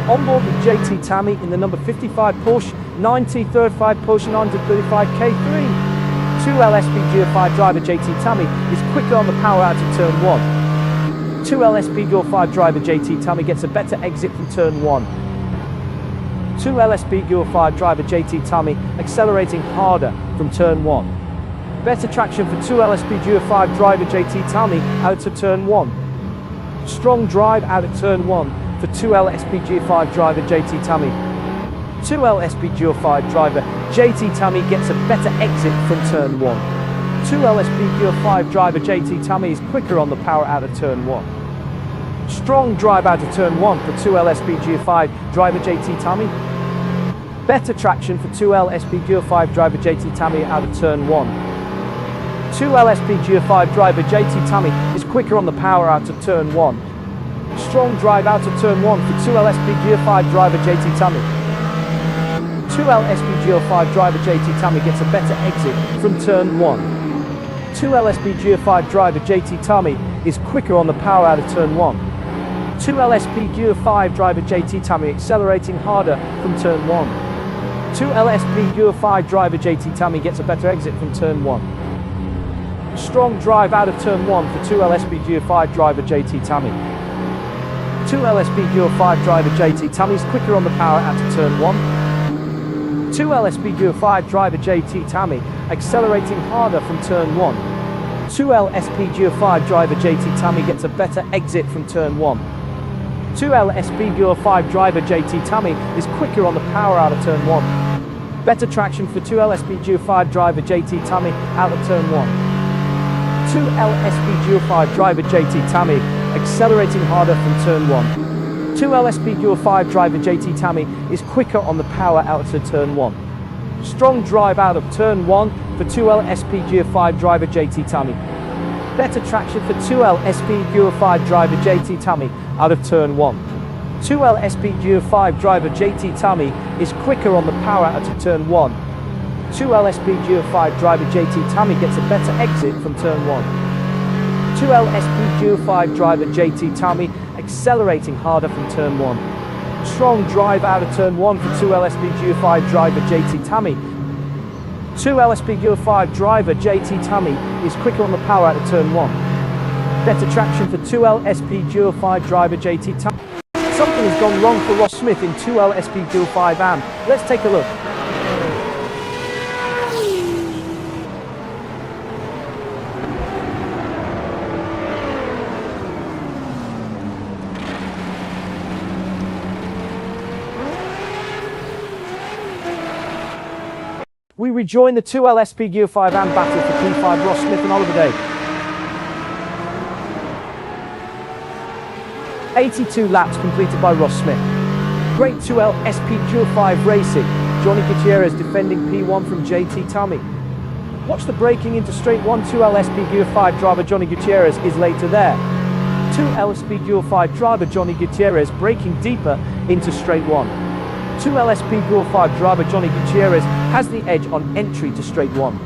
On board with JT Tammy in the number 55 Porsche 9T35 Porsche 935 K3. 2LSP05 driver JT Tammy is quicker on the power out of turn 1. 2LSP05 driver JT Tammy gets a better exit from turn 1. 2LSP05 driver JT Tammy accelerating harder from turn 1. Better traction for 2LSP05 driver JT Tammy out of turn 1. Strong drive out of turn 1 for 2LSPG5 driver JT Tammy. 2LSPG5 driver JT Tammy gets a better exit from turn 1. 2LSPG5 driver JT Tammy is quicker on the power out of turn 1. Strong drive out of turn 1 for 2LSPG5 driver JT Tammy. Better traction for 2LSPG5 driver JT Tammy out of turn 1. 2LSPG5 driver JT Tammy is quicker on the power out of turn 1. Strong drive out of turn 1 for 2LSPG5 driver JT Tammy. 2LSPG5 driver JT Tammy gets a better exit from turn 1. 2LSPG5 driver JT Tammy is quicker on the power out of turn 1. 2LSPG5 driver JT Tammy accelerating harder from turn 1. 2LSP Gear 5 driver JT Tammy gets a better exit from turn 1. Strong drive out of turn 1 for 2LSP Gear 5 driver JT Tammy. 2LSP Gear 5 driver JT Tammy's quicker on the power out of turn 1. 2LSP Gear 5 driver JT Tammy accelerating harder from turn 1. 2LSP Gear 5 driver JT Tammy gets a better exit from turn 1. 2LSP Gear 5 driver JT Tammy is quicker on the power out of turn 1. Better traction for 2LSP Gear 5 driver JT Tammy out of turn 1. 2LSP Gear 5 driver JT Tammy accelerating harder from turn 1. 2LSP Gear 5 driver JT Tammy is quicker on the power out to turn 1. Strong drive out of turn 1 for 2LSP Gear 5 driver JT Tammy. Better traction for 2LSP Gear 5 driver JT Tammy out of turn 1. 2LSP Gear 5 driver JT Tammy is quicker on the power out of turn 1. 2LSP Gear 5 driver JT Tammy gets a better exit from turn 1. 2LSP Gear 5 driver JT Tammy accelerating harder from turn 1. Strong drive out of turn 1 for 2LSP Gear 5 driver JT Tammy. 2LSP Gear 5 driver JT Tammy is quicker on the power out of turn 1. Better traction for 2LSP Gear 5 driver JT Tammy. Something has gone wrong for Ross Smith in 2LSP Gear 5 AM. Let's take a look. We rejoin the 2LSP Gear 5 AM battle for P5 Ross Smith and Oliver Day. 82 laps completed by Ross Smith. Great 2LSP Gear 5 racing. Johnny Gutierrez defending P1 from JT Tammy. Watch the braking into straight 1. 2LSP Gear 5 driver Johnny Gutierrez is later there. 2LSP Gear 5 driver Johnny Gutierrez braking deeper into straight 1. 2LSP Gear 5 driver Johnny Gutierrez has the edge on entry to straight 1.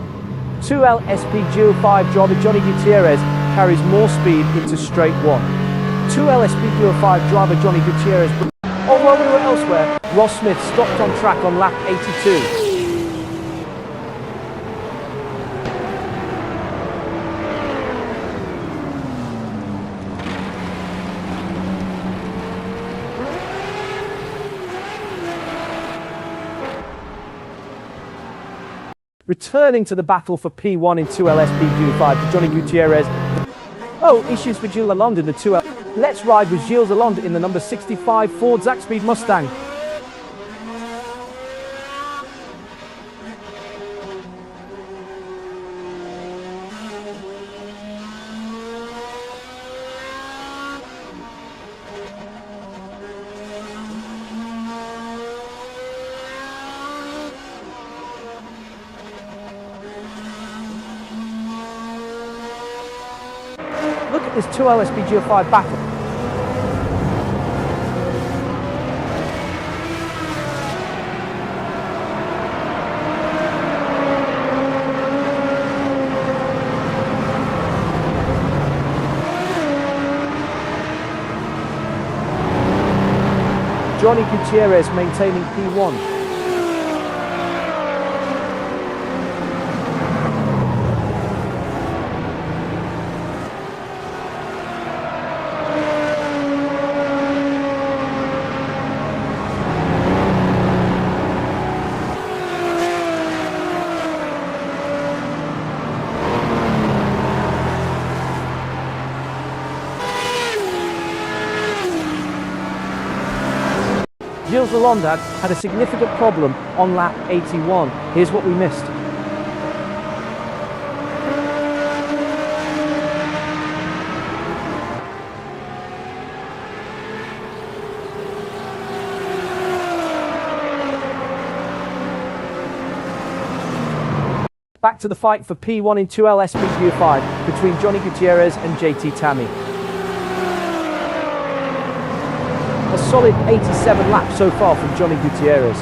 2LSP Gear 5 driver Johnny Gutierrez carries more speed into straight 1. 2LSP Gear 5 driver Johnny Gutierrez. While we were elsewhere, Ross Smith stopped on track on lap 82. Returning to the battle for P1 in 2LSP Gear 5 to Johnny Gutierrez. Oh, issues for Gilles Lalonde in the 2L. Let's ride with Gilles Lalonde in the number 65 Ford Zaxpeed Mustang. Look at this 2LSP Gear 5 battle. Johnny Gutierrez maintaining P1. Gilles Lalonde had a significant problem on lap 81. Here's what we missed. Back to the fight for P1 in 2LSP Gear 5 between Johnny Gutierrez and JT Tammy. A solid 87 laps so far from Johnny Gutierrez.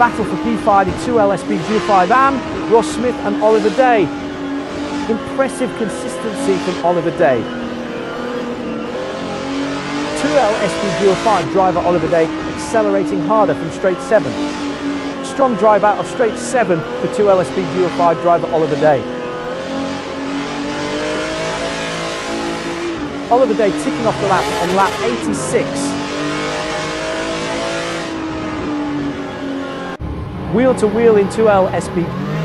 Battle for P5 in 2LSP G5 AM, Ross Smith and Oliver Day. Impressive consistency from Oliver Day. 2LSP G5 driver Oliver Day accelerating harder from straight 7. Strong drive out of straight 7 for 2LSP G5 driver Oliver Day. Oliver Day ticking off the lap on lap 86. Wheel to wheel in 2LSP,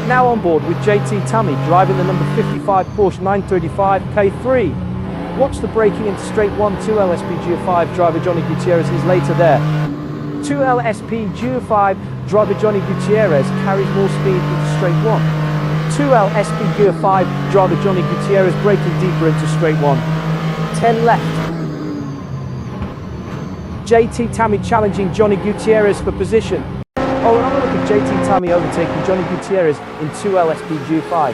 now on board with JT Tammy driving the number 55 Porsche 935 K3. Watch the braking into straight 1. 2LSP G5 driver Johnny Gutierrez is later there. 2LSP G5 driver Johnny Gutierrez carries more speed into straight 1. 2LSP G5 driver Johnny Gutierrez braking deeper into straight 1. 10 left. JT Tammy challenging Johnny Gutierrez for position. Oh, and have a look at JT Tammy overtaking Johnny Gutierrez in 2LSP G5.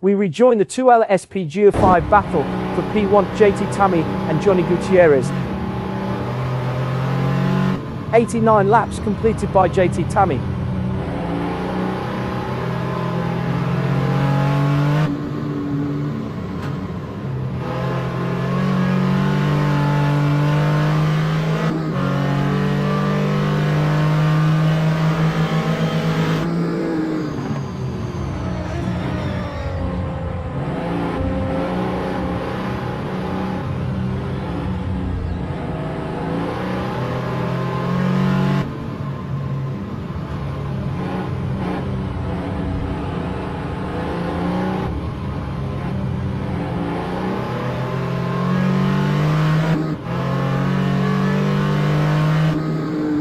We rejoin the 2LSP G5 battle for P1 JT Tammy and Johnny Gutierrez. 89 laps completed by JT Tammy.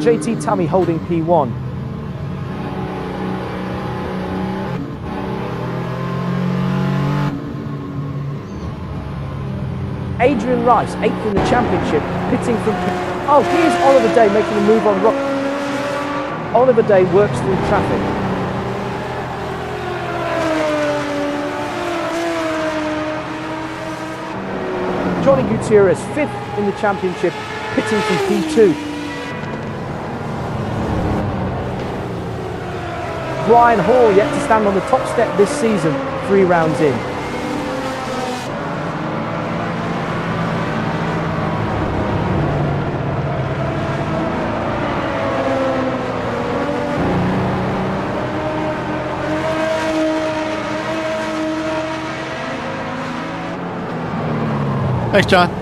JT Tammy holding P1. Adrian Rice, 8th in the championship, pitting from Oh, here's Oliver Day making a move on Rock. Oliver Day works through traffic. Johnny Gutierrez, 5th in the championship, pitting from P2. Brian Hall yet to stand on the top step this season, 3 rounds in. Thanks, John.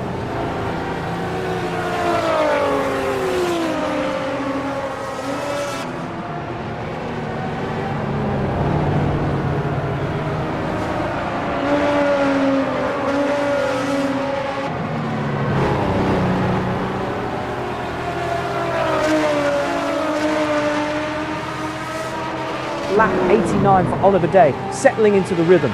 Lap 89 for Oliver Day, settling into the rhythm.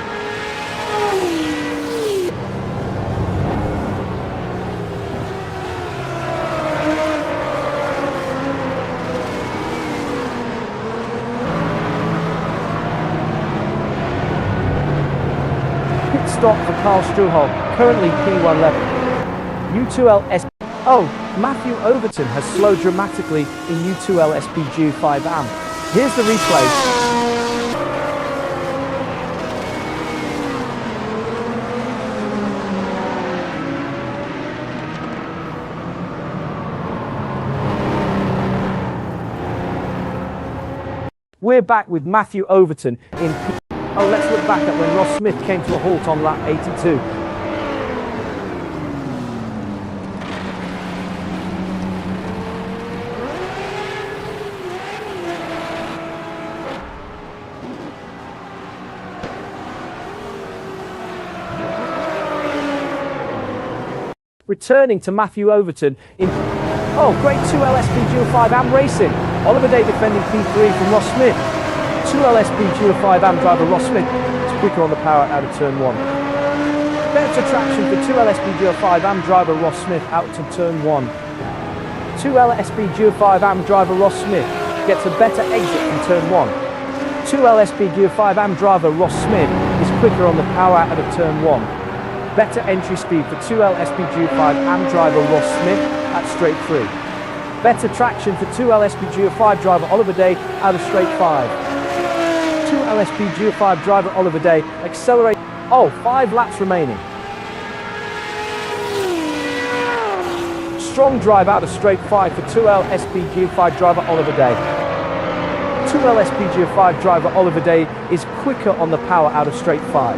Pit stop for Carl Struhol, currently P1 level. U2LS. Oh, Matthew Overton has slowed dramatically in U2L SPG 5 AM. Here's the replay. We're back with Matthew Overton in Oh, let's look back at when Ross Smith came to a halt on lap 82. Returning to Matthew Overton in great 2LSP 5 AM racing. Oliver Day defending P3 from Ross Smith. 2LSP 5 AM driver Ross Smith is quicker on the power out of turn 1. Better traction for 2LSP 5 AM driver Ross Smith out to turn 1. 2LSP 5 AM driver Ross Smith gets a better exit from turn 1. 2LSP Gear 5 AM driver Ross Smith is quicker on the power out of turn 1. Better entry speed for 2LSP Gear 5 AM driver Ross Smith at straight 3. Better traction for 2LSP Gear 5 driver Oliver Day out of straight 5. 2LSP Gear 5 driver Oliver Day accelerate. 5 laps remaining. Strong drive out of straight 5 for 2LSP Gear 5 driver Oliver Day. 2LSP Gear 5 driver Oliver Day is quicker on the power out of straight 5.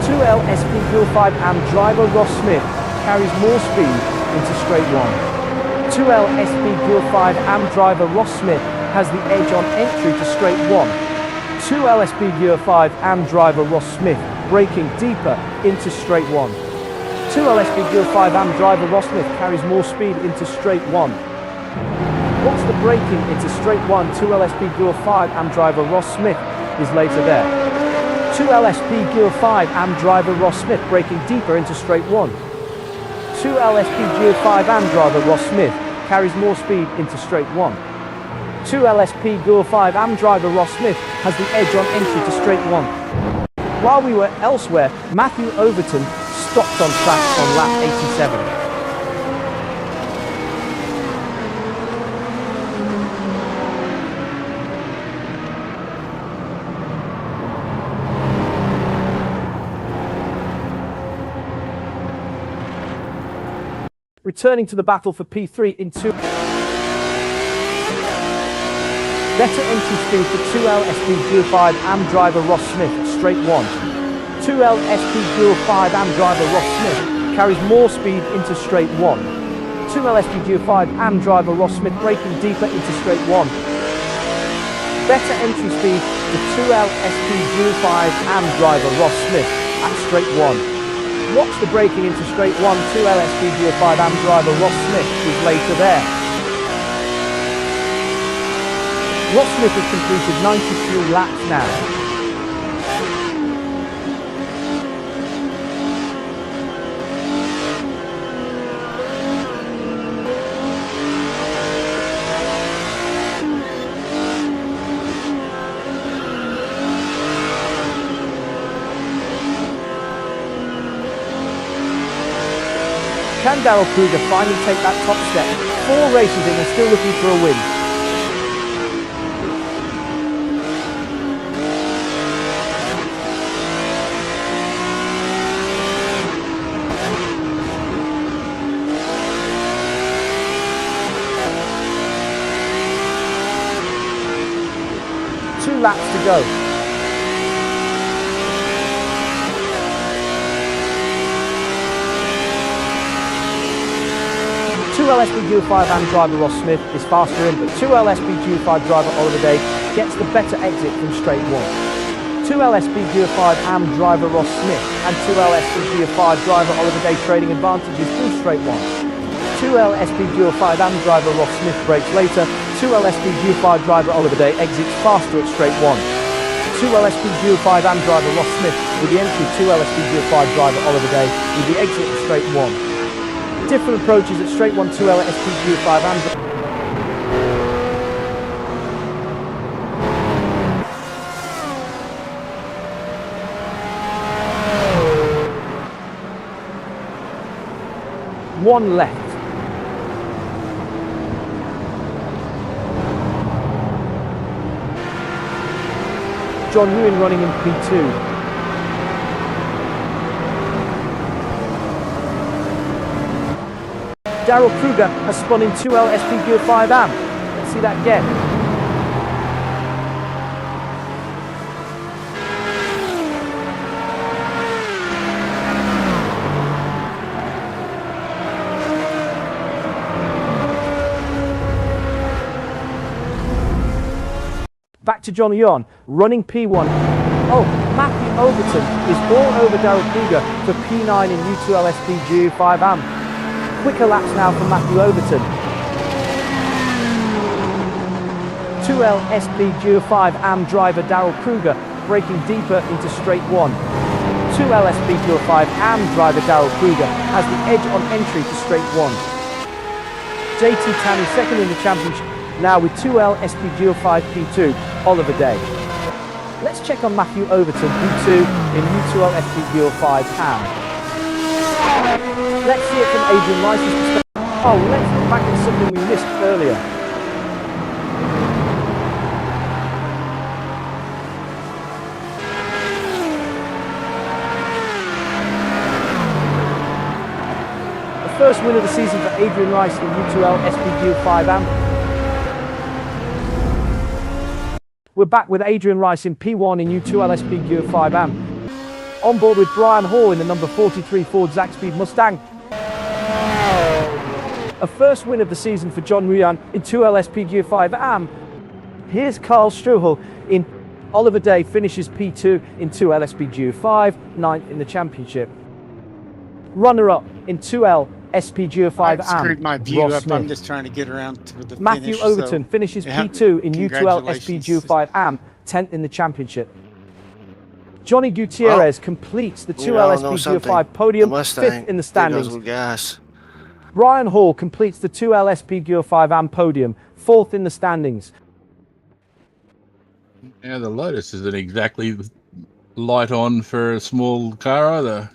2LSP Gear 5 AM driver Ross Smith carries more speed into straight 1. 2LSP Gear 5 AM driver Ross Smith has the edge on entry to straight 1. 2LSP Gear 5 AM driver Ross Smith braking deeper into straight 1. 2LSP Gear 5 AM driver Ross Smith carries more speed into straight 1. What's the braking into straight 1? 2LSP Gear 5 AM driver Ross Smith is later there. 2LSP Gear 5 AM driver Ross Smith braking deeper into straight 1. 2LSP Gear 5 AM driver Ross Smith carries more speed into straight 1. 2LSP Gear 5 AM driver Ross Smith has the edge on entry to straight 1. While we were elsewhere, Matthew Overton stopped on track on lap 87. Returning to the battle for P3 in 2. Better entry speed for 2LSP Gear 5 AM driver Ross Smith at straight 1. 2LSP Gear 5 AM driver Ross Smith carries more speed into straight 1. 2LSP Gear 5 AM driver Ross Smith braking deeper into straight 1. Better entry speed for 2LSP Gear 5 AM driver Ross Smith at straight 1. Watch the braking into straight 1. 2LSP Gear 5 AM driver Ross Smith is later there. Ross Smith has completed 93 laps now. Can Darrell Kruger finally take that top step? 4 races in and still looking for a win. Two laps to go. 2LSP Gear 5 AM driver Ross Smith is faster in, but 2LSP Gear 5 driver Oliver Day gets the better exit from straight 1. 2LSP Gear 5 AM driver Ross Smith and 2LSP Gear 5 driver Oliver Day trading advantages through straight 1. 2LSP Gear 5 AM driver Ross Smith brakes later. 2LSP Gear 5 driver Oliver Day exits faster at straight 1. 2LSP Gear 5 AM driver Ross Smith with the entry. 2LSP Gear 5 driver Oliver Day with the exit at straight 1. Different approaches at straight 1. 2LSP Gear 5 AM. One left. John Ewan running in P2. Darrell Kruger has spun in 2LSP Gear 5 AM. Let's see that again. Back to John Ewan, running P1. Matthew Overton is all over Darrell Kruger for P9 in U2LSP Gear 5 AM. Quicker laps now from Matthew Overton. 2LSP Gear 5 AM driver Darrell Kruger braking deeper into straight 1. 2LSP Gear 5 AM driver Darrell Kruger has the edge on entry to straight 1. JT Tanny second in the championship. now with 2L SPGO5 P2, Oliver Day. Let's check on Matthew Overton, P2 in U2L SPGO5 AM. Let's see it from Adrian Rice's perspective. Oh, let's look back at something we missed earlier. The first win of the season for Adrian Rice in U2L SPGO5 AM. We're back with Adrian Rice in P1 in U2L SPGO5 AM. On board with Brian Hall in the number 43 Ford Zaxby's Mustang. A first win of the season for John Ruyan in 2L SPGO5 AM. Here's Carl Struhel in Oliver Day finishes P2 in 2L SPGO5, 9th in the championship. Runner-up in 2L SPGO5 I screwed AM, my view Ross up. Smith. I'm just trying to get around to the Matthew finish, Overton so finishes yeah, P2 in U2L congratulations. SPGO5 AM, 10th in the championship. Johnny Gutierrez completes the 2L SPGO5 podium, 5th in the standings. Gas. Brian Hall completes the 2L SPGO5 AM podium, 4th in the standings. Yeah, the Lotus isn't exactly light on for a small car either.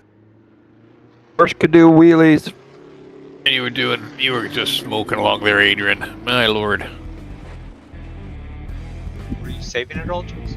First could do wheelies. And you were just smoking along there, Adrian. My lord. Were you saving it all, Jules?